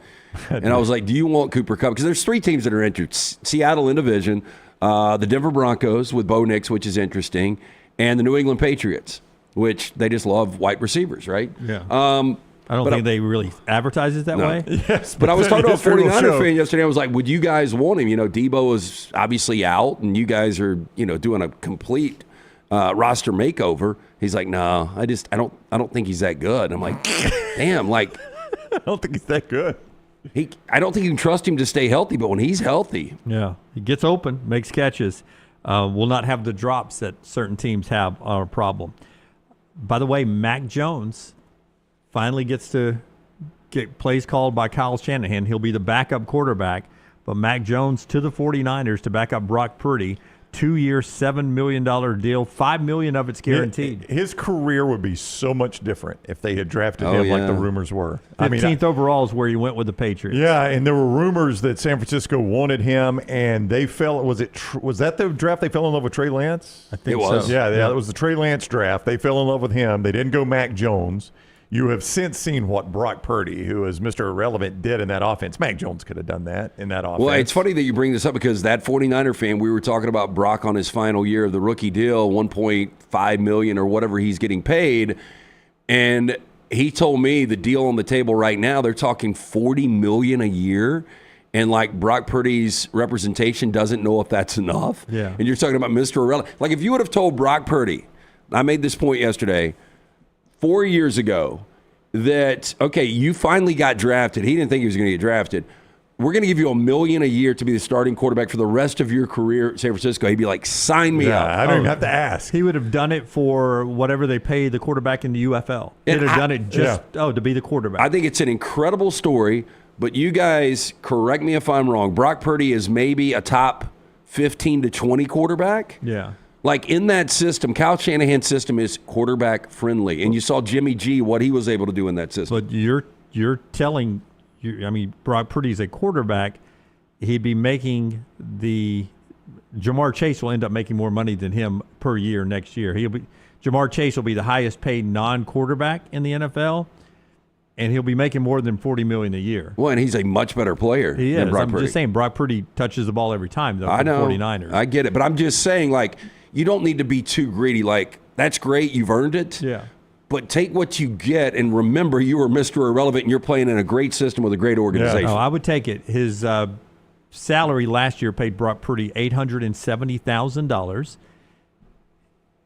And I was like, do you want Cooper Kupp? Because there's 3 teams that are entered. Seattle in division, the Denver Broncos with Bo Nix, which is interesting, and the New England Patriots, which they just love white receivers, right? Yeah. I don't think they really advertise it that way. Yes, but I was talking to a 49er fan yesterday. I was like, would you guys want him? Debo is obviously out, and you guys are, doing a complete roster makeover. He's like, no, I don't think he's that good. I'm like, damn, I don't think he's that good. I don't think you can trust him to stay healthy, but when he's healthy. Yeah, he gets open, makes catches. Will not have the drops that certain teams have are a problem. By the way, Mac Jones finally gets to get plays called by Kyle Shanahan. He'll be the backup quarterback, but Mac Jones to the 49ers to back up Brock Purdy. 2-year, $7 million deal, $5 million of it's guaranteed. His career would be so much different if they had drafted him like the rumors were. 15th overall is where he went with the Patriots. Yeah, and there were rumors that San Francisco wanted him, and they fell. Was that the draft they fell in love with Trey Lance? I think it was. So. Yeah, it was the Trey Lance draft. They fell in love with him. They didn't go Mac Jones. You have since seen what Brock Purdy, who is Mr. Irrelevant, did in that offense. Mac Jones could have done that in that offense. Well, it's funny that you bring this up because that 49er fan, we were talking about Brock on his final year of the rookie deal, $1.5 million or whatever he's getting paid, and he told me the deal on the table right now, they're talking $40 million a year, and like Brock Purdy's representation doesn't know if that's enough. Yeah. And you're talking about Mr. Irrelevant. Like if you would have told Brock Purdy, I made this point yesterday, 4 years ago, that, okay, you finally got drafted. He didn't think he was going to get drafted. We're going to give you $1 million a year to be the starting quarterback for the rest of your career at San Francisco. He'd be like, sign me up. I don't even have to ask. He would have done it for whatever they pay the quarterback in the UFL. He'd have done it just to be the quarterback. I think it's an incredible story, but you guys, correct me if I'm wrong, Brock Purdy is maybe a top 15 to 20 quarterback. Yeah. Like in that system, Kyle Shanahan's system is quarterback friendly, and you saw Jimmy G what he was able to do in that system. But you're telling, Brock Purdy's a quarterback. He'd be making Jamar Chase will end up making more money than him per year next year. Jamar Chase will be the highest paid non-quarterback in the NFL, and he'll be making more than $40 million a year. Well, and he's a much better player. He than is. Brock I'm Purdy. just saying, Brock Purdy touches the ball every time. Though, I know. 49ers. I get it, but I'm just saying, like, you don't need to be too greedy. Like, that's great, you've earned it. Yeah. But take what you get, and remember, you were Mr. Irrelevant, and you're playing in a great system with a great organization. Yeah. No, I would take it. His salary last year paid Brock Purdy $870,000.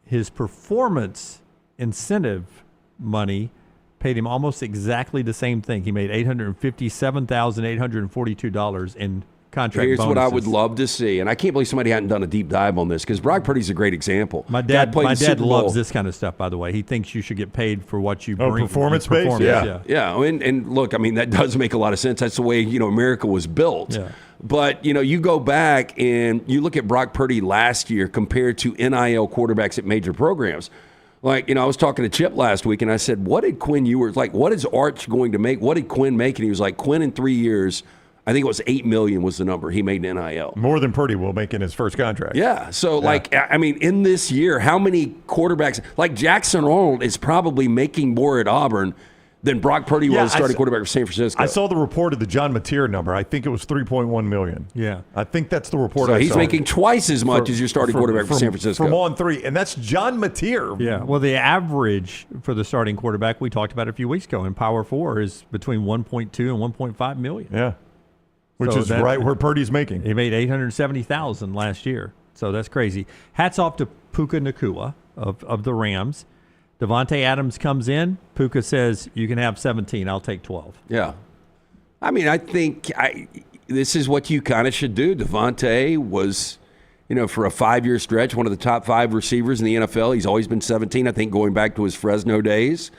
His performance incentive money paid him almost exactly the same thing. He made $857,842 in contract Here's bonuses. what I would love to see, and I can't believe somebody hadn't done a deep dive on this, because Brock Purdy's a great example. My dad loves this. this kind of stuff, by the way. He thinks you should get paid for what you bring. Performance-based? Yeah. And look, I mean, that does make a lot of sense. That's the way, America was built. Yeah. But, you go back and you look at Brock Purdy last year compared to NIL quarterbacks at major programs. Like, I was talking to Chip last week, and I said, what did Quinn Ewers, like, what is Arch going to make? What did Quinn make? And he was like, Quinn in 3 years, I think it was $8 million was the number he made in NIL. More than Purdy will make in his first contract. Yeah. So, like, I mean, in this year, how many quarterbacks, like Jackson Arnold is probably making more at Auburn than Brock Purdy was starting quarterback for San Francisco. I saw the report of the John Mateer number. I think it was $3.1 million. Yeah. I think that's the report so I saw. He's making twice as much as your starting quarterback for San Francisco. From on 3, and that's John Mateer. Yeah. Well, the average for the starting quarterback we talked about a few weeks ago in Power 4 is between 1.2 and 1.5 million. Yeah. Which is right where Purdy's making. He made $870,000 last year. So that's crazy. Hats off to Puka Nacua of the Rams. Devontae Adams comes in. Puka says, you can have 17. I'll take 12. Yeah. I mean, I think this is what you kind of should do. Devontae was, for a 5-year stretch, one of the top 5 receivers in the NFL. He's always been 17, I think, going back to his Fresno days.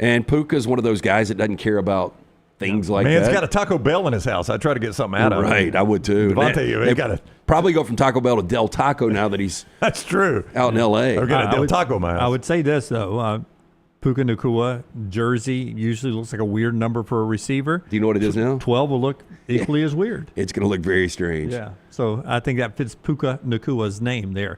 And Puka's one of those guys that doesn't care about things like that. Man's got a Taco Bell in his house. I'd try to get something out of him. Right, I would too. Devontae, they got to probably go from Taco Bell to Del Taco now that he's that's true out in L.A. Or get a Del Taco man. I would say this, though. Puka Nacua jersey usually looks like a weird number for a receiver. Do you know what it is now? 12 will look equally as weird. It's going to look very strange. Yeah, so I think that fits Puka Nacua's name there.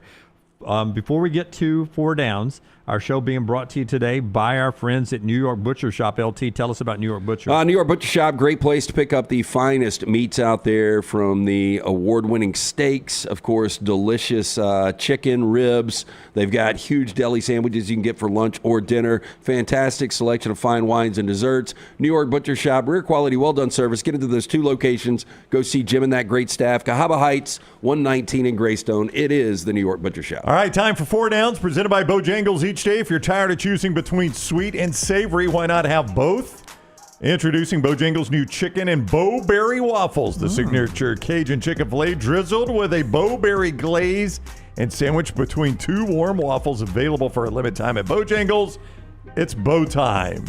Before we get to 4 downs, our show being brought to you today by our friends at New York Butcher Shop. LT, tell us about New York Butcher. New York Butcher Shop, great place to pick up the finest meats out there, from the award-winning steaks, of course, delicious chicken, ribs. They've got huge deli sandwiches you can get for lunch or dinner. Fantastic selection of fine wines and desserts. New York Butcher Shop, rare quality, well-done service. Get into those 2 locations. Go see Jim and that great staff. Cahaba Heights, 119 in Greystone. It is the New York Butcher Shop. All right, time for 4 downs, presented by Bojangles each day. If you're tired of choosing between sweet and savory, why not have both? Introducing Bojangles' new chicken and bowberry waffles, the signature Cajun Chick-fil-A drizzled with a bowberry glaze and sandwiched between 2 warm waffles, available for a limited time at Bojangles. It's bow time.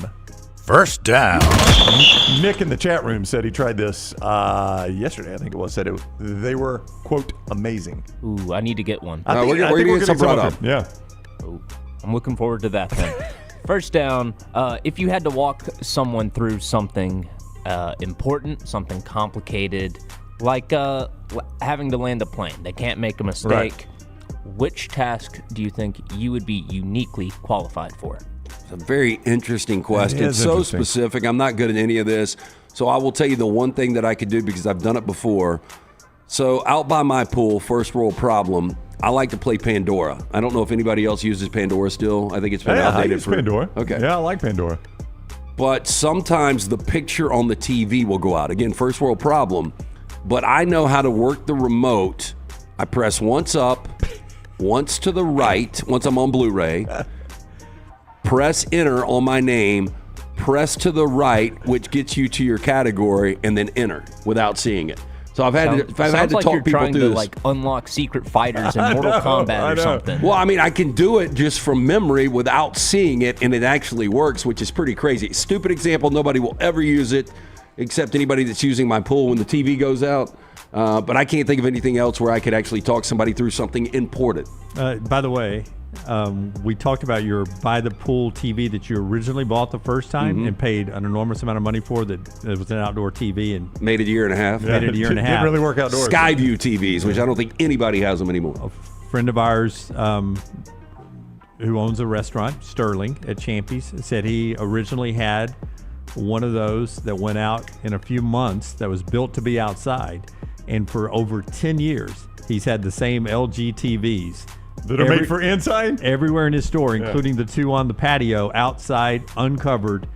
First down. Nick in the chat room said he tried this yesterday, I think it was. Said they were, quote, amazing. Ooh, I need to get one. I think we're going to get some brought up. Yeah. Ooh, I'm looking forward to that then. First down, if you had to walk someone through something important, something complicated, like having to land a plane, they can't make a mistake, Right. Which task do you think you would be uniquely qualified for? It's a very interesting question. It It's is so interesting. specific. I'm not good at any of this. So I will tell you the one thing that I could do because I've done it before. So out by my pool, first world problem, I like to play Pandora. I don't know if anybody else uses Pandora still. I think it's been Yeah, I outdated use Pandora. Okay. Yeah, I like Pandora. But sometimes the picture on the TV will go out. Again, first world problem. But I know how to work the remote. I press once up, once to the right, once I'm on Blu-ray. Press enter on my name. Press to the right, which gets you to your category, and then enter without seeing it. So I've had to like talk you're people trying through to this. like unlock secret fighters in Mortal Kombat or something. Well, I mean, I can do it just from memory without seeing it, and it actually works, which is pretty crazy. Stupid example. Nobody will ever use it except anybody that's using my pool when the TV goes out. But I can't think of anything else where I could actually talk somebody through something important. By the way, we talked about your by-the-pool TV that you originally bought the first time and paid an enormous amount of money for. That it was an outdoor TV and made it a year and a half. Made it a year and a half. Didn't really work outdoors. Skyview TVs, which I don't think anybody has them anymore. A friend of ours who owns a restaurant, Sterling, at Champy's, said he originally had one of those that went out in a few months that was built to be outside. And for over 10 years, he's had the same LG TVs. That are made for inside? Everywhere in his store, including the 2 on the patio, outside, uncovered,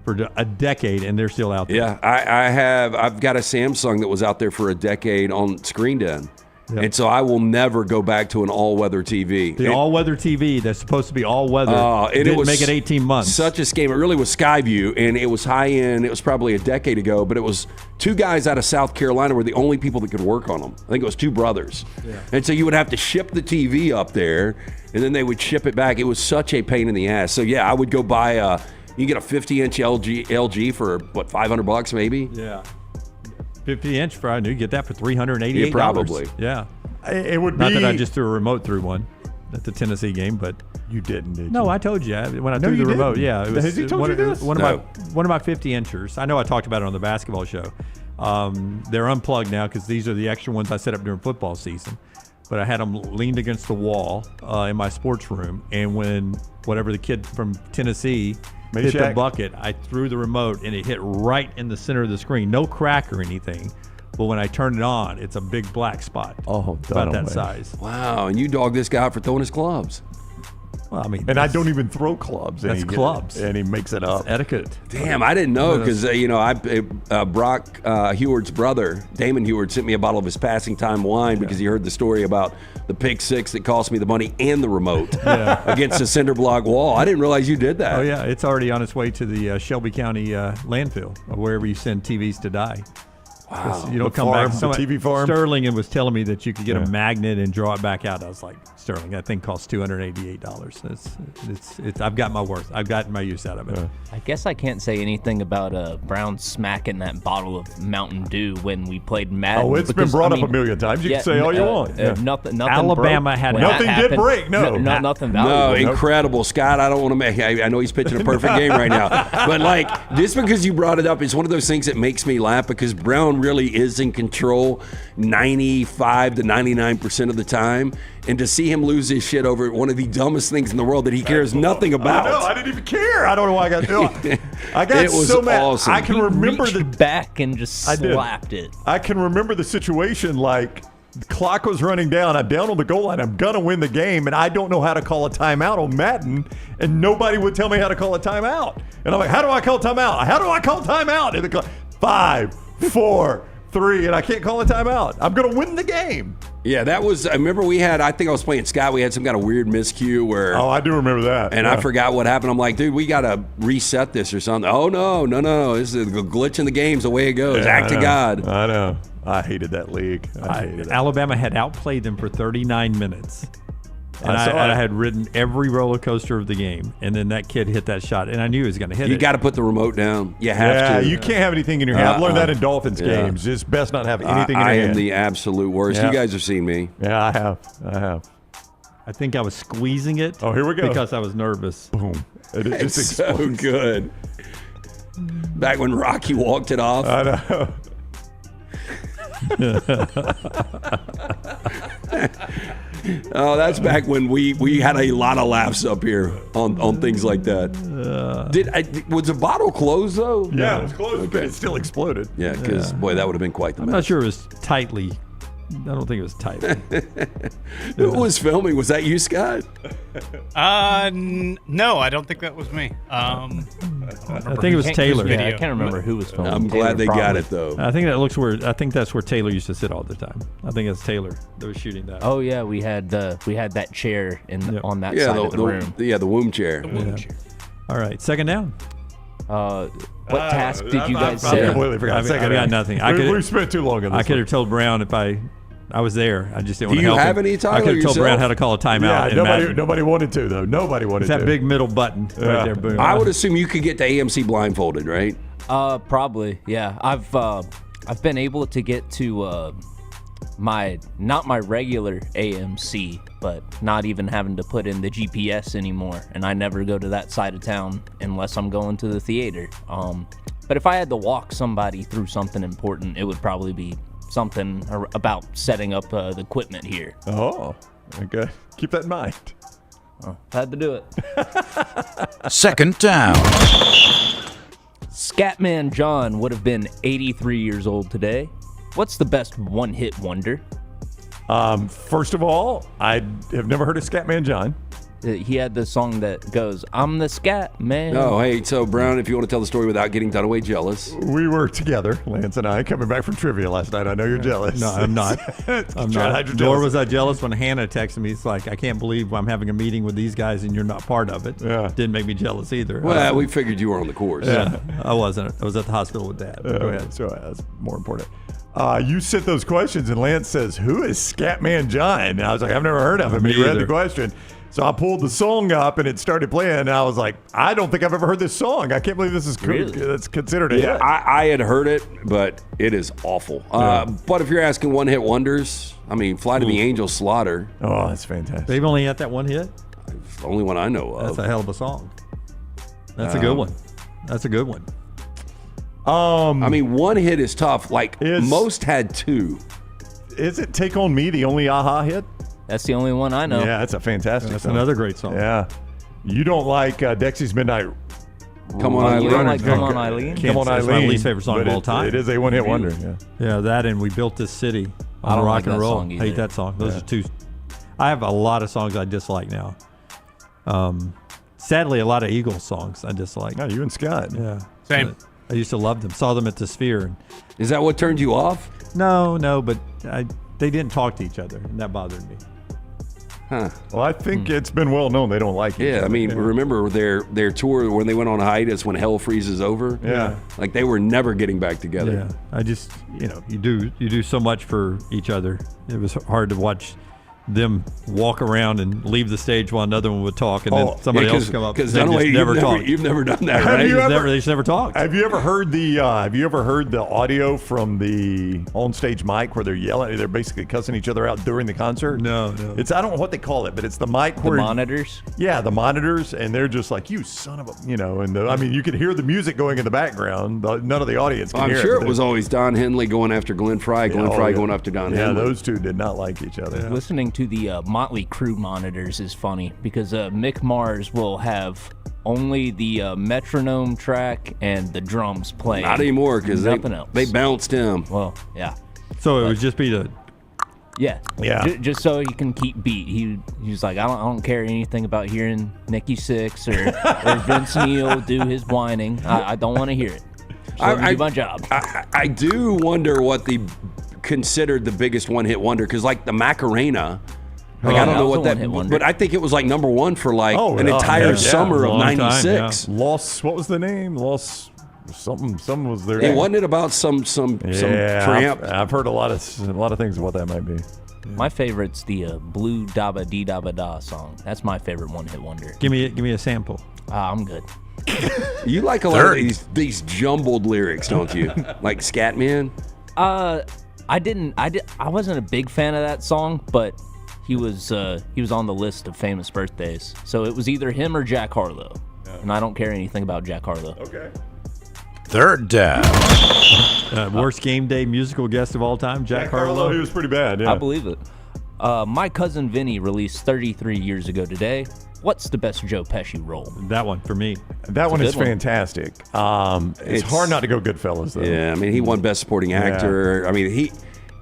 for a decade, and they're still out there. Yeah, I've got a Samsung that was out there for a decade on Screen Den. Yep. And so I will never go back to an all-weather TV. The all-weather TV that's supposed to be all-weather didn't make it 18 months. Such a scam. It really was Skyview, and it was high-end. It was probably a decade ago, but it was 2 guys out of South Carolina were the only people that could work on them. I think it was 2 brothers. Yeah. And so you would have to ship the TV up there, and then they would ship it back. It was such a pain in the ass. So, yeah, I would go buy you get a 50-inch LG for, what, $500 maybe? Yeah. 50-inch for, I knew you get that for $388. Yeah, probably. Yeah. It would Not be... that I just threw a remote through one at the Tennessee game, but... You didn't, did you? No, I told you. When I threw the remote, yeah. It was, Has he told you this? One of my 50-inchers. I know I talked about it on the basketball show. They're unplugged now because these are the extra ones I set up during football season. But I had them leaned against the wall in my sports room, and when whatever the kid from Tennessee hit the bucket, I threw the remote, and it hit right in the center of the screen. No crack or anything. But when I turn it on, it's a big black spot. Oh, about that size. Wow, and you dogged this guy out for throwing his clubs. Well, I mean, and I don't even throw clubs. That's clubs, and he makes it up. It's etiquette. Damn, I didn't know because Brock Heward's brother, Damon Heward, sent me a bottle of his passing time wine because he heard the story about the pick six that cost me the money and the remote against the cinder block wall. I didn't realize you did that. Oh yeah, it's already on its way to the Shelby County landfill, or wherever you send TVs to die. Wow. You don't come farm, back. the TV farm. Sterling was telling me that you could get a magnet and draw it back out. I was like, Sterling, that thing costs $288. It's I've got my worth. I've gotten my use out of it. I guess I can't say anything about Brown smacking that bottle of Mountain Dew when we played Madden. Oh, it's been brought up a million times. You can say all you want. Nothing. Alabama had nothing did break. Nothing valuable. No, incredible, Scott. I don't want to make. I know he's pitching a perfect game right now, but like just because you brought it up, it's one of those things that makes me laugh because Brown really is in control 95 to 99% of the time, and to see him lose his shit over one of the dumbest things in the world that he cares nothing about. No, I didn't even care. I don't know why I got I got it was so mad. awesome. I can remember the back and just slapped it. I can remember the situation like the clock was running down. I'm down on the goal line. I'm going to win the game, and I don't know how to call a timeout on Madden, and nobody would tell me how to call a timeout. And I'm like, how do I call timeout? How do I call timeout? And the clock, 5, 4, 3, and I can't call a timeout. I'm going to win the game. Yeah, that was. I remember I think I was playing Scott. We had some kind of weird miscue where. Oh, I do remember that. And I forgot what happened. I'm like, dude, we got to reset this or something. Oh, no. This is a glitch in the game's the way it goes. Yeah, Act to God. I know. I hated that league. I hated it. Alabama had outplayed them for 39 minutes. And I had ridden every roller coaster of the game, and then that kid hit that shot, and I knew he was going to hit it. You got to put the remote down. You have to. You can't have anything in your hand. I've learned that in Dolphins games. It's best not have anything in your hand. I am the absolute worst. You guys have seen me. Yeah, I have. I think I was squeezing it. Oh, here we go. Because I was nervous. Boom. It's so good. Back when Rocky walked it off. I know. Oh, that's back when we had a lot of laughs up here on things like that. Was the bottle closed though? Yeah, it was closed, but it still exploded. Yeah, because boy, that would have been quite the mess. I'm not sure it was tightly. I don't think it was tight. Who was filming? Was that you, Scott? No, I don't think that was me. I think it was Taylor. Yeah, I can't remember who was filming. I'm glad they got it though. I think that's where Taylor used to sit all the time. I think it's Taylor that was shooting that. Oh yeah, we had that chair on that side of the room. Yeah, the womb chair. All right, second down. What task did you guys say? I completely forgot. I got nothing. We spent too long on this. I could have told Brown if I was there. I just didn't want to Do you help have him. any, Tyler, I could have told yourself? Brown how to call a timeout. Yeah, nobody wanted to, though. Nobody wanted it's to. that big middle button right there. Boom. I would assume you could get to AMC blindfolded, right? Probably. Yeah, I've been able to get to not my regular AMC, but not even having to put in the GPS anymore. And I never go to that side of town unless I'm going to the theater. But if I had to walk somebody through something important, it would probably be something about setting up the equipment here. Oh, okay. Keep that in mind. Had to do it. Second down. Scatman John would have been 83 years old today. What's the best one-hit wonder? First of all, I have never heard of Scatman John. He had the song that goes, "I'm the Scat Man." Oh, hey, so Brown, if you want to tell the story without getting Dunaway jealous. We were together, Lance and I, coming back from trivia last night. I know you're jealous. No, I'm not. I'm not. Nor was I jealous when Hannah texted me. It's like, I can't believe I'm having a meeting with these guys and you're not part of it. Yeah. Didn't make me jealous either. Well, we figured you were on the course. Yeah, I wasn't. I was at the hospital with Dad. Go ahead. So that's more important. You sent those questions, and Lance says, "Who is Scatman John?" And I was like, "I've never heard of him." And he read the question. So I pulled the song up, and it started playing, and I was like, I don't think I've ever heard this song. I can't believe this is that's considered a hit. I had heard it, but it is awful. But if you're asking one-hit wonders, I mean, Fly to the Angels, Slaughter. Oh, that's fantastic. They've only had that one hit? It's the only one I know of. That's a hell of a song. That's a good one. That's a good one. I mean, one hit is tough. Like, most had two. Is it Take On Me, the only AHA hit? That's the only one I know. Yeah, that's a fantastic That's song. another great song. Yeah. You don't like Dexy's Midnight Come On, Eileen? You don't like Come On, Eileen? Come On, It's Eileen. my least favorite song of all time. It is a one-hit wonder. Yeah, that and We Built This City I on don't rock like and that roll. song either. Hate that song. Those are two. I have a lot of songs I dislike now. Sadly, a lot of Eagles songs I dislike. No, you and Scott. Yeah. Same. I used to love them. Saw them at the Sphere. Is that what turned you off? No, but they didn't talk to each other, and that bothered me. Huh. Well, I think it's been well known they don't like each other. I mean, remember their tour when they went on hiatus when Hell Freezes Over? Yeah. Like they were never getting back together. Yeah. I just, you do so much for each other. It was hard to watch them walk around and leave the stage while another one would talk, and then somebody else come up. Because you've never done that, right? They just never talked. Have you ever heard the audio from the onstage mic where they're yelling? They're basically cussing each other out during the concert. No. It's I don't know what they call it, but it's the mic The monitors? Yeah, the monitors, and they're just like, you son of a, and I mean, you could hear the music going in the background. None of the audience could I'm hear it. sure it was always Don Henley going after Glenn Fry, going after Don Henley. Yeah, those two did not like each other. Listening to the Motley Crue monitors is funny because Mick Mars will have only the metronome track and the drums playing. Not anymore because nothing else. They bounced him. Well, yeah. So it would just be the. Yeah. Yeah. Just so he can keep beat. He's like, I don't care anything about hearing Nikki Sixx or Vince Neil do his whining. I don't want to hear it. So let me do my job. I do wonder what considered the biggest one-hit wonder, because like the Macarena, like I don't know what that, but I think it was like number one for like an entire summer of '96. Lost. What was the name? Lost. Something was there. It wasn't it about some tramp. I've heard a lot of things about that might be. My favorite's the Blue Dabba Dee Dabba Da song. That's my favorite one-hit wonder. Give me a sample. I'm good. You like a lot of these jumbled lyrics, don't you? Like Scatman? I wasn't a big fan of that song, but he was on the list of famous birthdays. So it was either him or Jack Harlow. And I don't care anything about Jack Harlow. Okay. Third down. Worst game day musical guest of all time, Jack Harlow. He was pretty bad, yeah. I believe it. My Cousin Vinny released 33 years ago today. What's the best Joe Pesci role? That one for me. That one is fantastic. It's hard not to go Goodfellas, though. Yeah, I mean, he won Best Supporting Actor. I mean,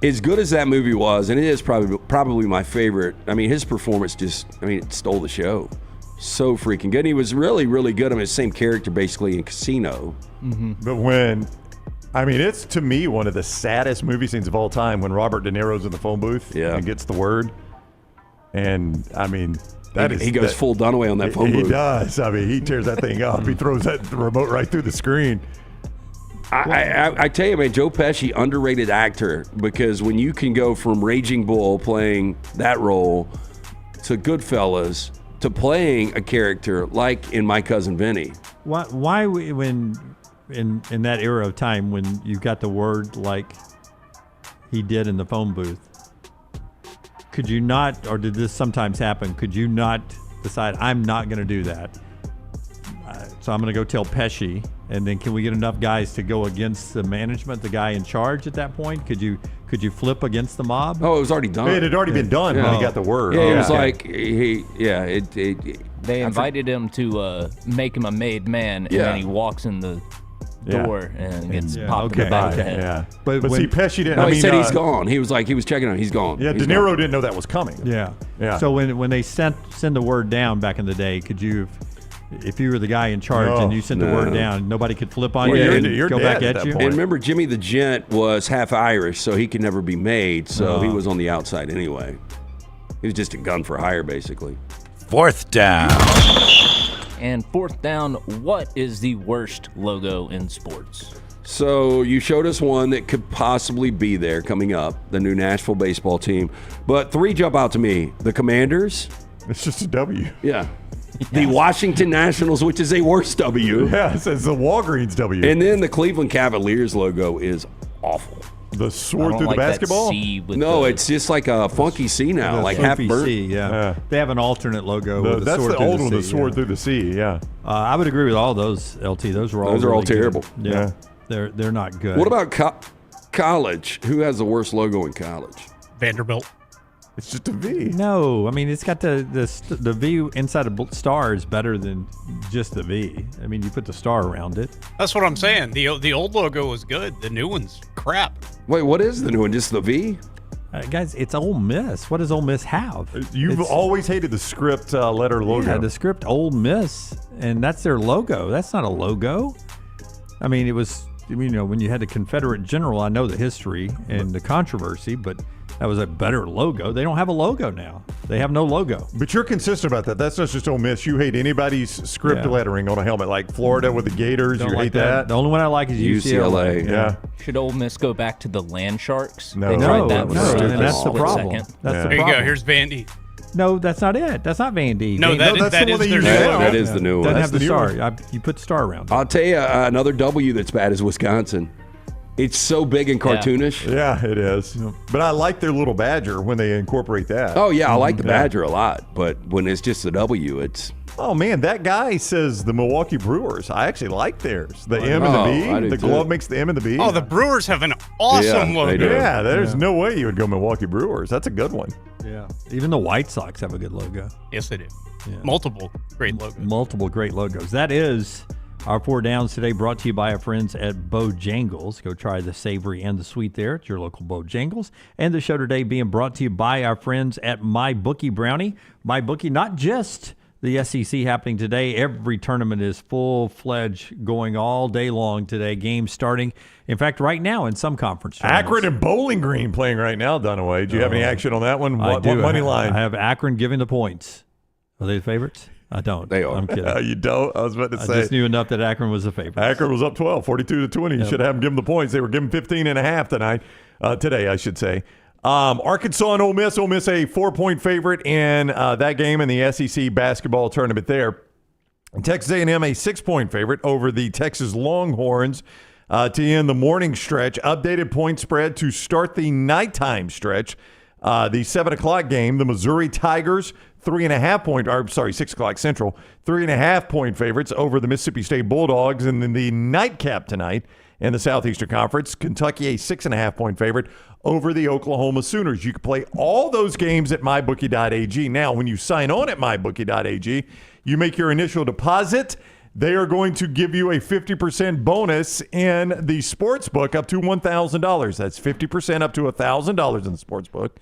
as good as that movie was, and it is probably my favorite, I mean, his performance it stole the show. So freaking good. And he was really, really good. I mean, the same character basically in Casino. Mm-hmm. But it's to me one of the saddest movie scenes of all time when Robert De Niro's in the phone booth and gets the word. And I mean, he goes full Dunaway on that phone booth. He does. I mean, he tears that thing up. He throws that remote right through the screen. I tell you, man, Joe Pesci, underrated actor, because when you can go from Raging Bull playing that role to Goodfellas to playing a character like in My Cousin Vinny. Why when in that era of time when you got the word like he did in the phone booth, could you not, or did this sometimes happen, could you not decide, I'm not going to do that? So I'm going to go tell Pesci, and then can we get enough guys to go against the management, the guy in charge at that point? Could you flip against the mob? Oh, it was already done. It had already been done when he got the word. Yeah, it was like they invited him to make him a made man, and then he walks in the door and gets popped in the back of the head. Yeah. But see, Pesci didn't. No, he said he's gone. He was checking on. He's gone. Yeah, he's De Niro gone. didn't know that was coming. Yeah. Yeah. So when they send the word down back in the day, could you, if you were the guy in charge and you sent the word down, nobody could flip on you and go back at you? And remember, Jimmy the Gent was half Irish, so he could never be made. So he was on the outside anyway. He was just a gun for hire, basically. Fourth down. And fourth down, what is the worst logo in sports? So you showed us one that could possibly be there coming up, the new Nashville baseball team. But three jump out to me. The Commanders. It's just a W. Yeah. The Washington Nationals, which is a worse W. Yeah, it's the Walgreens W. And then the Cleveland Cavaliers logo is awful. The sword through the basketball? No, it's just like a funky C now, like half burnt. C, yeah. They have an alternate logo. With that's sword the through old one, C, the sword through the C, yeah. I would agree with all those, LT. Those are all all good. terrible. Yeah. They're not good. What about college? Who has the worst logo in college? Vanderbilt. It's just a V. No, I mean, it's got the V inside a star is better than just the V. I mean, you put the star around it. That's what I'm saying. The old logo was good. The new one's crap. Wait, what is the new one? Just the V? Guys, it's Ole Miss. What does Ole Miss have? You've always hated the script letter logo. Yeah, the script Ole Miss, and that's their logo. That's not a logo. I mean, it was, when you had the Confederate general, I know the history and the controversy, but that was a better logo. They don't have a logo now. They have no logo. But you're consistent about that. That's not just Ole Miss. You hate anybody's script lettering on a helmet, like Florida with the Gators. Don't you like hate that. The only one I like is UCLA. Yeah. Should Ole Miss go back to the Land Sharks? No. They tried that No, for and that's the a split problem. second. That's the There you problem. go. Here's Vandy. No, that's not it. That's not Vandy. No, that is their new That is the new one. Doesn't have the new star. one. You put the star around it. I'll tell you another W that's bad is Wisconsin. It's so big and cartoonish. Yeah, it is. But I like their little badger when they incorporate that. Oh, yeah, I like the badger a lot. But when it's just a W, it's... Oh, man, that guy says the Milwaukee Brewers. I actually like theirs. The M and the B. The glove makes the M and the B. Oh, the Brewers have an awesome logo. Yeah, there's no way you would go Milwaukee Brewers. That's a good one. Yeah. Even the White Sox have a good logo. Yes, they do. Yeah. Multiple great logos. Multiple great logos. That is our four downs today, brought to you by our friends at Bojangles. Go try the savory and the sweet there at your local Bojangles. And the show today being brought to you by our friends at MyBookie Brownie. MyBookie, not just the SEC happening today. Every tournament is full-fledged, going all day long today. Games starting, in fact, right now in some conference tournaments. Akron and Bowling Green playing right now, Dunaway. Do you have any action on that one? What money line? I have Akron giving the points. Are they the favorites? I don't. They are. I'm kidding. You don't? I was about to say. I just knew enough that Akron was a favorite. Akron was up 12, 42-20. You should have them give them the points. They were given 15.5 tonight. Today, I should say. Arkansas and Ole Miss. Ole Miss a 4-point favorite in that game in the SEC basketball tournament there. And Texas A&M a 6-point favorite over the Texas Longhorns to end the morning stretch. Updated point spread to start the nighttime stretch. The 7 o'clock game, the Missouri Tigers, 6 o'clock Central, 3.5-point favorites over the Mississippi State Bulldogs. And then the nightcap tonight in the Southeastern Conference, Kentucky a 6.5-point favorite over the Oklahoma Sooners. You can play all those games at mybookie.ag. Now, when you sign on at mybookie.ag, you make your initial deposit. They are going to give you a 50% bonus in the sports book up to $1,000. That's 50% up to $1,000 in the sports book.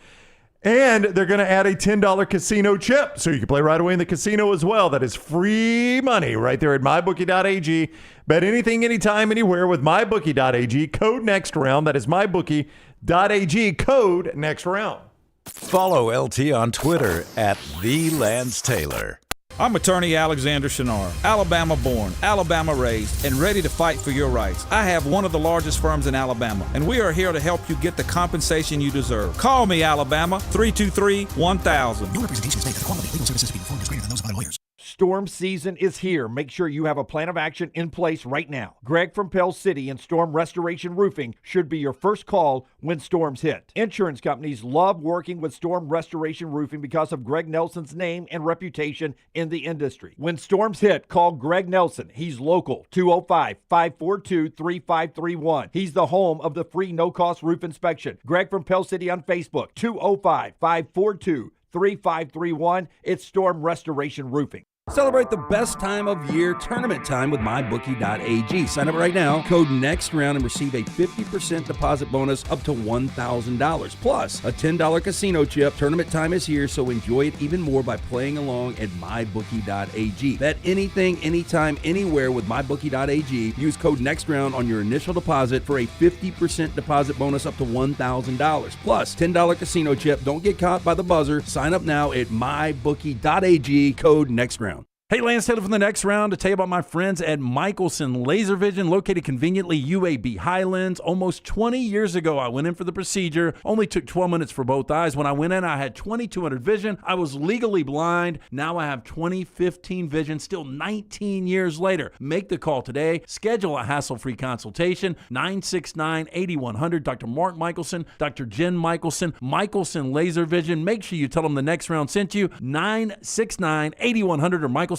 And they're going to add a $10 casino chip, so you can play right away in the casino as well. That is free money right there at mybookie.ag. Bet anything, anytime, anywhere with mybookie.ag. Code next round. That is mybookie.ag. Code next round. Follow LT on Twitter at @TheLanceTaylor. I'm attorney Alexander Shinar, Alabama born, Alabama raised, and ready to fight for your rights. I have one of the largest firms in Alabama, and we are here to help you get the compensation you deserve. Call me, Alabama, 323-1000. Your representation is made that the quality of legal services being performed is greater than those of other lawyers. Storm season is here. Make sure you have a plan of action in place right now. Greg from Pell City and Storm Restoration Roofing should be your first call when storms hit. Insurance companies love working with Storm Restoration Roofing because of Greg Nelson's name and reputation in the industry. When storms hit, call Greg Nelson. He's local, 205-542-3531. He's the home of the free no-cost roof inspection. Greg from Pell City on Facebook, 205-542-3531. It's Storm Restoration Roofing. Celebrate the best time of year, tournament time, with mybookie.ag. Sign up right now, code NEXTROUND, and receive a 50% deposit bonus up to $1,000. Plus, a $10 casino chip. Tournament time is here, so enjoy it even more by playing along at mybookie.ag. Bet anything, anytime, anywhere with mybookie.ag. Use code NEXTROUND on your initial deposit for a 50% deposit bonus up to $1,000. Plus, $10 casino chip. Don't get caught by the buzzer. Sign up now at mybookie.ag, code NEXTROUND. Hey, Lance Taylor from the Next Round to tell you about my friends at Michelson Laser Vision, located conveniently UAB Highlands. Almost 20 years ago, I went in for the procedure. Only took 12 minutes for both eyes. When I went in, I had 2200 vision. I was legally blind. Now I have 20/15 vision, still 19 years later. Make the call today. Schedule a hassle-free consultation. 969-8100. Dr. Mark Michelson, Dr. Jen Michelson, Michelson Laser Vision. Make sure you tell them the Next Round sent you. 969-8100 or MichelsonLaserVision.com.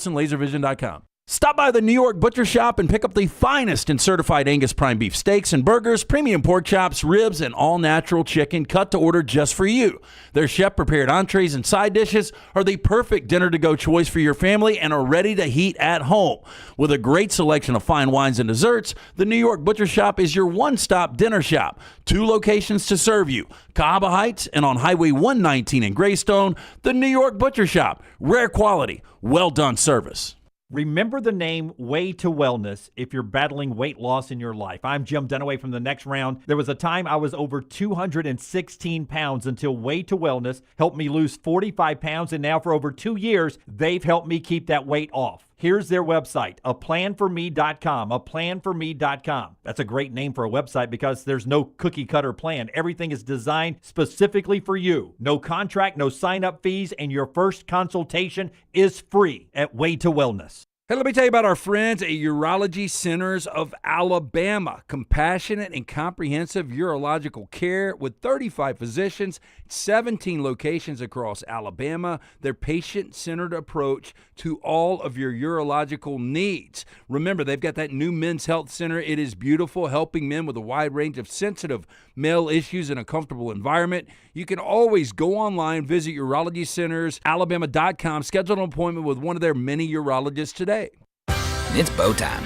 Stop by the New York Butcher Shop and pick up the finest in certified Angus prime beef steaks and burgers, premium pork chops, ribs, and all-natural chicken cut to order just for you. Their chef-prepared entrees and side dishes are the perfect dinner-to-go choice for your family and are ready to heat at home. With a great selection of fine wines and desserts, the New York Butcher Shop is your one-stop dinner shop. 2 locations to serve you, Cahaba Heights and on Highway 119 in Greystone. The New York Butcher Shop. Rare quality, well-done service. Remember the name Way to Wellness if you're battling weight loss in your life. I'm Jim Dunaway from the Next Round. There was a time I was over 216 pounds until Way to Wellness helped me lose 45 pounds, and now for over 2 years, they've helped me keep that weight off. Here's their website, aplanforme.com, aplanforme.com. That's a great name for a website because there's no cookie-cutter plan. Everything is designed specifically for you. No contract, no sign-up fees, and your first consultation is free at Way to Wellness. Hey, let me tell you about our friends at Urology Centers of Alabama. Compassionate and comprehensive urological care with 35 physicians, 17 locations across Alabama. Their patient-centered approach to all of your urological needs. Remember, they've got that new men's health center. It is beautiful, helping men with a wide range of sensitive male issues in a comfortable environment. You can always go online, visit urologycentersalabama.com, schedule an appointment with one of their many urologists today. It's bow time.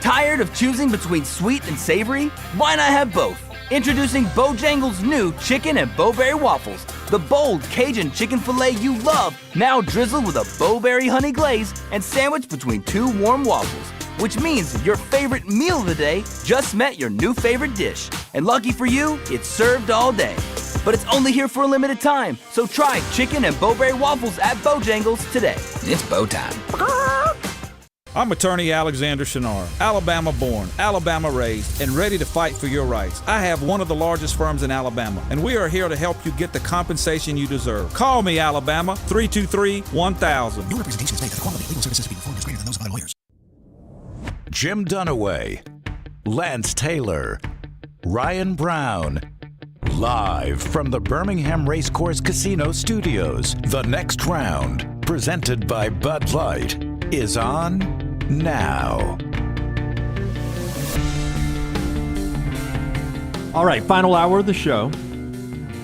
Tired of choosing between sweet and savory? Why not have both? Introducing Bojangles' new chicken and bowberry waffles, The bold Cajun chicken filet you love, now drizzled with a Bowberry honey glaze and sandwiched between 2 warm waffles. Which means your favorite meal of the day just met your new favorite dish. And lucky for you, it's served all day. But it's only here for a limited time, so try chicken and Bowberry waffles at Bojangles today. It's bow time. I'm attorney Alexander Shinar, Alabama born, Alabama raised, and ready to fight for your rights. I have one of the largest firms in Alabama, and we are here to help you get the compensation you deserve. Call me, Alabama, 323-1000. No representation is made that the quality of legal services being performed is greater than those of other lawyers. Jim Dunaway, Lance Taylor, Ryan Brown. Live from the Birmingham Racecourse Casino Studios, the next round, presented by Bud Light, is on now. All right, final hour of the show.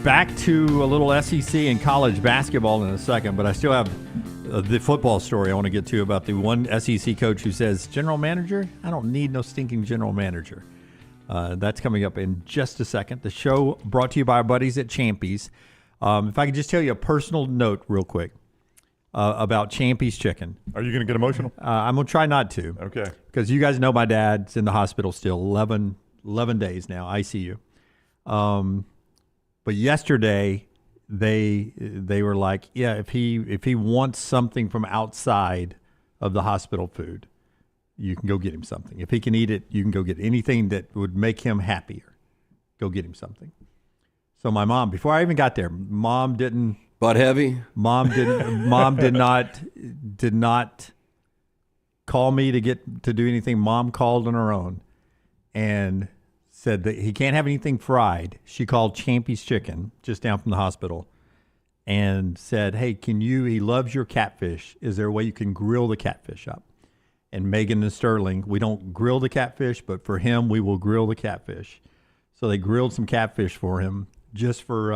Back to a little SEC and college basketball in a second, but I still have the football story I want to get to about the one SEC coach who says, general manager? I don't need no stinking general manager. That's coming up in just a second. The show brought to you by our buddies at Champy's. If I could just tell you a personal note real quick about Champy's Chicken. Are you going to get emotional? I'm going to try not to. Okay. Because you guys know my dad's in the hospital still, 11 days now, ICU. But yesterday they were like, yeah, if he wants something from outside of the hospital food, you can go get him something. If he can eat it, you can go get anything that would make him happier. Go get him something. So my mom, before I even got there, mom didn't. Butt heavy. Mom did not call me to do anything. Mom called on her own and said that he can't have anything fried. She called Champy's Chicken just down from the hospital and said, hey, he loves your catfish. Is there a way you can grill the catfish up? And Megan and Sterling, we don't grill the catfish, but for him, we will grill the catfish. So they grilled some catfish for him just for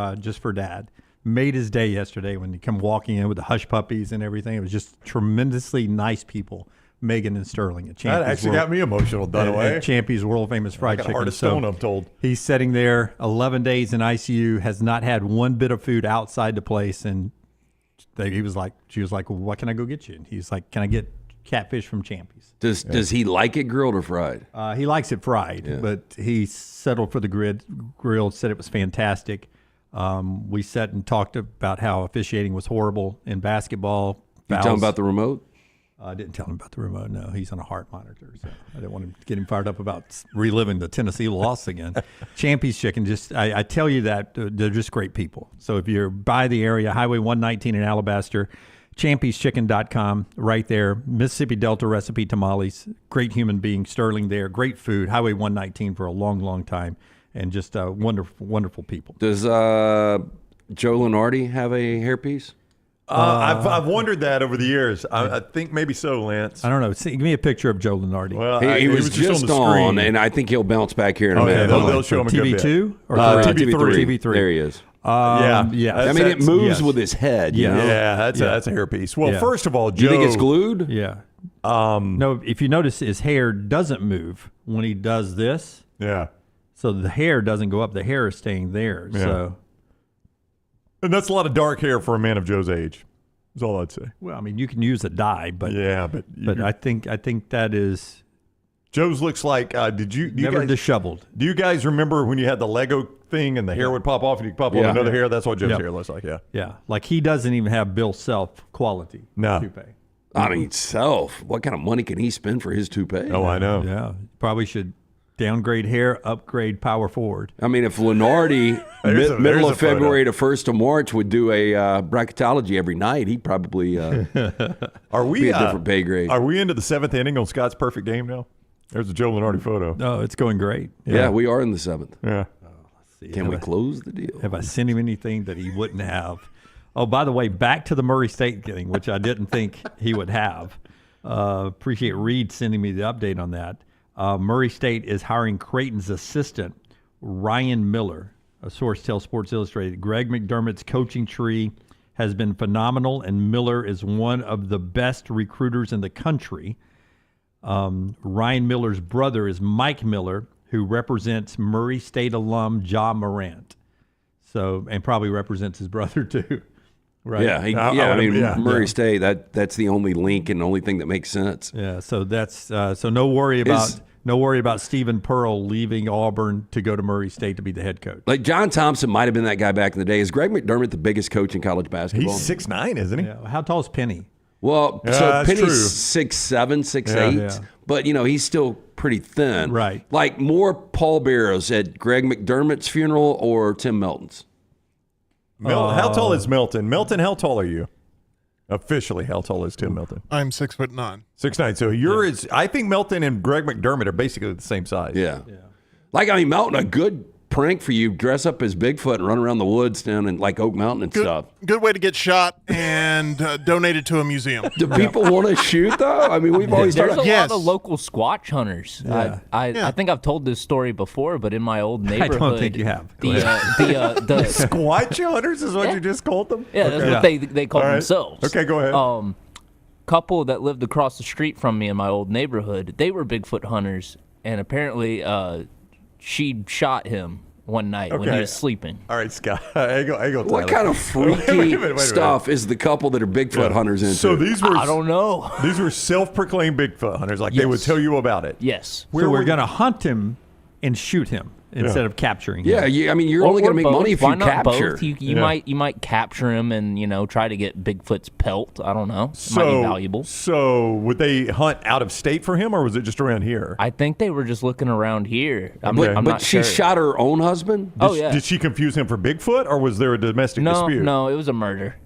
Dad. Made his day yesterday when he come walking in with the hush puppies and everything. It was just tremendously nice people, Megan and Sterling. At Champy's that actually got me emotional, Dunaway. At Champy's world famous fried chicken. Heart of stone, I'm told. He's sitting there 11 days in ICU, has not had one bit of food outside the place, and she was like, well, what can I go get you? And he's like, can I get catfish from Champy's? Does he like it grilled or fried? He likes it fried, but he settled for the grilled, said it was fantastic. We sat and talked about how officiating was horrible in basketball. You tell him about the remote? I didn't tell him about the remote. No, he's on a heart monitor, so I didn't want to get him fired up about reliving the Tennessee loss again. Champy's Chicken, I tell you that they're just great people. So if you're by the area, Highway 119 in Alabaster, champyschicken.com, right there. Mississippi Delta recipe tamales, great human being, Sterling there, great food. Highway 119 for a long, long time, and just wonderful, wonderful people. Does Joe Lunardi have a hairpiece? I've wondered that over the years. I think maybe so, Lance. I don't know. Give me a picture of Joe Lunardi. Well, he was just on, and I think he'll bounce back here in a minute. They'll show him a TV2 or TV3. There he is. Yeah. I mean, it moves with his head. You know? Yeah, that's a hairpiece. Well, first of all, Joe. Do you think it's glued? Yeah. No, if you notice, his hair doesn't move when he does this. Yeah. So the hair doesn't go up. The hair is staying there. Yeah. So. And that's a lot of dark hair for a man of Joe's age. That's all I'd say. Well, I mean, you can use a dye, but I think that is. Joe's looks like. Did you never guys, disheveled? Do you guys remember when you had the Lego thing and the hair would pop off and you could pop on another hair? That's what Joe's hair looks like. Yeah. Yeah. Like he doesn't even have Bill Self quality. No. Toupee. I mean, Self. What kind of money can he spend for his toupee? Oh, I know. Yeah. Probably should. Downgrade hair, upgrade power forward. I mean, if Lunardi, middle of February to 1st of March, would do a bracketology every night, he'd probably be a different pay grade. Are we into the 7th inning on Scott's perfect game now? There's a Joe Lunardi photo. No, it's going great. Yeah, we are in the 7th. Yeah. Let's see. Can we close the deal? Have I sent him anything that he wouldn't have? Oh, by the way, back to the Murray State thing, which I didn't think he would have. Appreciate Reed sending me the update on that. Murray State is hiring Creighton's assistant, Ryan Miller. A source tells Sports Illustrated. Greg McDermott's coaching tree has been phenomenal, and Miller is one of the best recruiters in the country. Ryan Miller's brother is Mike Miller, who represents Murray State alum Ja Morant. So, and probably represents his brother too. Right. Yeah, Murray State. That's the only link and the only thing that makes sense. Yeah. So that's so no worry about Stephen Pearl leaving Auburn to go to Murray State to be the head coach. Like John Thompson might have been that guy back in the day. Is Greg McDermott the biggest coach in college basketball? He's 6'9", isn't he? Yeah. How tall is Penny? Well, so Penny's 6'7", 6'8", but he's still pretty thin. Right. Like more pallbearers at Greg McDermott's funeral or Tim Melton's? How tall is Melton? Melton, how tall are you? Officially, how tall is Tim Melton? I'm 6'9". 6'9". So you're I think Melton and Greg McDermott are basically the same size. Yeah. Like, Melton, a good prank for you. Dress up as Bigfoot and run around the woods down in like Oak Mountain and stuff. Good way to get shot and donated to a museum. Do people want to shoot though? We've always There's started. a lot of local Squatch hunters. Yeah. I think I've told this story before, but in my old neighborhood, I don't think you have. The Squatch hunters is what you just called them? Yeah, that's what they call themselves. Okay, go ahead. Couple that lived across the street from me in my old neighborhood, they were Bigfoot hunters, and apparently she shot him one night when he was sleeping. All right, Scott. I go, what kind of freaky stuff is the couple that are Bigfoot hunters into? So these were I don't know. These were self-proclaimed Bigfoot hunters. Like they would tell you about it. Yes. So we're going to hunt him and shoot him instead of capturing him. Yeah, you're only going to make money if Why you not capture. both? You might capture him and try to get Bigfoot's pelt. I don't know. It might be valuable. So would they hunt out of state for him, or was it just around here? I think they were just looking around here. I'm But not she sure. shot her own husband? Did she confuse him for Bigfoot, or was there a domestic dispute? No, it was a murder.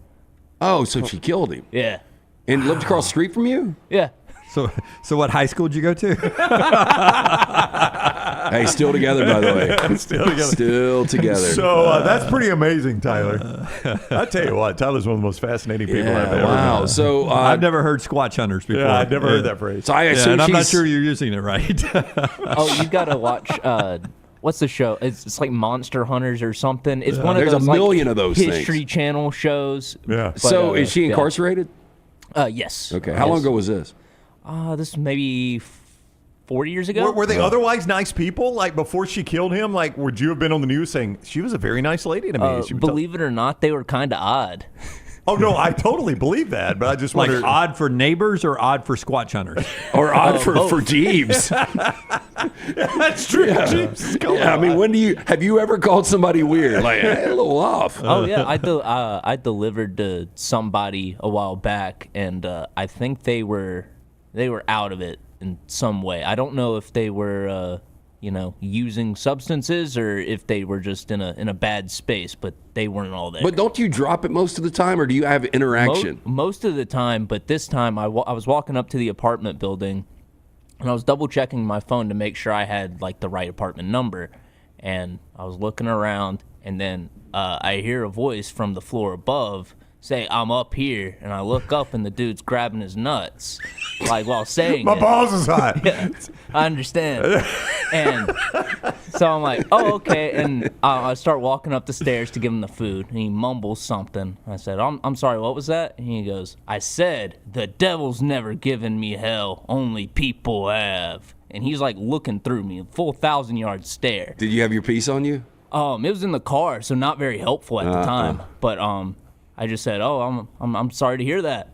Oh, so she killed him. Yeah. And lived across the street from you? Yeah. So what high school did you go to? Hey, still together, by the way. Still together. So that's pretty amazing, Tyler. I tell you what, Tyler's one of the most fascinating people I've ever met. So I've never heard Squatch hunters before. Yeah, I've never heard that phrase. So I assume and I'm not sure you're using it right. Oh, you got to watch. What's the show? It's like Monster Hunters or something. It's one of There's those a million of those History things. Channel shows. Yeah. But, So is she incarcerated? Yes. Okay. How long ago was this? This is maybe 4 years ago. Were they otherwise nice people? Like before she killed him, like would you have been on the news saying she was a very nice lady to me? Believe it or not, they were kind of odd. Oh no, I totally believe that, but I just like wonder odd for neighbors or odd for Squatch hunters, or odd for Jeeves. That's true. Yeah. Jeeves, when have you ever called somebody weird? Like a little off. Oh yeah, I delivered to somebody a while back, and I think they were out of it in some way. I don't know if they were using substances or if they were just in a bad space, but they weren't all there. But don't you drop it most of the time, or do you have interaction? Most of the time, but this time I was walking up to the apartment building, and I was double checking my phone to make sure I had like the right apartment number, and I was looking around, and then I hear a voice from the floor above say, "I'm up here," and I look up, and the dude's grabbing his nuts, like while saying My balls is hot. Yeah, I understand. And so I'm like, "Oh, okay." And I start walking up the stairs to give him the food, and he mumbles something. I said, "I'm sorry, what was that?" And he goes, "I said, the devil's never given me hell, only people have." And he's like looking through me, a full 1,000-yard stare. Did you have your piece on you? It was in the car, so not very helpful at the time. But I just said, "Oh, I'm sorry to hear that."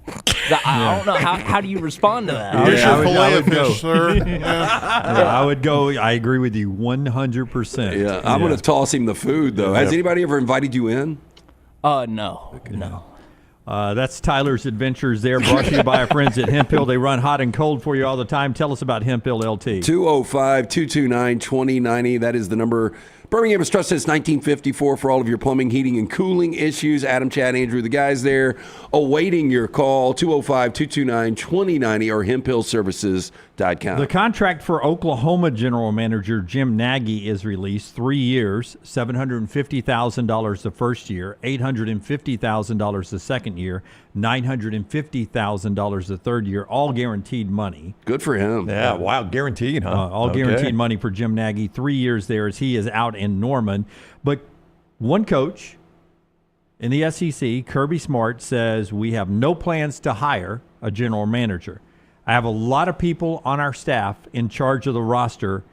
I don't know how do you respond to that. I would go. I agree with you 100%. Yeah, I'm going to toss him the food though. Has anybody ever invited you in? No. That's Tyler's Adventures there, brought to you by our friends at Hemp Hill. They run hot and cold for you all the time. Tell us about Hemp Hill LT. 205-229-2090. That is the number. Birmingham has trusted since 1954 for all of your plumbing, heating, and cooling issues. Adam, Chad, Andrew, the guys there awaiting your call. 205-229-2090 or hemphillservices.com. The contract for Oklahoma General Manager Jim Nagy is released. 3 years, $750,000 the first year, $850,000 the second year, $950,000 the third year, all guaranteed money. Good for him. Yeah, wow, guaranteed, huh? All guaranteed money for Jim Nagy. 3 years there as he is out in Norman. But one coach in the SEC, Kirby Smart, says we have no plans to hire a general manager. I have a lot of people on our staff in charge of the roster,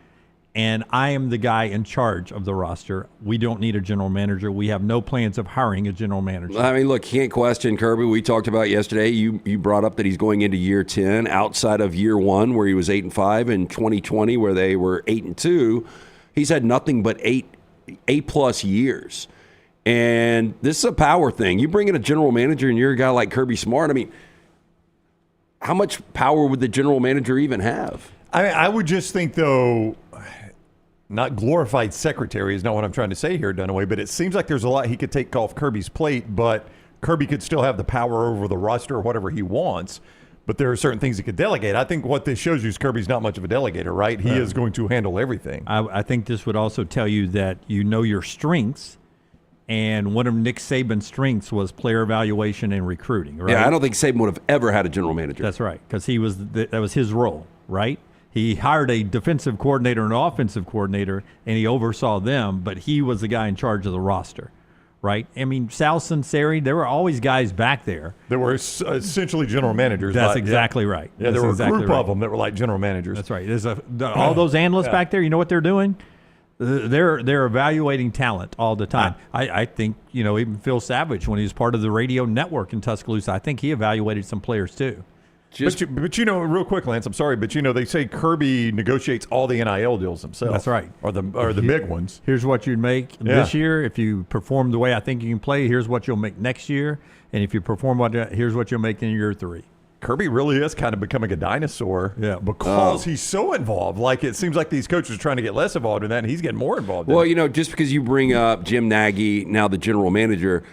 and I am the guy in charge of the roster. We don't need a general manager. We have no plans of hiring a general manager. I mean, look, can't question Kirby. We talked about yesterday. You brought up that he's going into year 10 outside of year 1 where he was 8-5 and 2020 where they were 8-2. He's had nothing but eight plus years. And this is a power thing. You bring in a general manager and you're a guy like Kirby Smart. I mean, how much power would the general manager even have? I would just think, though, not glorified secretary is not what I'm trying to say here, Dunaway, but it seems like there's a lot he could take off Kirby's plate, but Kirby could still have the power over the roster or whatever he wants, but there are certain things he could delegate. I think what this shows you is Kirby's not much of a delegator, right? He is going to handle everything. I think this would also tell you that you know your strengths, and one of Nick Saban's strengths was player evaluation and recruiting, right? Yeah, I don't think Saban would have ever had a general manager. That's right, because that was his role, right? He hired a defensive coordinator and an offensive coordinator, and he oversaw them, but he was the guy in charge of the roster, right? I mean, Sal Sunseri, there were always guys back there. There were essentially general managers. That's exactly right. Yeah, there were a group of them that were like general managers. That's right. There's all those analysts back there, you know what they're doing? They're evaluating talent all the time. I think, even Phil Savage, when he was part of the radio network in Tuscaloosa, I think he evaluated some players too. But real quick, Lance, I'm sorry, but they say Kirby negotiates all the NIL deals himself. That's right. Or the big ones. Here's what you'd make this year if you perform the way I think you can play. Here's what you'll make next year, and if you perform here's what you'll make in year 3. Kirby really is kind of becoming a dinosaur because he's so involved. Like, it seems like these coaches are trying to get less involved in that, and he's getting more involved. Well, just because you bring up Jim Nagy, now the general manager,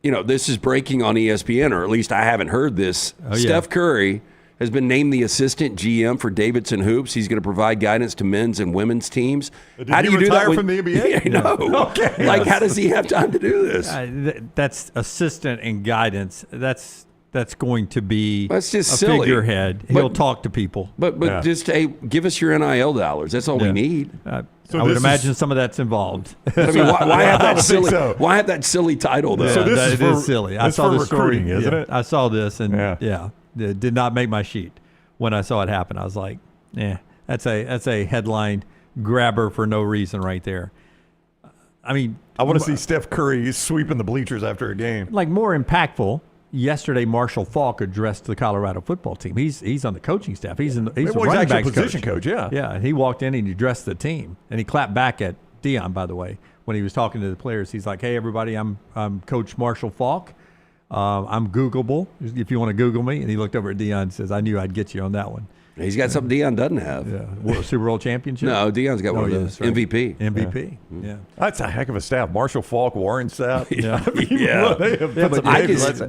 this is breaking on ESPN, or at least I haven't heard this. Steph Curry has been named the assistant GM for Davidson Hoops. He's going to provide guidance to men's and women's teams. How do you do that from the NBA? Yeah, I know. Okay. Like, how does he have time to do this? That's assistant and guidance. That's going to be just a silly. Figurehead. He'll talk to people. But just, hey, give us your NIL dollars. That's all we need. I would imagine some of that's involved. I mean, why have that silly? Why have that silly title though? So this is silly. I saw this recruiting, story, isn't it? I saw this, and it did not make my sheet when I saw it happen. I was like, that's a headline grabber for no reason right there. I mean, I want to see Steph Curry sweeping the bleachers after a game. Like, more impactful. Yesterday, Marshall Faulk addressed the Colorado football team. He's on the coaching staff. He's the running backs position coach. Yeah. And he walked in and he addressed the team, and he clapped back at Deion. By the way, when he was talking to the players, he's like, "Hey, everybody, I'm Coach Marshall Faulk. I'm Googleable if you want to Google me." And he looked over at Deion and says, "I knew I'd get you on that one." He's got something Deion doesn't have. Yeah, Super Bowl championship. No, Deion's got one of those. Right. MVP. Yeah. That's a heck of a staff. Marshall Faulk, Warren Sapp.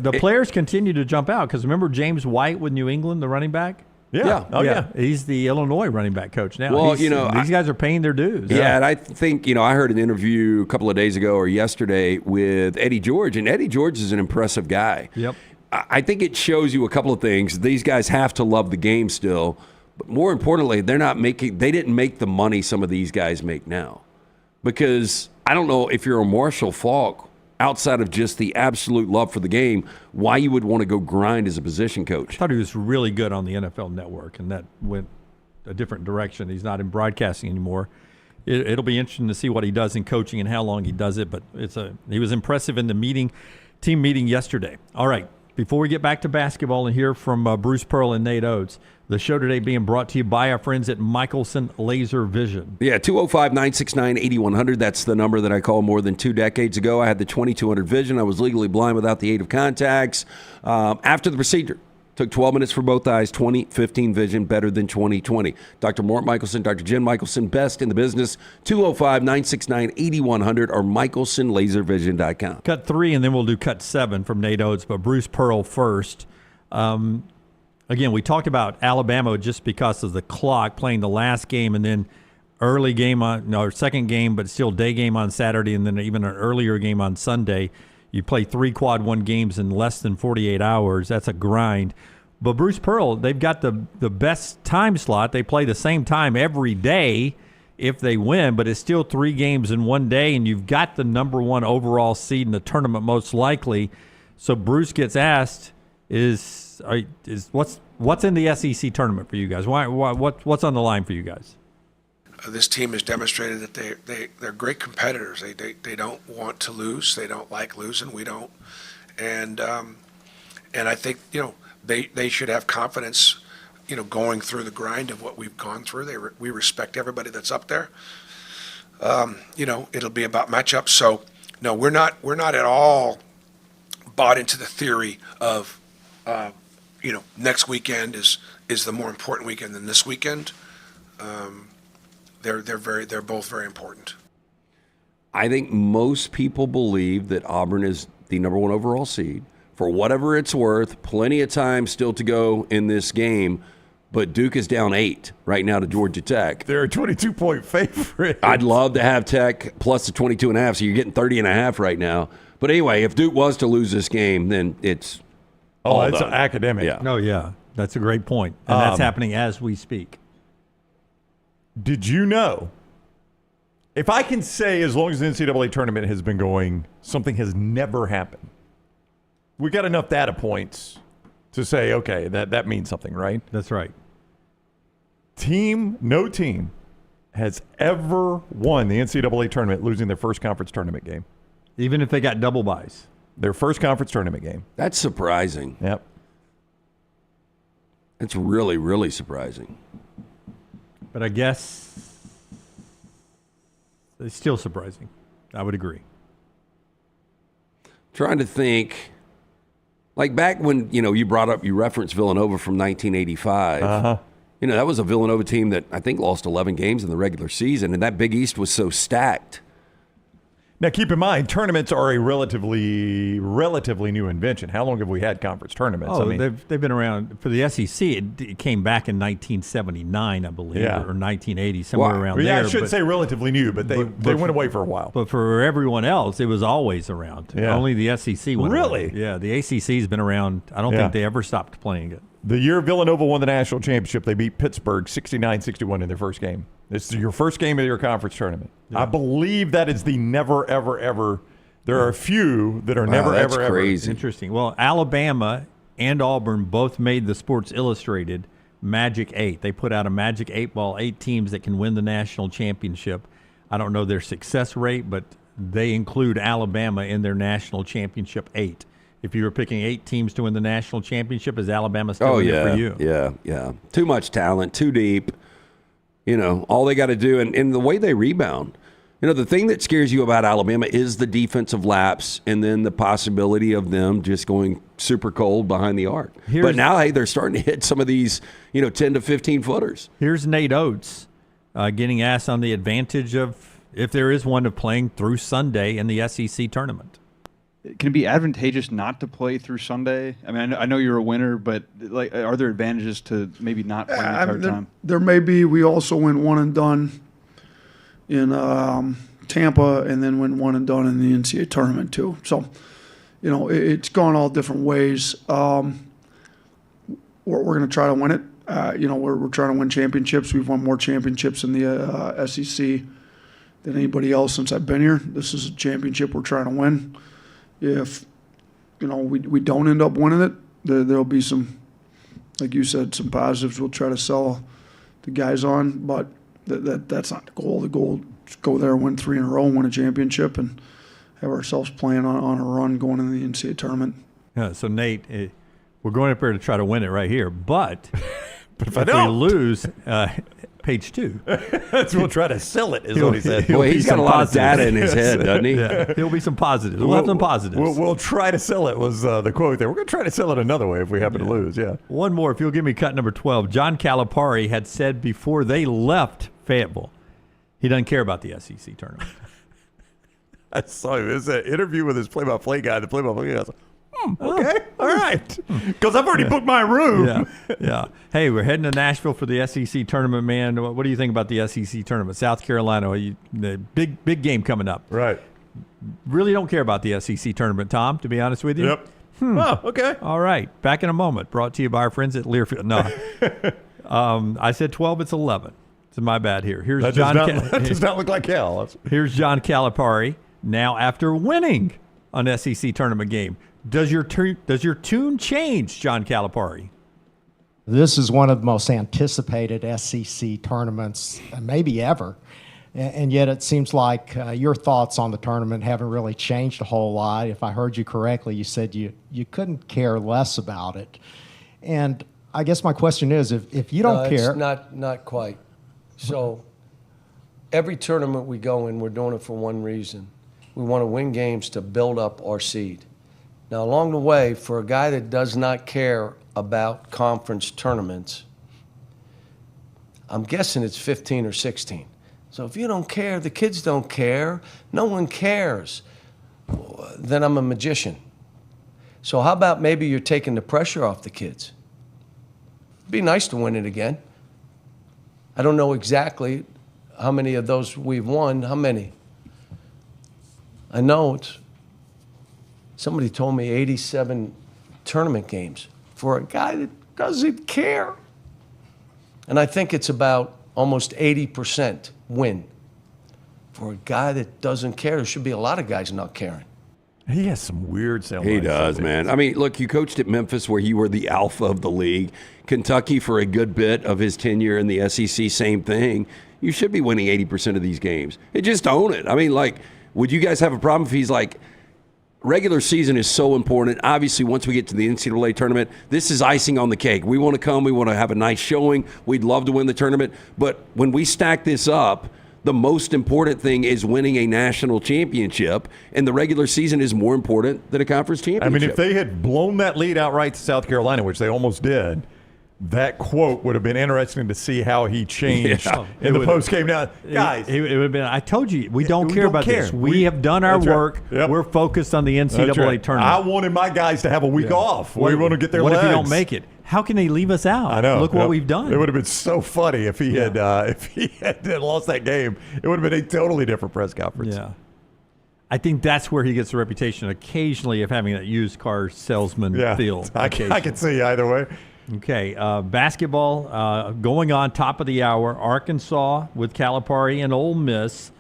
The players continue to jump out because remember James White with New England, the running back. Yeah. He's the Illinois running back coach now. Well, these guys are paying their dues. Yeah, and I think, I heard an interview a couple of days ago or yesterday with Eddie George, and Eddie George is an impressive guy. Yep. I think it shows you a couple of things. These guys have to love the game still, but more importantly, they didn't make the money some of these guys make now. Because I don't know if you're a Marshall Faulk, outside of just the absolute love for the game, why you would want to go grind as a position coach. I thought he was really good on the NFL Network, and that went a different direction. He's not in broadcasting anymore. It'll be interesting to see what he does in coaching and how long he does it, but he was impressive in the team meeting yesterday. All right. Before we get back to basketball and hear from Bruce Pearl and Nate Oates, the show today being brought to you by our friends at Michelson Laser Vision. Yeah, 205-969-8100. That's the number that I called more than 2 decades ago. I had the 2200 vision. I was legally blind without the aid of contacts. After the procedure, took 12 minutes for both eyes, 20/15 vision, better than 20/20. Dr. Mort Michelson, Dr. Jen Michelson, best in the business, 205-969-8100 or MichelsonLaserVision.com. Cut 3, and then we'll do cut 7 from Nate Oates, but Bruce Pearl first. Again, we talked about Alabama just because of the clock, playing the last game and then early game second game, but still day game on Saturday, and then even an earlier game on Sunday. You play 3 quad 1 games in less than 48 hours. That's a grind. But Bruce Pearl, they've got the best time slot. They play the same time every day if they win, but it's still 3 games in one day, and you've got the number 1 overall seed in the tournament most likely. So Bruce gets asked, what's in the SEC tournament for you guys? What's on the line for you guys? This team has demonstrated that they're great competitors. They don't want to lose. They don't like losing. We don't. And I think, they should have confidence, going through the grind of what we've gone through. We respect everybody that's up there. It'll be about matchups. So, no, we're not at all bought into the theory of, next weekend is the more important weekend than this weekend. They're both very important. I think most people believe that Auburn is the number 1 overall seed. For whatever it's worth, plenty of time still to go in this game. But Duke is down 8 right now to Georgia Tech. They're a 22-point favorite. I'd love to have Tech plus the 22.5, so you're getting 30.5 right now. But anyway, if Duke was to lose this game, then it's it's done. academic. Yeah. Oh, yeah. That's a great point. And that's happening as we speak. Did you know? If I can say, as long as the NCAA tournament has been going, something has never happened. We got enough data points to say, okay, that means something, right? That's right. No team has ever won the NCAA tournament losing their first conference tournament game. Even if they got double buys. Their first conference tournament game. That's surprising. Yep. It's really, really surprising. But I guess it's still surprising. I would agree. Trying to think, like back when, you referenced Villanova from 1985. Uh-huh. That was a Villanova team that I think lost 11 games in the regular season, and that Big East was so stacked. Now, keep in mind, tournaments are a relatively new invention. How long have we had conference tournaments? Oh, they've been around. For the SEC, it came back in 1979, I believe, or 1980, somewhere around there. Yeah, I shouldn't say relatively new, but they went away for a while. But for everyone else, it was always around. Yeah. Only the SEC went Really? away. Yeah, the ACC's been around. I don't think they ever stopped playing it. The year Villanova won the national championship, they beat Pittsburgh 69-61 in their first game. It's your first game of your conference tournament. Yeah. I believe that is the never, ever, ever. There are a few that are never, ever, crazy. ever. Interesting. Well, Alabama and Auburn both made the Sports Illustrated Magic 8. They put out a Magic 8-ball, 8 teams that can win the national championship. I don't know their success rate, but they include Alabama in their national championship 8. If you were picking 8 teams to win the national championship, is Alabama still in it for you? Yeah. Too much talent, too deep. All they got to do, and the way they rebound. The thing that scares you about Alabama is the defensive lapse and then the possibility of them just going super cold behind the arc. But now, hey, they're starting to hit some of these, 10 to 15 footers. Here's Nate Oates getting asked on the advantage of, if there is one, of playing through Sunday in the SEC tournament. Can it be advantageous not to play through Sunday? I mean, I know you're a winner, but are there advantages to maybe not playing the entire time? There may be. We also went one and done in Tampa, and then went one and done in the NCAA tournament too. So, it's gone all different ways. We're going to try to win it. We're trying to win championships. We've won more championships in the SEC than anybody else since I've been here. This is a championship we're trying to win. If we don't end up winning it, there'll be some, like you said, some positives we'll try to sell the guys on, but that's not the goal. The goal is go there, win 3 in a row, win a championship, and have ourselves playing on a run going into the NCAA tournament. Yeah, so Nate, we're going up there to try to win it right here, but if we lose, page 2. We'll try to sell it, is what he said. Well, he's got a lot of data in his head, doesn't he? Yeah, there'll be some positives. We'll have some positives. We'll try to sell it was the quote there. We're going to try to sell it another way if we happen to lose, yeah. One more, if you'll give me cut number 12. John Calipari had said before they left Fayetteville, he doesn't care about the SEC tournament. I saw him. It was an interview with his play-by-play guy. The play-by-play guy was like, okay, all right. Because I've already booked my room. Yeah. Hey, we're heading to Nashville for the SEC tournament, man. What do you think about the SEC tournament? South Carolina, the big game coming up. Right. Really don't care about the SEC tournament, Tom, to be honest with you. Yep. Oh, okay. All right. Back in a moment. Brought to you by our friends at Learfield. No. I said 12. It's 11. It's my bad here. Here's that John. That does not look like Cal. Here's John Calipari now after winning an SEC tournament game. Does your tune change, John Calipari? This is one of the most anticipated SEC tournaments, maybe ever. And yet it seems like your thoughts on the tournament haven't really changed a whole lot. If I heard you correctly, you said you couldn't care less about it. And I guess my question is, if you don't care... It's not quite. So every tournament we go in, we're doing it for one reason. We want to win games to build up our seed. Now, along the way, for a guy that does not care about conference tournaments, I'm guessing it's 15 or 16. So if you don't care, the kids don't care, no one cares, then I'm a magician. So how about maybe you're taking the pressure off the kids? It'd be nice to win it again. I don't know exactly how many of those we've won. How many? I know somebody told me 87 tournament games for a guy that doesn't care. And I think it's about almost 80% win. For a guy that doesn't care, there should be a lot of guys not caring. He has some weird sound. He does, man. I mean, look, you coached at Memphis where you were the alpha of the league. Kentucky for a good bit of his tenure in the SEC, same thing. You should be winning 80% of these games. Just own it. I mean, like, would you guys have a problem if he's like, regular season is so important. Obviously, once we get to the NCAA tournament, this is icing on the cake. We want to come. We want to have a nice showing. We'd love to win the tournament. But when we stack this up, the most important thing is winning a national championship, and the regular season is more important than a conference championship. I mean, if they had blown that lead outright to South Carolina, which they almost did, that quote would have been interesting to see how he changed in the post-game. Now, guys. It would have been, I told you, we don't care about this. We have done our work. Right. Yep. We're focused on the NCAA tournament. I wanted my guys to have a week off. We want to get their legs. What if you don't make it? How can they leave us out? I know. Look what we've done. It would have been so funny if he had lost that game. It would have been a totally different press conference. Yeah. I think that's where he gets the reputation occasionally of having that used car salesman feel. I can see either way. Okay, basketball going on top of the hour. Arkansas with Calipari and Ole Miss.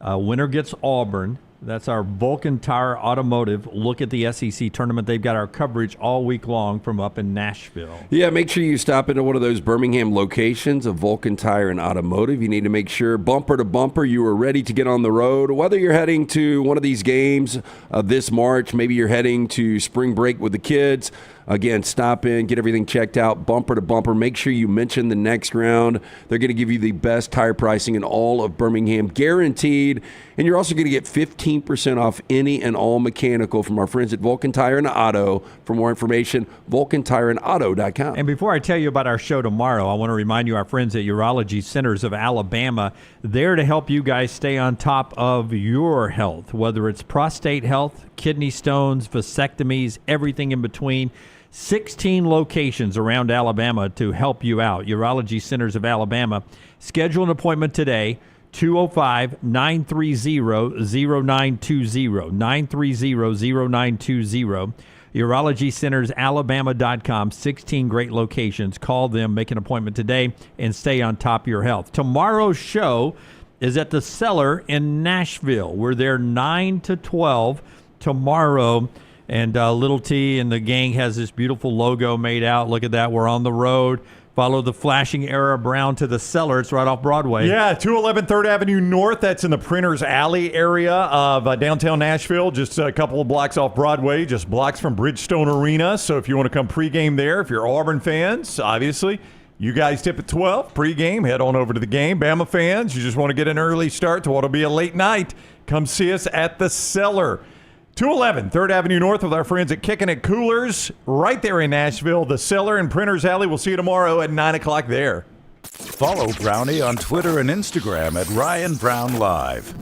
Winner gets Auburn. That's our Vulcan Tire Automotive look at the SEC tournament. They've got our coverage all week long from up in Nashville. Yeah, make sure you stop into one of those Birmingham locations of Vulcan Tire and Automotive. You need to make sure bumper to bumper you are ready to get on the road. Whether you're heading to one of these games this March, maybe you're heading to spring break with the kids. Again, stop in, get everything checked out, bumper to bumper. Make sure you mention the next round. They're going to give you the best tire pricing in all of Birmingham, guaranteed. And you're also going to get 15% off any and all mechanical from our friends at Vulcan Tire and Auto. For more information, vulcantireandauto.com. And before I tell you about our show tomorrow, I want to remind you our friends at Urology Centers of Alabama. They're to help you guys stay on top of your health, whether it's prostate health, kidney stones, vasectomies, everything in between. 16 locations around Alabama to help you out. Urology Centers of Alabama. Schedule an appointment today, 205-930-0920, 930-0920. UrologyCentersAlabama.com, 16 great locations. Call them, make an appointment today, and stay on top of your health. Tomorrow's show is at the Cellar in Nashville. We're there 9 to 12 tomorrow. And Little T and the gang has this beautiful logo made out. Look at that. We're on the road. Follow the flashing Era Brown to the Cellar. It's right off Broadway. Yeah, 211 3rd Avenue North. That's in the Printers Alley area of downtown Nashville. Just a couple of blocks off Broadway, just blocks from Bridgestone Arena. So if you want to come pregame there, if you're Auburn fans, obviously, you guys tip at 12. Pregame, head on over to the game. Bama fans, you just want to get an early start to what will be a late night. Come see us at the Cellar. 211 3rd Avenue North with our friends at Kickin' It Coolers right there in Nashville. The Cellar in Printers Alley. We'll see you tomorrow at 9 o'clock there. Follow Brownie on Twitter and Instagram at Ryan Brown Live.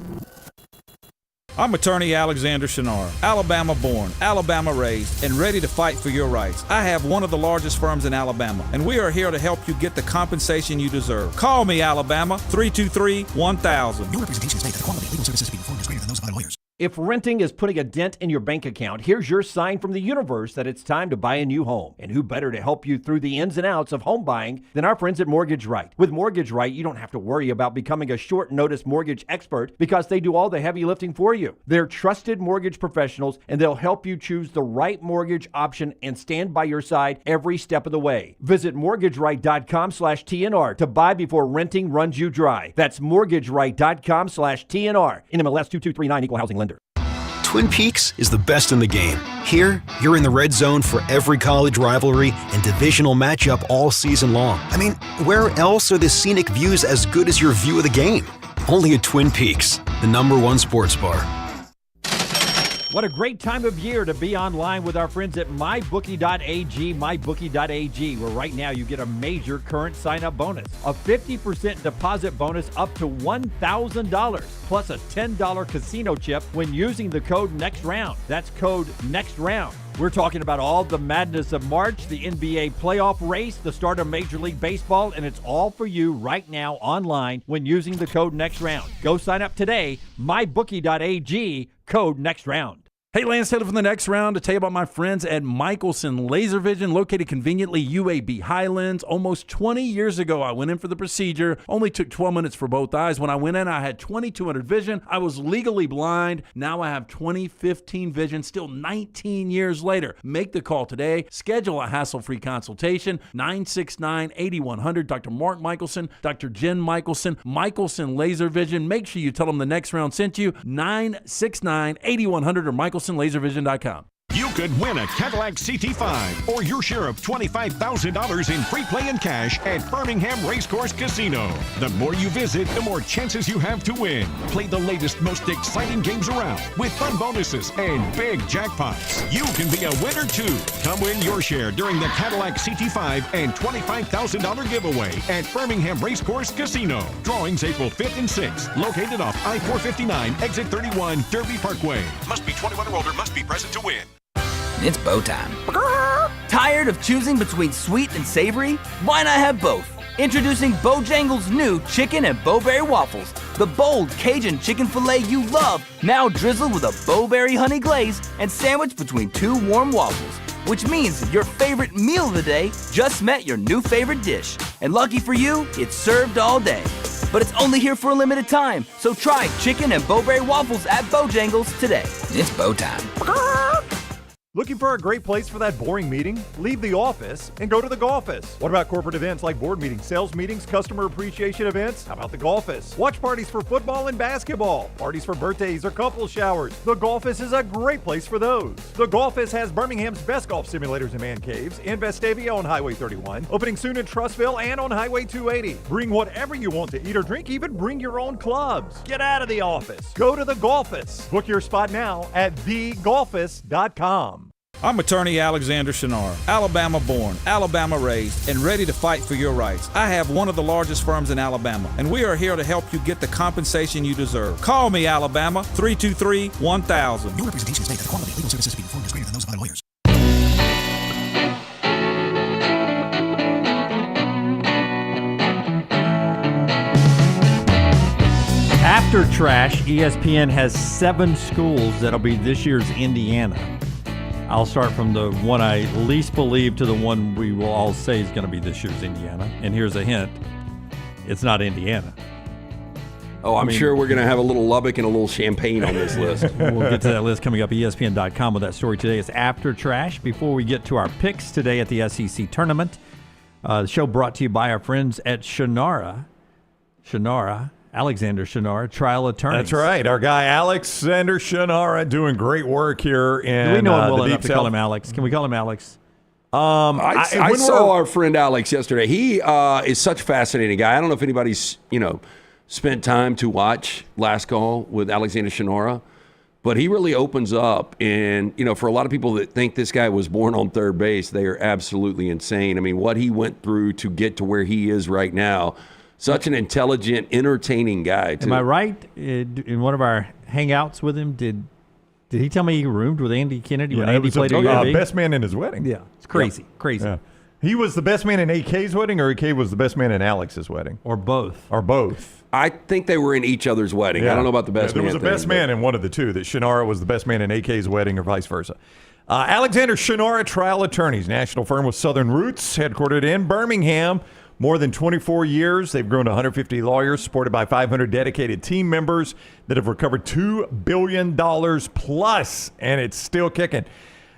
I'm attorney Alexander Shinar, Alabama born, Alabama raised, and ready to fight for your rights. I have one of the largest firms in Alabama, and we are here to help you get the compensation you deserve. Call me, Alabama, 323-1000. No representation is made that the quality, legal services being performed is greater than those of other lawyers. If renting is putting a dent in your bank account, here's your sign from the universe that it's time to buy a new home. And who better to help you through the ins and outs of home buying than our friends at Mortgage Right. With Mortgage Right, you don't have to worry about becoming a short notice mortgage expert because they do all the heavy lifting for you. They're trusted mortgage professionals and they'll help you choose the right mortgage option and stand by your side every step of the way. Visit mortgageright.com/TNR to buy before renting runs you dry. That's mortgageright.com/TNR. NMLS 2239, Equal Housing Lender. Twin Peaks is the best in the game. Here, you're in the red zone for every college rivalry and divisional matchup all season long. I mean, where else are the scenic views as good as your view of the game? Only at Twin Peaks, the #1 sports bar. What a great time of year to be online with our friends at MyBookie.ag, MyBookie.ag, where right now you get a major current sign-up bonus, a 50% deposit bonus up to $1,000, plus a $10 casino chip when using the code NEXTROUND. That's code NEXTROUND. We're talking about all the madness of March, the NBA playoff race, the start of Major League Baseball, and it's all for you right now online when using the code NEXTROUND. Go sign up today, MyBookie.ag, code NEXTROUND. Hey, Lance Taylor from the Next Round to tell you about my friends at Michelson Laser Vision, located conveniently UAB Highlands. Almost 20 years ago, I went in for the procedure. Only took 12 minutes for both eyes. When I went in, I had 20/200 vision. I was legally blind. Now I have 20/15 vision, still 19 years later. Make the call today. Schedule a hassle-free consultation. 969-8100. Dr. Mark Michelson, Dr. Jen Michelson, Michelson Laser Vision. Make sure you tell them the Next Round sent you. 969-8100 or MichelsonLaserVision.com. You could win a Cadillac CT5 or your share of $25,000 in free play and cash at Birmingham Racecourse Casino. The more you visit, the more chances you have to win. Play the latest, most exciting games around with fun bonuses and big jackpots. You can be a winner too. Come win your share during the Cadillac CT5 and $25,000 giveaway at Birmingham Racecourse Casino. Drawings April 5th and 6th. Located off I-459, exit 31, Derby Parkway. Must be 21 or older, must be present to win. It's bow time. Tired of choosing between sweet and savory? Why not have both? Introducing Bojangles' new Chicken and Bowberry Waffles. The bold Cajun chicken filet you love, now drizzled with a Bowberry honey glaze and sandwiched between two warm waffles. Which means your favorite meal of the day just met your new favorite dish. And lucky for you, it's served all day. But it's only here for a limited time, so try Chicken and Bowberry Waffles at Bojangles today. It's bow time. Looking for a great place for that boring meeting? Leave the office and go to the Golfus. What about corporate events like board meetings, sales meetings, customer appreciation events? How about the Golfus? Watch parties for football and basketball, parties for birthdays or couple showers. The Golfus is a great place for those. The Golfus has Birmingham's best golf simulators and man caves in Vestavia on Highway 31, opening soon in Trussville and on Highway 280. Bring whatever you want to eat or drink, even bring your own clubs. Get out of the office. Go to the Golfus. Book your spot now at thegolfus.com. I'm attorney Alexander Shinar, Alabama born, Alabama raised, and ready to fight for your rights. I have one of the largest firms in Alabama, and we are here to help you get the compensation you deserve. Call me, Alabama, 323-1000. No representation is made that the quality of legal services being performed is greater than those of other lawyers. After trash, ESPN has 7 schools that'll be this year's Indiana. I'll start from the one I least believe to the one we will all say is going to be this year's Indiana. And here's a hint. It's not Indiana. Oh, I'm sure we're going to have a little Lubbock and a little Champaign on this list. We'll get to that list coming up. ESPN.com with that story today. It's After Trash. Before we get to our picks today at the SEC tournament, the show brought to you by our friends at Alexander Shinar, trial attorney. That's right. Our guy, Alexander Shinar, doing great work here in Do we know him well the enough Deep to call South. him Alex? Can we call him Alex? I saw our friend Alex yesterday. He is such a fascinating guy. I don't know if anybody's, spent time to watch Last Call with Alexander Shinar, but he really opens up. And, for a lot of people that think this guy was born on third base, they are absolutely insane. I mean, what he went through to get to where he is right now. Such an intelligent, entertaining guy, too. Am I right? In one of our hangouts with him, did he tell me he roomed with Andy Kennedy when Andy played at UAB? Best man in his wedding. Yeah, it's crazy, crazy. Yeah. He was the best man in AK's wedding, or AK was the best man in Alex's wedding? Or both. Or both. I think they were in each other's wedding. Yeah. I don't know about the best man. There was a best man in one of the two, that Shannara was the best man in AK's wedding or vice versa. Alexander Shannara Trial Attorneys, national firm with Southern roots, headquartered in Birmingham. More than 24 years. They've grown to 150 lawyers, supported by 500 dedicated team members that have recovered $2 billion plus, and it's still kicking.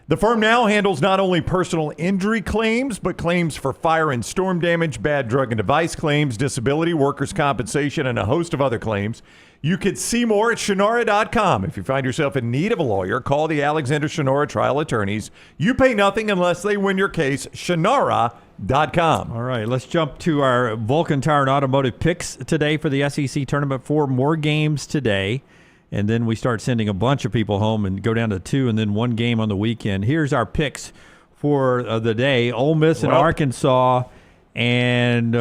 The firm now handles not only personal injury claims, but claims for fire and storm damage, bad drug and device claims, disability, workers' compensation, and a host of other claims. You could see more at Shannara.com. If you find yourself in need of a lawyer, call the Alexander Shannara Trial Attorneys. You pay nothing unless they win your case. Shannara.com. All right, let's jump to our Vulcan Tire and Automotive picks today for the SEC Tournament. 4 more games today. And then we start sending a bunch of people home and go down to 2 and then 1 game on the weekend. Here's our picks for the day. Ole Miss and Arkansas. And,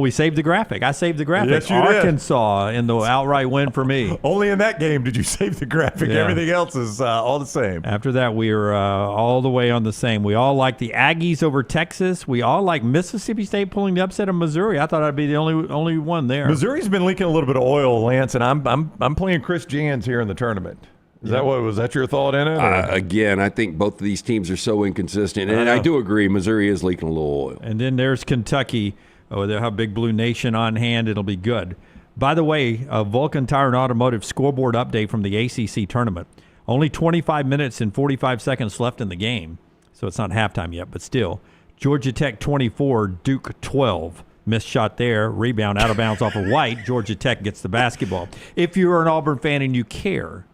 we saved the graphic. I saved the graphic. Yes, you Arkansas in the outright win for me. Only in that game did you save the graphic. Yeah. Everything else is all the same. After that, we were all the way on the same. We all like the Aggies over Texas. We all like Mississippi State pulling the upset of Missouri. I thought I'd be the only one there. Missouri's been leaking a little bit of oil, Lance, and I'm playing Chris Jans here in the tournament. Was that your thought in it? Again, I think both of these teams are so inconsistent, and I do agree Missouri is leaking a little oil. And then there's Kentucky. Oh, they'll have Big Blue Nation on hand. It'll be good. By the way, a Vulcan Tire and Automotive scoreboard update from the ACC tournament. Only 25 minutes and 45 seconds left in the game, so it's not halftime yet, but still. Georgia Tech 24, Duke 12. Missed shot there. Rebound out of bounds off of White. Georgia Tech gets the basketball. If you're an Auburn fan and you care,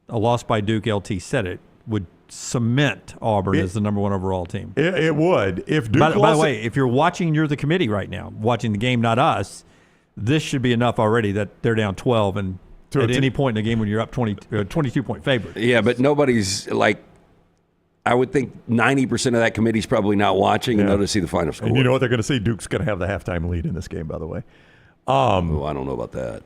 a loss by Duke, LT said it, would cement Auburn as the number 1 overall team. It would. If Duke by the way, if you're watching, you're the committee right now, watching the game, not us, this should be enough already that they're down 12 and at any point in the game when you're up 22-point favorite. Yeah, but nobody's like, I would think 90% of that committee's probably not watching and they'll just see the final score. And you know what they're going to see? Duke's going to have the halftime lead in this game, by the way. I don't know about that.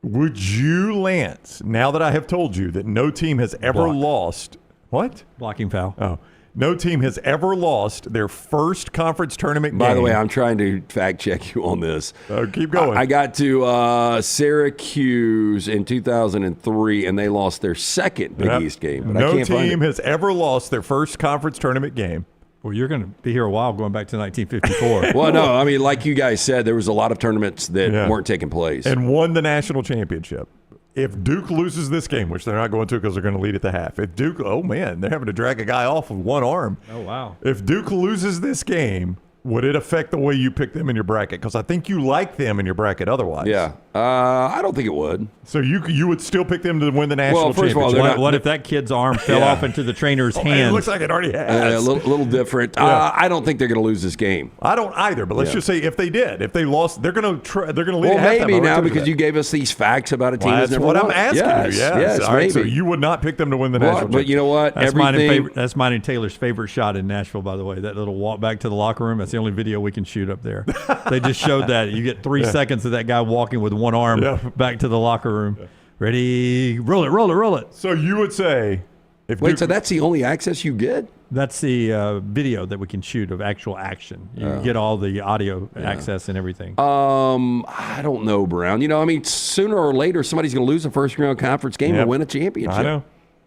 Would you, Lance, now that I have told you that no team has ever lost – what? Blocking foul. Oh. No team has ever lost their first conference tournament game. By the way, I'm trying to fact check you on this. Keep going. I got to Syracuse in 2003, and they lost their second Big East game. But no I can't find team it. has ever lost their first conference tournament game. Well, you're going to be here a while going back to 1954. Well, no, I mean, like you guys said, there was a lot of tournaments that weren't taking place. And won the national championship. If Duke loses this game, which they're not going to because they're going to lead at the half. If Duke, oh, man, they're having to drag a guy off with one arm. Oh, wow. If Duke loses this game, would it affect the way you pick them in your bracket? Because I think you like them in your bracket otherwise. Yeah. I don't think it would. So you would still pick them to win the national first championship? of all, what if that kid's arm fell off into the trainer's hands? It looks like it already has. A little different. Yeah. I don't think they're going to lose this game. I don't either, but let's just say if they did, if they lost, they're going to lead well, at halftime. maybe now because you gave us these facts about a team that's never what won. I'm asking you. Yes. All right, maybe. so you would not pick them to win the national championship. But you know what? That's mine and Taylor's favorite shot in Nashville, by the way. That little walk back to the locker room. That's the only video we can shoot up there. They just showed that. You get 3 seconds of that guy walking with one arm back to the locker room. Ready, roll it. So you would say, so that's the only access you get? That's the video that we can shoot of actual action. You get all the audio access and everything. I don't know, Brown. You know, I mean, sooner or later, somebody's going to lose a first-round conference game and win a championship. I know.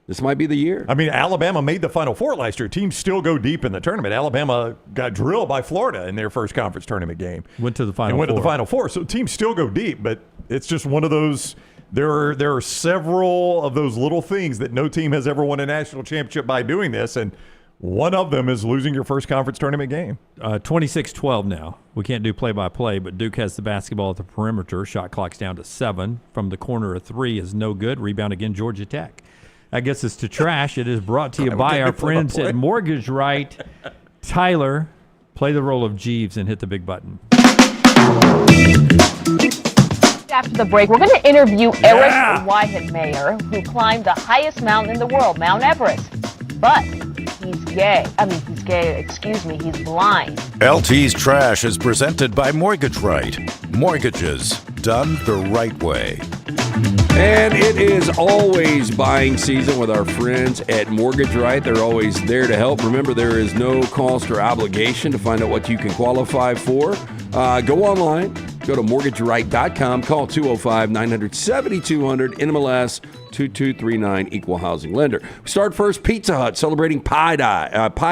This might be the year. I mean, Alabama made the Final Four last year. Teams still go deep in the tournament. Alabama got drilled by Florida in their first conference tournament game. Went to the Final Four. So teams still go deep, but it's just one of those. There are several of those little things that no team has ever won a national championship by doing this, and one of them is losing your first conference tournament game. 26-12 now. We can't do play-by-play, but Duke has the basketball at the perimeter. Shot clock's down to 7. From the corner of 3 is no good. Rebound again, Georgia Tech. I guess it's to trash. It is brought to you by our friends at Mortgage Right. Tyler, play the role of Jeeves and hit the big button. After the break, we're going to interview Eric Weihenmayer, who climbed the highest mountain in the world, Mount Everest. But he's blind. LT's Trash is presented by Mortgage Right. Mortgages done the right way. And it is always buying season with our friends at Mortgage Right. They're always there to help. Remember, there is no cost or obligation to find out what you can qualify for. Go online, Go to mortgageright.com. Call 205-900-7200. NMLS 2239, Equal Housing Lender. We start first, Pizza Hut celebrating Pi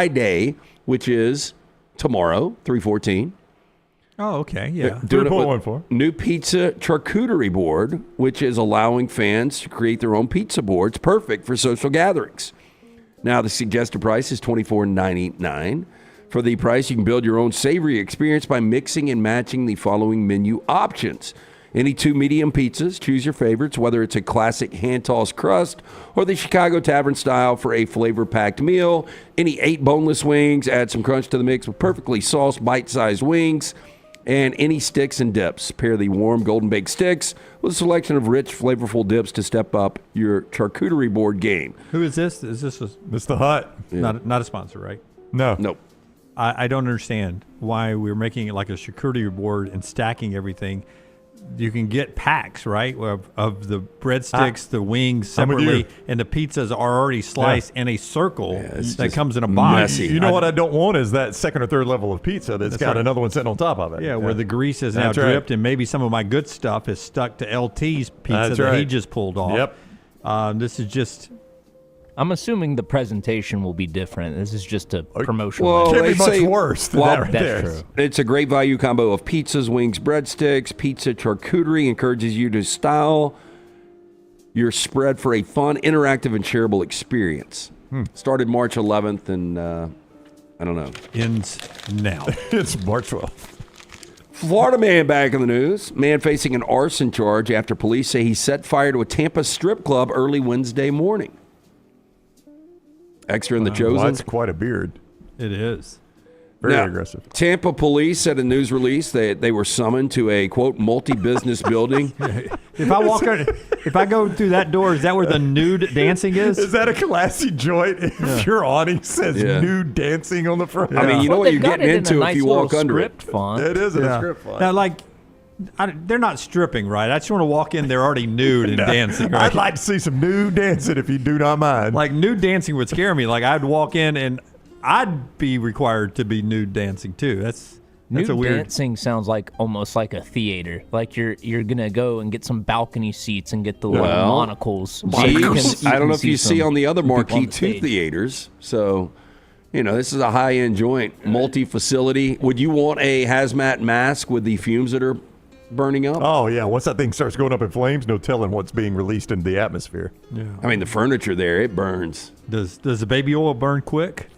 Day, which is tomorrow, 3/14. Oh, okay, yeah. Doing it with new pizza charcuterie board, which is allowing fans to create their own pizza boards, perfect for social gatherings. Now, the suggested price is $24.99. For the price, you can build your own savory experience by mixing and matching the following menu options. Any 2 medium pizzas, choose your favorites, whether it's a classic hand-tossed crust or the Chicago Tavern style for a flavor-packed meal. Any 8 boneless wings, add some crunch to the mix with perfectly sauced bite-sized wings. And any sticks and dips. Pair the warm golden baked sticks with a selection of rich, flavorful dips to step up your charcuterie board game. Who is this? Is this Mr. Hut? Not a sponsor, right? No. Nope. I don't understand why we're making it like a charcuterie board and stacking everything. You can get packs, right, of the breadsticks, the wings separately, and the pizzas are already sliced in a circle that comes in a box. Messy. You know what I don't want is that second or third level of pizza that's got another one sitting on top of it. Yeah, where the grease is now dripped, and maybe some of my good stuff is stuck to LT's pizza that he just pulled off. Yep. This is just... I'm assuming the presentation will be different. This is just a promotional. Well, can't they be much say, worse than that right there. True. It's a great value combo of pizzas, wings, breadsticks. Pizza charcuterie encourages you to style your spread for a fun, interactive, and shareable experience. Started March 11th, and I don't know. Ends now. It's March 12th. Florida man back in the news. Man facing an arson charge after police say he set fire to a Tampa strip club early Wednesday morning. Extra in the Chosen. Well, that's quite a beard. It is. Very Now, aggressive. Tampa police said in a news release that they were summoned to a, quote, multi-business building. If I go through that door, is that where the nude dancing is? Is that a classy joint if your awning says nude dancing on the front? I mean, you know what you're getting into if you walk under it. Font. It is a script font. Now, like, they're not stripping, right? I just want to walk in, they're already nude and dancing, right? I'd like to see some nude dancing if you do not mind. Like, nude dancing would scare me. Like, I'd walk in and I'd be required to be nude dancing, too. That's Nude a weird... dancing sounds like almost like a theater. Like you're gonna go and get some balcony seats and get the little monocles. I don't know if you see on the other marquee two theaters. So, you know, this is a high-end joint, multi-facility. Would you want a hazmat mask with the fumes that are burning up? Oh, yeah. Once that thing starts going up in flames, no telling what's being released into the atmosphere. Yeah. I mean, the furniture there, it burns. Does the baby oil burn quick?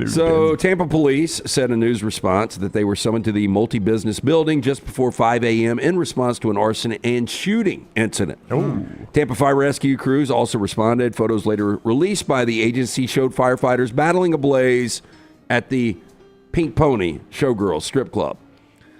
So, Tampa police said in a news response that they were summoned to the multi-business building just before 5 a.m. in response to an arson and shooting incident. Tampa Fire Rescue crews also responded. Photos later released by the agency showed firefighters battling a blaze at the Pink Pony Showgirls strip club.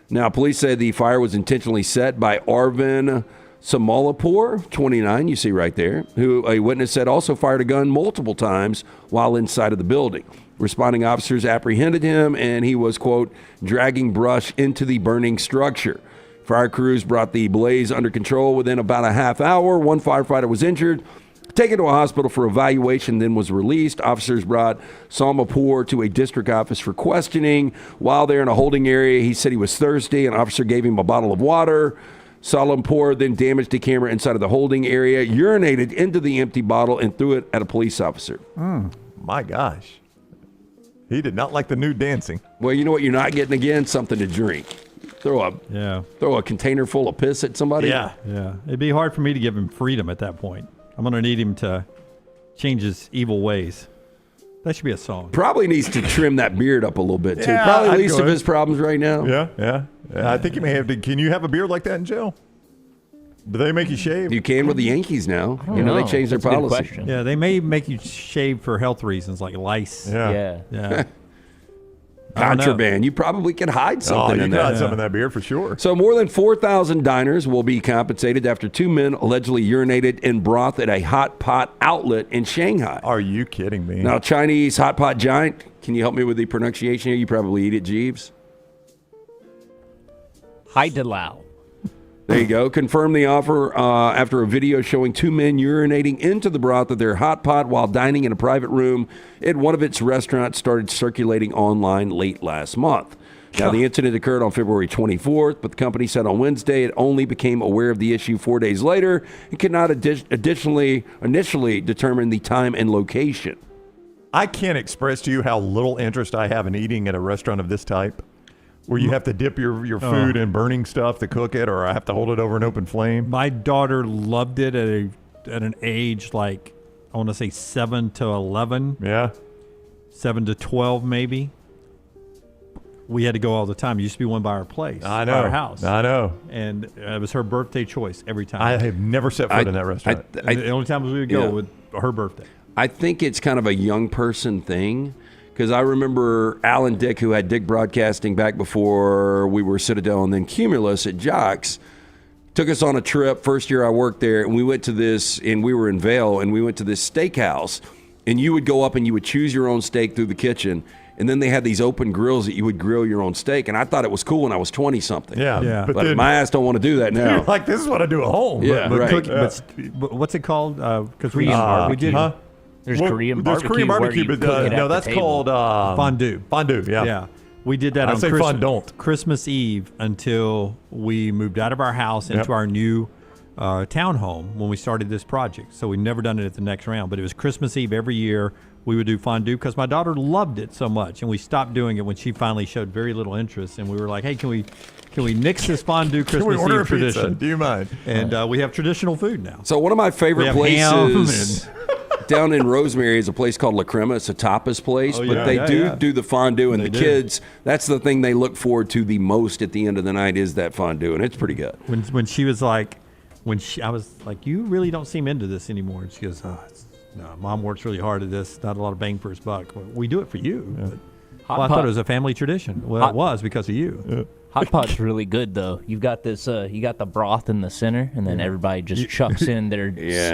Now, police say the fire was intentionally set by Arvin Samalapur, 29, you see right there, who a witness said also fired a gun multiple times while inside of the building. Responding officers apprehended him, and he was, quote, dragging brush into the burning structure. Fire crews brought the blaze under control within about a half hour. One firefighter was injured, taken to a hospital for evaluation, then was released. Officers brought Salmapur to a district office for questioning. While they're in a holding area, he said he was thirsty. An officer gave him a bottle of water. Salampur then damaged the camera inside of the holding area, urinated into the empty bottle, and threw it at a police officer. My gosh. He did not like the nude dancing. Well, you know what you're not getting again? Something to drink. Throw a container full of piss at somebody. Yeah. It'd be hard for me to give him freedom at that point. I'm going to need him to change his evil ways. That should be a song. Probably needs to trim that beard up a little bit, too. Probably I'd least of his problems right now. Yeah. I think you may have to. Can you have a beard like that in jail? Do they make you shave? You can with the Yankees now. You know, they changed their policy. Yeah, they may make you shave for health reasons, like lice. Yeah. Contraband. You probably could hide something in you that. hide some in that beer for sure. So more than 4,000 diners will be compensated after two men allegedly urinated in broth at a hot pot outlet in Shanghai. Are you kidding me? Now, Chinese hot pot giant, can you help me with the pronunciation here? You probably eat it, Jeeves. Hai De Lao. There you go. Confirmed the offer after a video showing two men urinating into the broth of their hot pot while dining in a private room at one of its restaurants started circulating online late last month. Now, the incident occurred on February 24th, but the company said on Wednesday it only became aware of the issue 4 days later and could not initially determine the time and location. I can't express to you how little interest I have in eating at a restaurant of this type, where you have to dip your food in burning stuff to cook it, or I have to hold it over an open flame. My daughter loved it at an age like, I want to say 7 to 11. Yeah. 7 to 12 maybe. We had to go all the time. It used to be one by our place. I know. By our house. I know. And it was her birthday choice every time. I have never set foot in that restaurant. The only time we would go with her birthday. I think it's kind of a young person thing, because I remember Alan Dick, who had Dick Broadcasting back before we were Citadel and then Cumulus at Jocks, took us on a trip first year I worked there, and we went to this, and we were in Vail, and we went to this steakhouse, and you would go up and you would choose your own steak through the kitchen. And then they had these open grills that you would grill your own steak. And I thought it was cool when I was 20-something. Yeah. But then, my ass don't want to do that now. You're like, this is what I do at home. Yeah, right. But what's it called? Because Korean barbecue. Huh? There's Korean barbecue. There's Korean barbecue, where you but cook it at no, the that's table. called fondue. Fondue, yeah. Yeah. We did that I on say Christmas Eve until we moved out of our house into our new townhome when we started this project. So we've never done it at the next round. But it was Christmas Eve every year. We would do fondue because my daughter loved it so much, and we stopped doing it when she finally showed very little interest. And we were like, "Hey, can we nix this fondue Christmas order Eve a pizza? tradition? Do you mind?" And we have traditional food now. So one of my favorite We have ham places down in Rosemary is a place called La Crema. It's a tapas place, but they do the fondue, and the kids, that's the thing they look forward to the most at the end of the night is that fondue, and it's pretty good. When she was like, I was like, "You really don't seem into this anymore," and she goes, "No, Mom works really hard at this. Not a lot of bang for his buck. Well, we do it for you." Yeah. Well, I thought it was a family tradition. Well, it was because of you. Yeah. Hot pot's really good though. You've got this. You got the broth in the center, and then everybody just chucks in their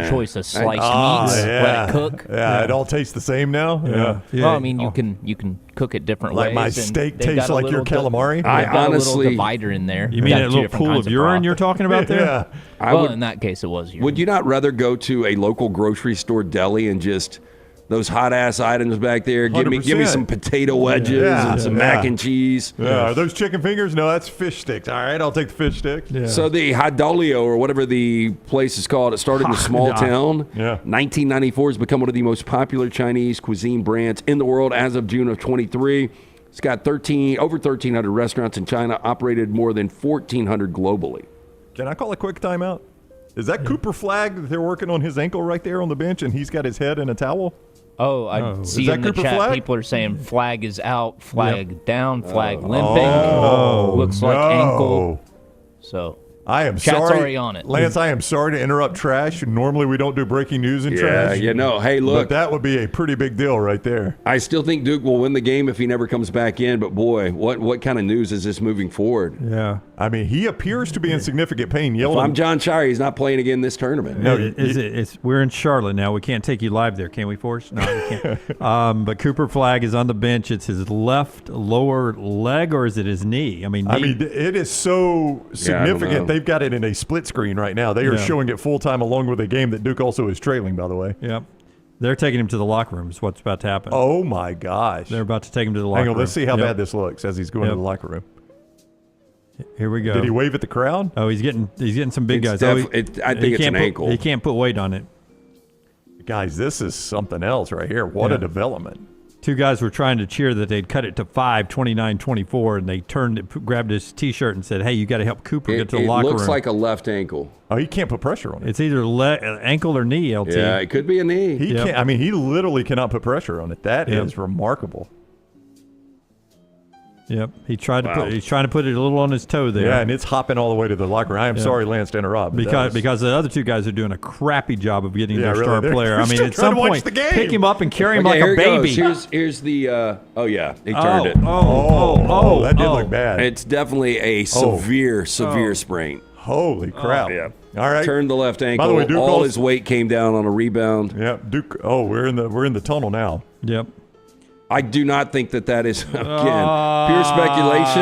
choice of sliced meats. Let it cook. Yeah, it all tastes the same now. Yeah. Well, I mean, you can cook it different ways. Like my steak tastes like your calamari. I got honestly, a little divider in there. You mean that little pool of urine you're talking about there? Yeah. In that case, it was urine. Would you not rather go to a local grocery store deli and just those hot ass items back there? Give me some potato wedges and some mac and cheese. Yeah. Are those chicken fingers? No, that's fish sticks. All right, I'll take the fish sticks. Yeah. So the Hidalgo, or whatever the place is called, it started in a small town. Yeah. 1994 has become one of the most popular Chinese cuisine brands in the world as of June of 23. It's got over 1,300 restaurants in China, operated more than 1,400 globally. Can I call a quick timeout? Is that Cooper Flagg that they're working on his ankle right there on the bench, and he's got his head in a towel? Oh, I see in the Cooper chat Flagg? people are saying flag is out, flag down, flag limping. Looks like ankle. So I am chat's sorry, already on it. Lance. I am sorry to interrupt trash. Normally we don't do breaking news in trash. Yeah, hey, look. But that would be a pretty big deal right there. I still think Duke will win the game if he never comes back in, but boy, what kind of news is this moving forward? Yeah. I mean, he appears to be in significant pain. If I'm John Shire, he's not playing again this tournament. No, we're in Charlotte now. We can't take you live there, can we, Forrest? No, we can't. But Cooper Flagg is on the bench. It's his left lower leg, or is it his knee? I mean, it is so significant. They've got it in a split screen right now. They are showing it full time along with a game that Duke also is trailing, by the way. Yep. They're taking him to the locker room is what's about to happen. Oh, my gosh. They're about to take him to the locker room. Hang on, let's see how bad this looks as he's going to the locker room. Here we go. Did he wave at the crowd? Oh, he's getting some big guys. I think it's an ankle. He can't put weight on it. Guys, this is something else right here. What a development. Two guys were trying to cheer that they'd cut it to 5, 29-24, and they grabbed his T-shirt and said, "Hey, you got to help Cooper get to the locker room." It looks like a left ankle. Oh, he can't put pressure on it. It's either ankle or knee, LT. Yeah, it could be a knee. He can't. I mean, he literally cannot put pressure on it. That is remarkable. Yep, he's trying to put it a little on his toe there. Yeah, and it's hopping all the way to the locker room. I am sorry, Lance, to interrupt. Because the other two guys are doing a crappy job of getting their star player. I mean, at some point, pick him up and carry him like a baby. Here's the. He turned it. Oh, that did look bad. It's definitely a severe sprain. Holy crap! Yeah. All right. Turned the left ankle. By the way, Duke all his weight came down on a rebound. Yeah, Duke. Oh, we're in the tunnel now. Yep. I do not think that is, again, pure speculation.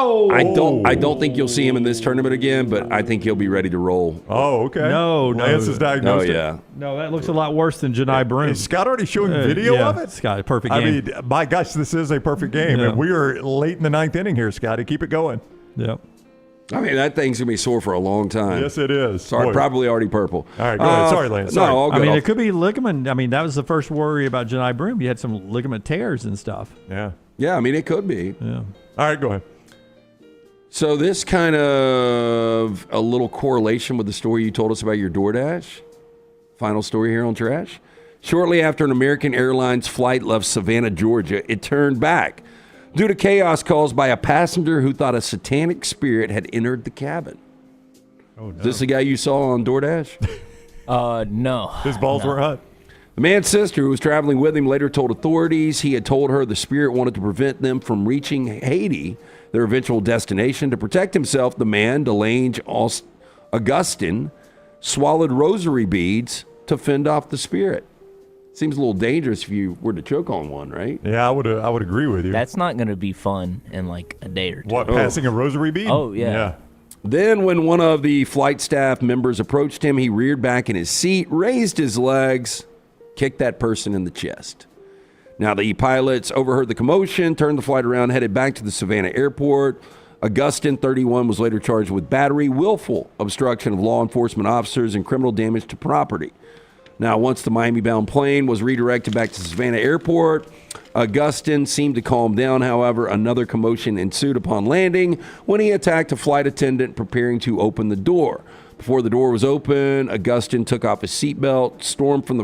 Oh, I don't think you'll see him in this tournament again, but I think he'll be ready to roll. Oh, okay. No. Lance is diagnosed. Oh, yeah. No, that looks a lot worse than Janai Broom. Is Scott already showing video of it? Scott, perfect game. I mean, my gosh, this is a perfect game. Yeah. And we are late in the 9th inning here, Scotty. Keep it going. Yep. I mean, that thing's going to be sore for a long time. Yes, it is. Sorry, Boy. probably already purple. All right, go ahead. Sorry, Lance. Sorry. No, all I good. mean, it could be ligament. I mean, that was the first worry about Janai Broom. You had some ligament tears and stuff. Yeah. Yeah, I mean, it could be. Yeah. All right, go ahead. So this kind of a little correlation with the story you told us about your DoorDash. Final story here on Trash. Shortly after an American Airlines flight left Savannah, Georgia, it turned back due to chaos caused by a passenger who thought a satanic spirit had entered the cabin. Oh, no. Is this the guy you saw on DoorDash? No. His balls were hot. The man's sister, who was traveling with him, later told authorities he had told her the spirit wanted to prevent them from reaching Haiti, their eventual destination. To protect himself, the man, Delange Augustine, swallowed rosary beads to fend off the spirit. Seems a little dangerous if you were to choke on one, right? Yeah, I would agree with you. That's not going to be fun in like a day or two. What, passing a rosary bead? Oh, yeah. Then when one of the flight staff members approached him, he reared back in his seat, raised his legs, kicked that person in the chest. Now, the pilots overheard the commotion, turned the flight around, headed back to the Savannah airport. Augustine, 31, was later charged with battery, willful obstruction of law enforcement officers, and criminal damage to property. Now, once the Miami-bound plane was redirected back to Savannah airport, Augustine seemed to calm down. However, another commotion ensued upon landing when he attacked a flight attendant preparing to open the door. Before the door was open, Augustine took off his seatbelt, stormed to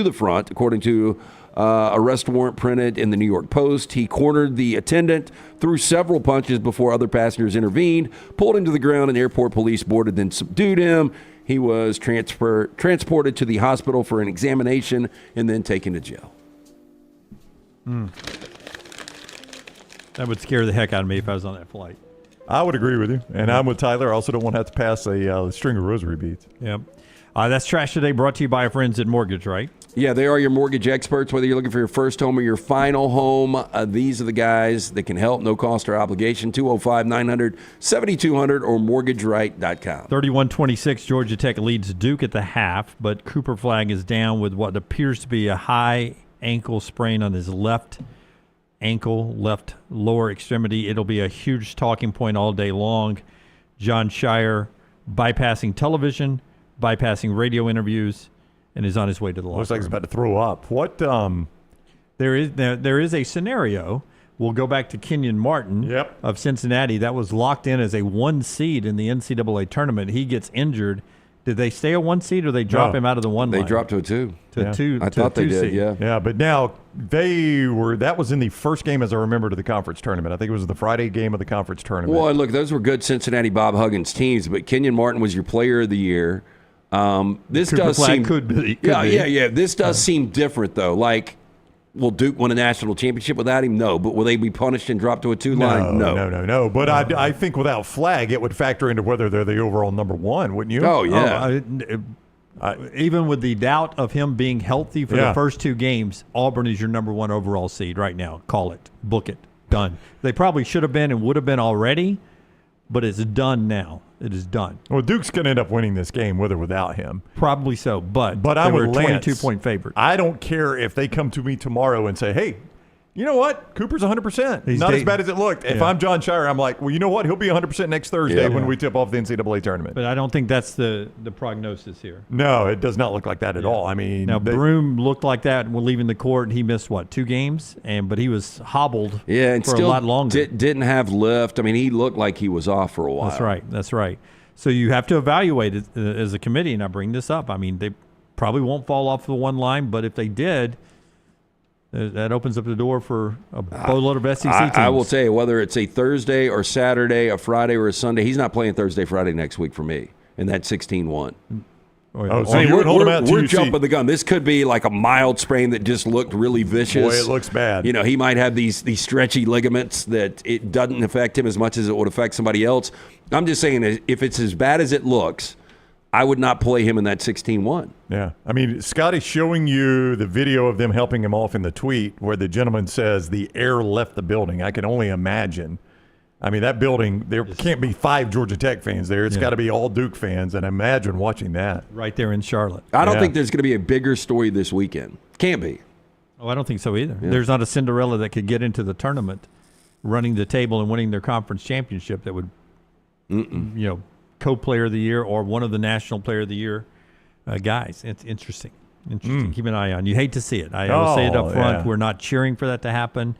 the front, according to arrest warrant printed in the New York Post. He cornered the attendant, threw several punches before other passengers intervened, pulled him to the ground, and airport police boarded, then subdued him. He was transported to the hospital for an examination and then taken to jail. That would scare the heck out of me if I was on that flight. I would agree with you. And I'm with Tyler. I also don't want to have to pass a string of rosary beads. Yep. That's Trash Today, brought to you by our friends at Mortgage, right? Yeah, they are your mortgage experts. Whether you're looking for your first home or your final home, these are the guys that can help. No cost or obligation. 205-900-7200 or mortgageright.com. 31-26, Georgia Tech leads Duke at the half, but Cooper Flagg is down with what appears to be a high ankle sprain on his left ankle, left lower extremity. It'll be a huge talking point all day long. John Shire bypassing television, bypassing radio interviews, and is on his way to the locker room. Looks like he's about to throw up. What? There is a scenario. We'll go back to Kenyon Martin of Cincinnati. That was locked in as a 1 seed in the NCAA tournament. He gets injured. Did they stay a 1 seed or they drop him out of the 1 line? They dropped to a 2. To a 2. I thought they did, seed. Yeah, but now that was in the first game, as I remember, to the conference tournament. I think it was the Friday game of the conference tournament. Well, look, those were good Cincinnati Bob Huggins teams, but Kenyon Martin was your player of the year. This Cooper does Flagg seem could be. Yeah. This does seem different though. Like, will Duke win a national championship without him? No. But will they be punished and dropped to a 2 line? No. But I think without Flagg, it would factor into whether they're the overall number 1, wouldn't you? Oh yeah. Even with the doubt of him being healthy for the first 2 games, Auburn is your number 1 overall seed right now. Call it, book it, done. They probably should have been and would have been already, but it's done now. It is done. Well, Duke's going to end up winning this game with or without him. Probably so, but I they were would a 22-point favorite. I don't care if they come to me tomorrow and say, hey, you know what? Cooper's 100%. He's not as bad as it looked. If I'm John Shire, I'm like, well, you know what? He'll be 100% next Thursday when we tip off the NCAA tournament. But I don't think that's the prognosis here. No, it does not look like that at all. I mean, now Broom looked like that when leaving the court. He missed 2 games, but he was hobbled and for still a lot longer. Didn't have lift. I mean, he looked like he was off for a while. That's right. So you have to evaluate it as a committee, and I bring this up. I mean, they probably won't fall off the 1 line, but if they did, that opens up the door for a boatload of SEC teams. I will tell you, whether it's a Thursday or Saturday, a Friday or a Sunday, he's not playing Thursday, Friday next week for me in that 16-1. We're jumping the gun. This could be like a mild sprain that just looked really vicious. Boy, it looks bad. You know, he might have these stretchy ligaments that it doesn't affect him as much as it would affect somebody else. I'm just saying, if it's as bad as it looks, I would not play him in that 16-1. Yeah. I mean, Scotty's showing you the video of them helping him off in the tweet where the gentleman says the air left the building. I can only imagine I mean, that building, there can't be 5 Georgia Tech fans there. It's got to be all Duke fans, and imagine watching that. Right there in Charlotte. I don't think there's going to be a bigger story this weekend. Can't be. Oh, I don't think so either. Yeah. There's not a Cinderella that could get into the tournament running the table and winning their conference championship that would, co-player of the year or one of the national player of the year guys. It's interesting. Keep an eye on. You hate to see it. I will say it up front. Yeah. We're not cheering for that to happen.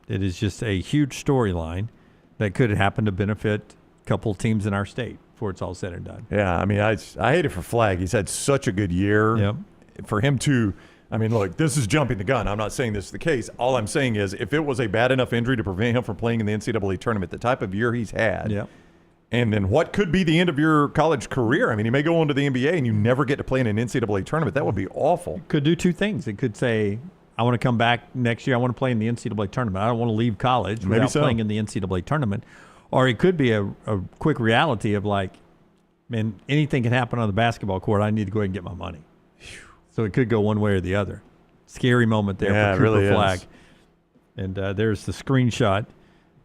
It is just a huge storyline that could happen to benefit a couple teams in our state before it's all said and done. Yeah, I mean, I hate it for Flagg. He's had such a good year. Yep. For him to, I mean, look, this is jumping the gun. I'm not saying this is the case. All I'm saying is if it was a bad enough injury to prevent him from playing in the NCAA tournament, the type of year he's had, and then what could be the end of your college career? I mean, he may go on to the NBA and you never get to play in an NCAA tournament. That would be awful. Could do two things. It could say, I want to come back next year. I want to play in the NCAA tournament. I don't want to leave college without playing in the NCAA tournament. Or it could be a quick reality of like, man, anything can happen on the basketball court. I need to go ahead and get my money. So it could go one way or the other. Scary moment there for Cooper really Flagg. And there's the screenshot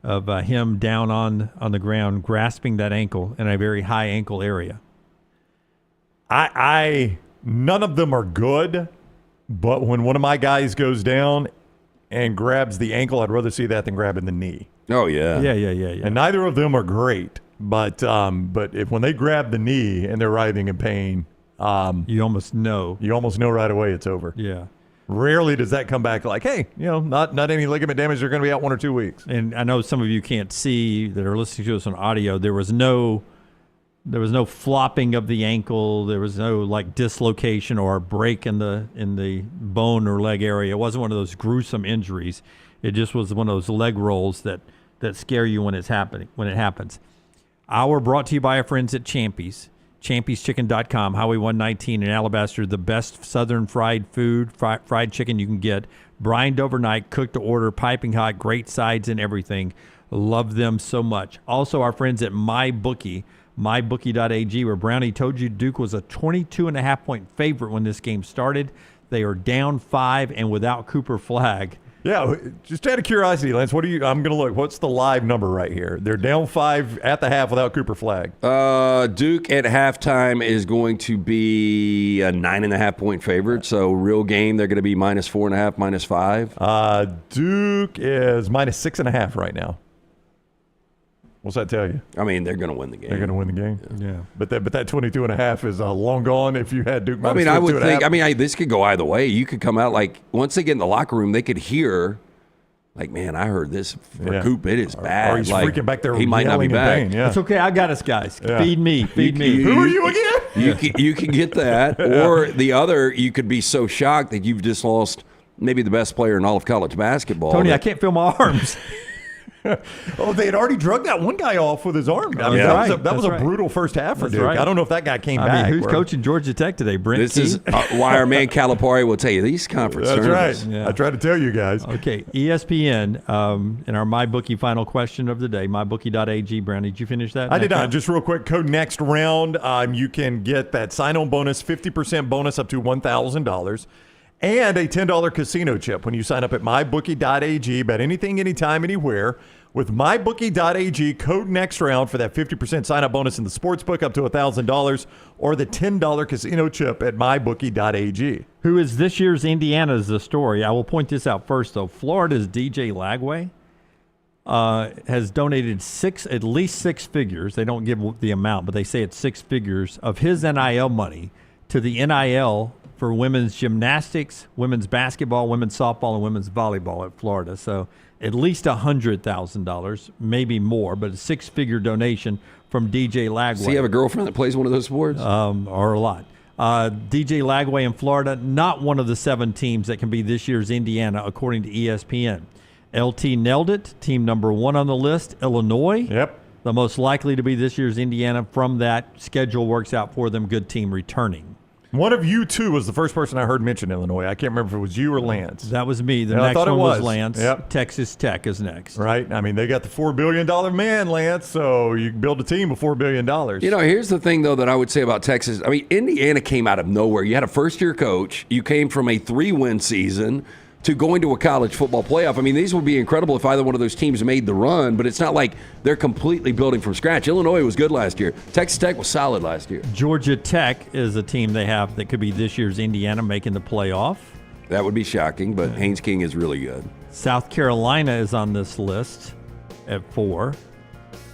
of him down on the ground grasping that ankle in a very high ankle area. None of them are good. But when one of my guys goes down and grabs the ankle, I'd rather see that than grabbing the knee. Oh, yeah. Yeah. And neither of them are great. But when they grab the knee and they're writhing in pain, you almost know. You almost know right away it's over. Yeah. Rarely does that come back like, hey, not any ligament damage. They're going to be out 1 or 2 weeks. And I know some of you can't see that are listening to us on audio. There was no flopping of the ankle. There was no like dislocation or a break in the bone or leg area. It wasn't one of those gruesome injuries. It just was one of those leg rolls that scare you when it happens. We're brought to you by our friends at Champy's. Champy'sChicken.com, Highway 119 in Alabaster, the best southern fried food, fried chicken you can get. Brined overnight, cooked to order, piping hot, great sides and everything. Love them so much. Also, our friends at MyBookie, MyBookie.ag, where Brownie told you Duke was a 22.5-point favorite when this game started. They are down 5 and without Cooper Flagg. Yeah, just out of curiosity, Lance, I'm going to look. What's the live number right here? They're down 5 at the half without Cooper Flagg. Duke at halftime is going to be a 9.5-point favorite. So real game, they're going to be -4.5, -5. Duke is -6.5 right now. What's that tell you? I mean, they're going to win the game. They're going to win the game. Yeah. But that 22.5 is long gone if you had Duke minus. I mean, I would think. I mean, this could go either way. You could come out like once they get in the locker room, they could hear, like, man, I heard this for Coop. It is bad. Or he's like, freaking back there. He might not be back. Pain, yeah. It's okay. I got us, guys. Yeah. Feed me. Who are you again? You can get that, or the other. You could be so shocked that you've just lost maybe the best player in all of college basketball. Tony, I can't feel my arms. Oh, they had already drugged that one guy off with his arm. I mean, that was a brutal first half for Duke. Right. I don't know if that guy came back. I mean, who's coaching Georgia Tech today? Brent This Key? is why our man Calipari will tell you these conference tournaments. Right. Yeah. I try to tell you guys. Okay, ESPN, in our MyBookie final question of the day, MyBookie.ag. Brownie, did you finish that? I did not. Just real quick, code next round. You can get that sign-on bonus, 50% bonus up to $1,000. And a $10 casino chip when you sign up at MyBookie.ag. Bet anything, anytime, anywhere. With MyBookie.ag, code next round for that 50% sign-up bonus in the sportsbook up to $1,000 or the $10 casino chip at MyBookie.ag. Who is this year's Indiana is the story. I will point this out first, though. Florida's DJ Lagway has donated at least 6 figures. They don't give the amount, but they say it's 6 figures of his NIL money to the NIL for women's gymnastics, women's basketball, women's softball, and women's volleyball at Florida. So at least $100,000, maybe more, but a 6-figure donation from DJ Lagway. Does he have a girlfriend that plays one of those sports? Or a lot. DJ Lagway in Florida, not one of the 7 teams that can be this year's Indiana, according to ESPN. LT nailed it, team number 1 on the list, Illinois. Yep. The most likely to be this year's Indiana. From that, schedule works out for them, good team returning. One of you two was the first person I heard mention Illinois. I can't remember if it was you or Lance. That was me. The next one was Lance. Yep. Texas Tech is next. Right. I mean, they got the $4 billion man, Lance, so you can build a team with $4 billion. You know, here's the thing, though, that I would say about Texas. I mean, Indiana came out of nowhere. You had a first-year coach. You came from a 3-win season to going to a college football playoff. I mean, these would be incredible if either one of those teams made the run, but it's not like they're completely building from scratch. Illinois was good last year. Texas Tech was solid last year. Georgia Tech is a team they have that could be this year's Indiana making the playoff. That would be shocking, but Haynes King is really good. South Carolina is on this list at 4.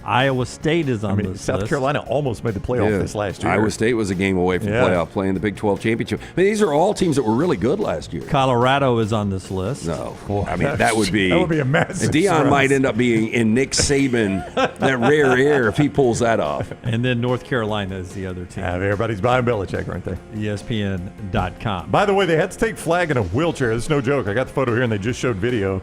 Iowa State is on this list. South Carolina almost made the playoff this last year. Iowa State was a game away from playoff, playing the Big 12 championship. I mean, these are all teams that were really good last year. Colorado is on this list. No, I mean that would be a massive. Deion might end up being in Nick Saban, that rare air, if he pulls that off. And then North Carolina is the other team. Everybody's buying Belichick right there. ESPN.com. By the way, they had to take Flagg in a wheelchair. This is no joke. I got the photo here, and they just showed video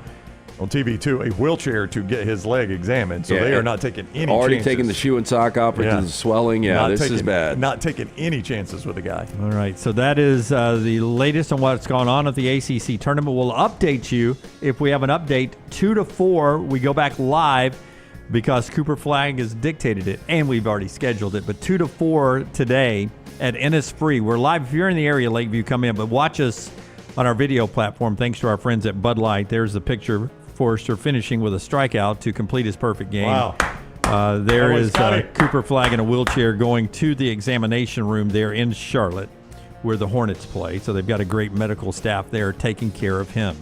on TV too, a wheelchair to get his leg examined. So they are not taking any chances. Taking the shoe and sock off because of swelling. Yeah, this is bad. Not taking any chances with the guy. All right, so that is the latest on what's gone on at the ACC tournament. We'll update you if we have an update. 2 to 4, we go back live because Cooper Flagg has dictated it, and we've already scheduled it. But 2 to 4 today at Innisfree. We're live. If you're in the area, Lakeview, come in. But watch us on our video platform. Thanks to our friends at Bud Light. There's the picture. Forrester finishing with a strikeout to complete his perfect game. Wow. There is Cooper Flagg in a wheelchair going to the examination room there in Charlotte where the Hornets play. So they've got a great medical staff there taking care of him.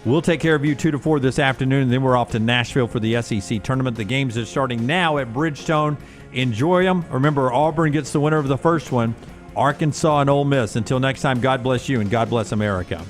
We'll take care of you 2 to 4 this afternoon, and then we're off to Nashville for the SEC tournament. The games are starting now at Bridgestone. Enjoy them. Remember, Auburn gets the winner of the first one. Arkansas and Ole Miss. Until next time, God bless you and God bless America.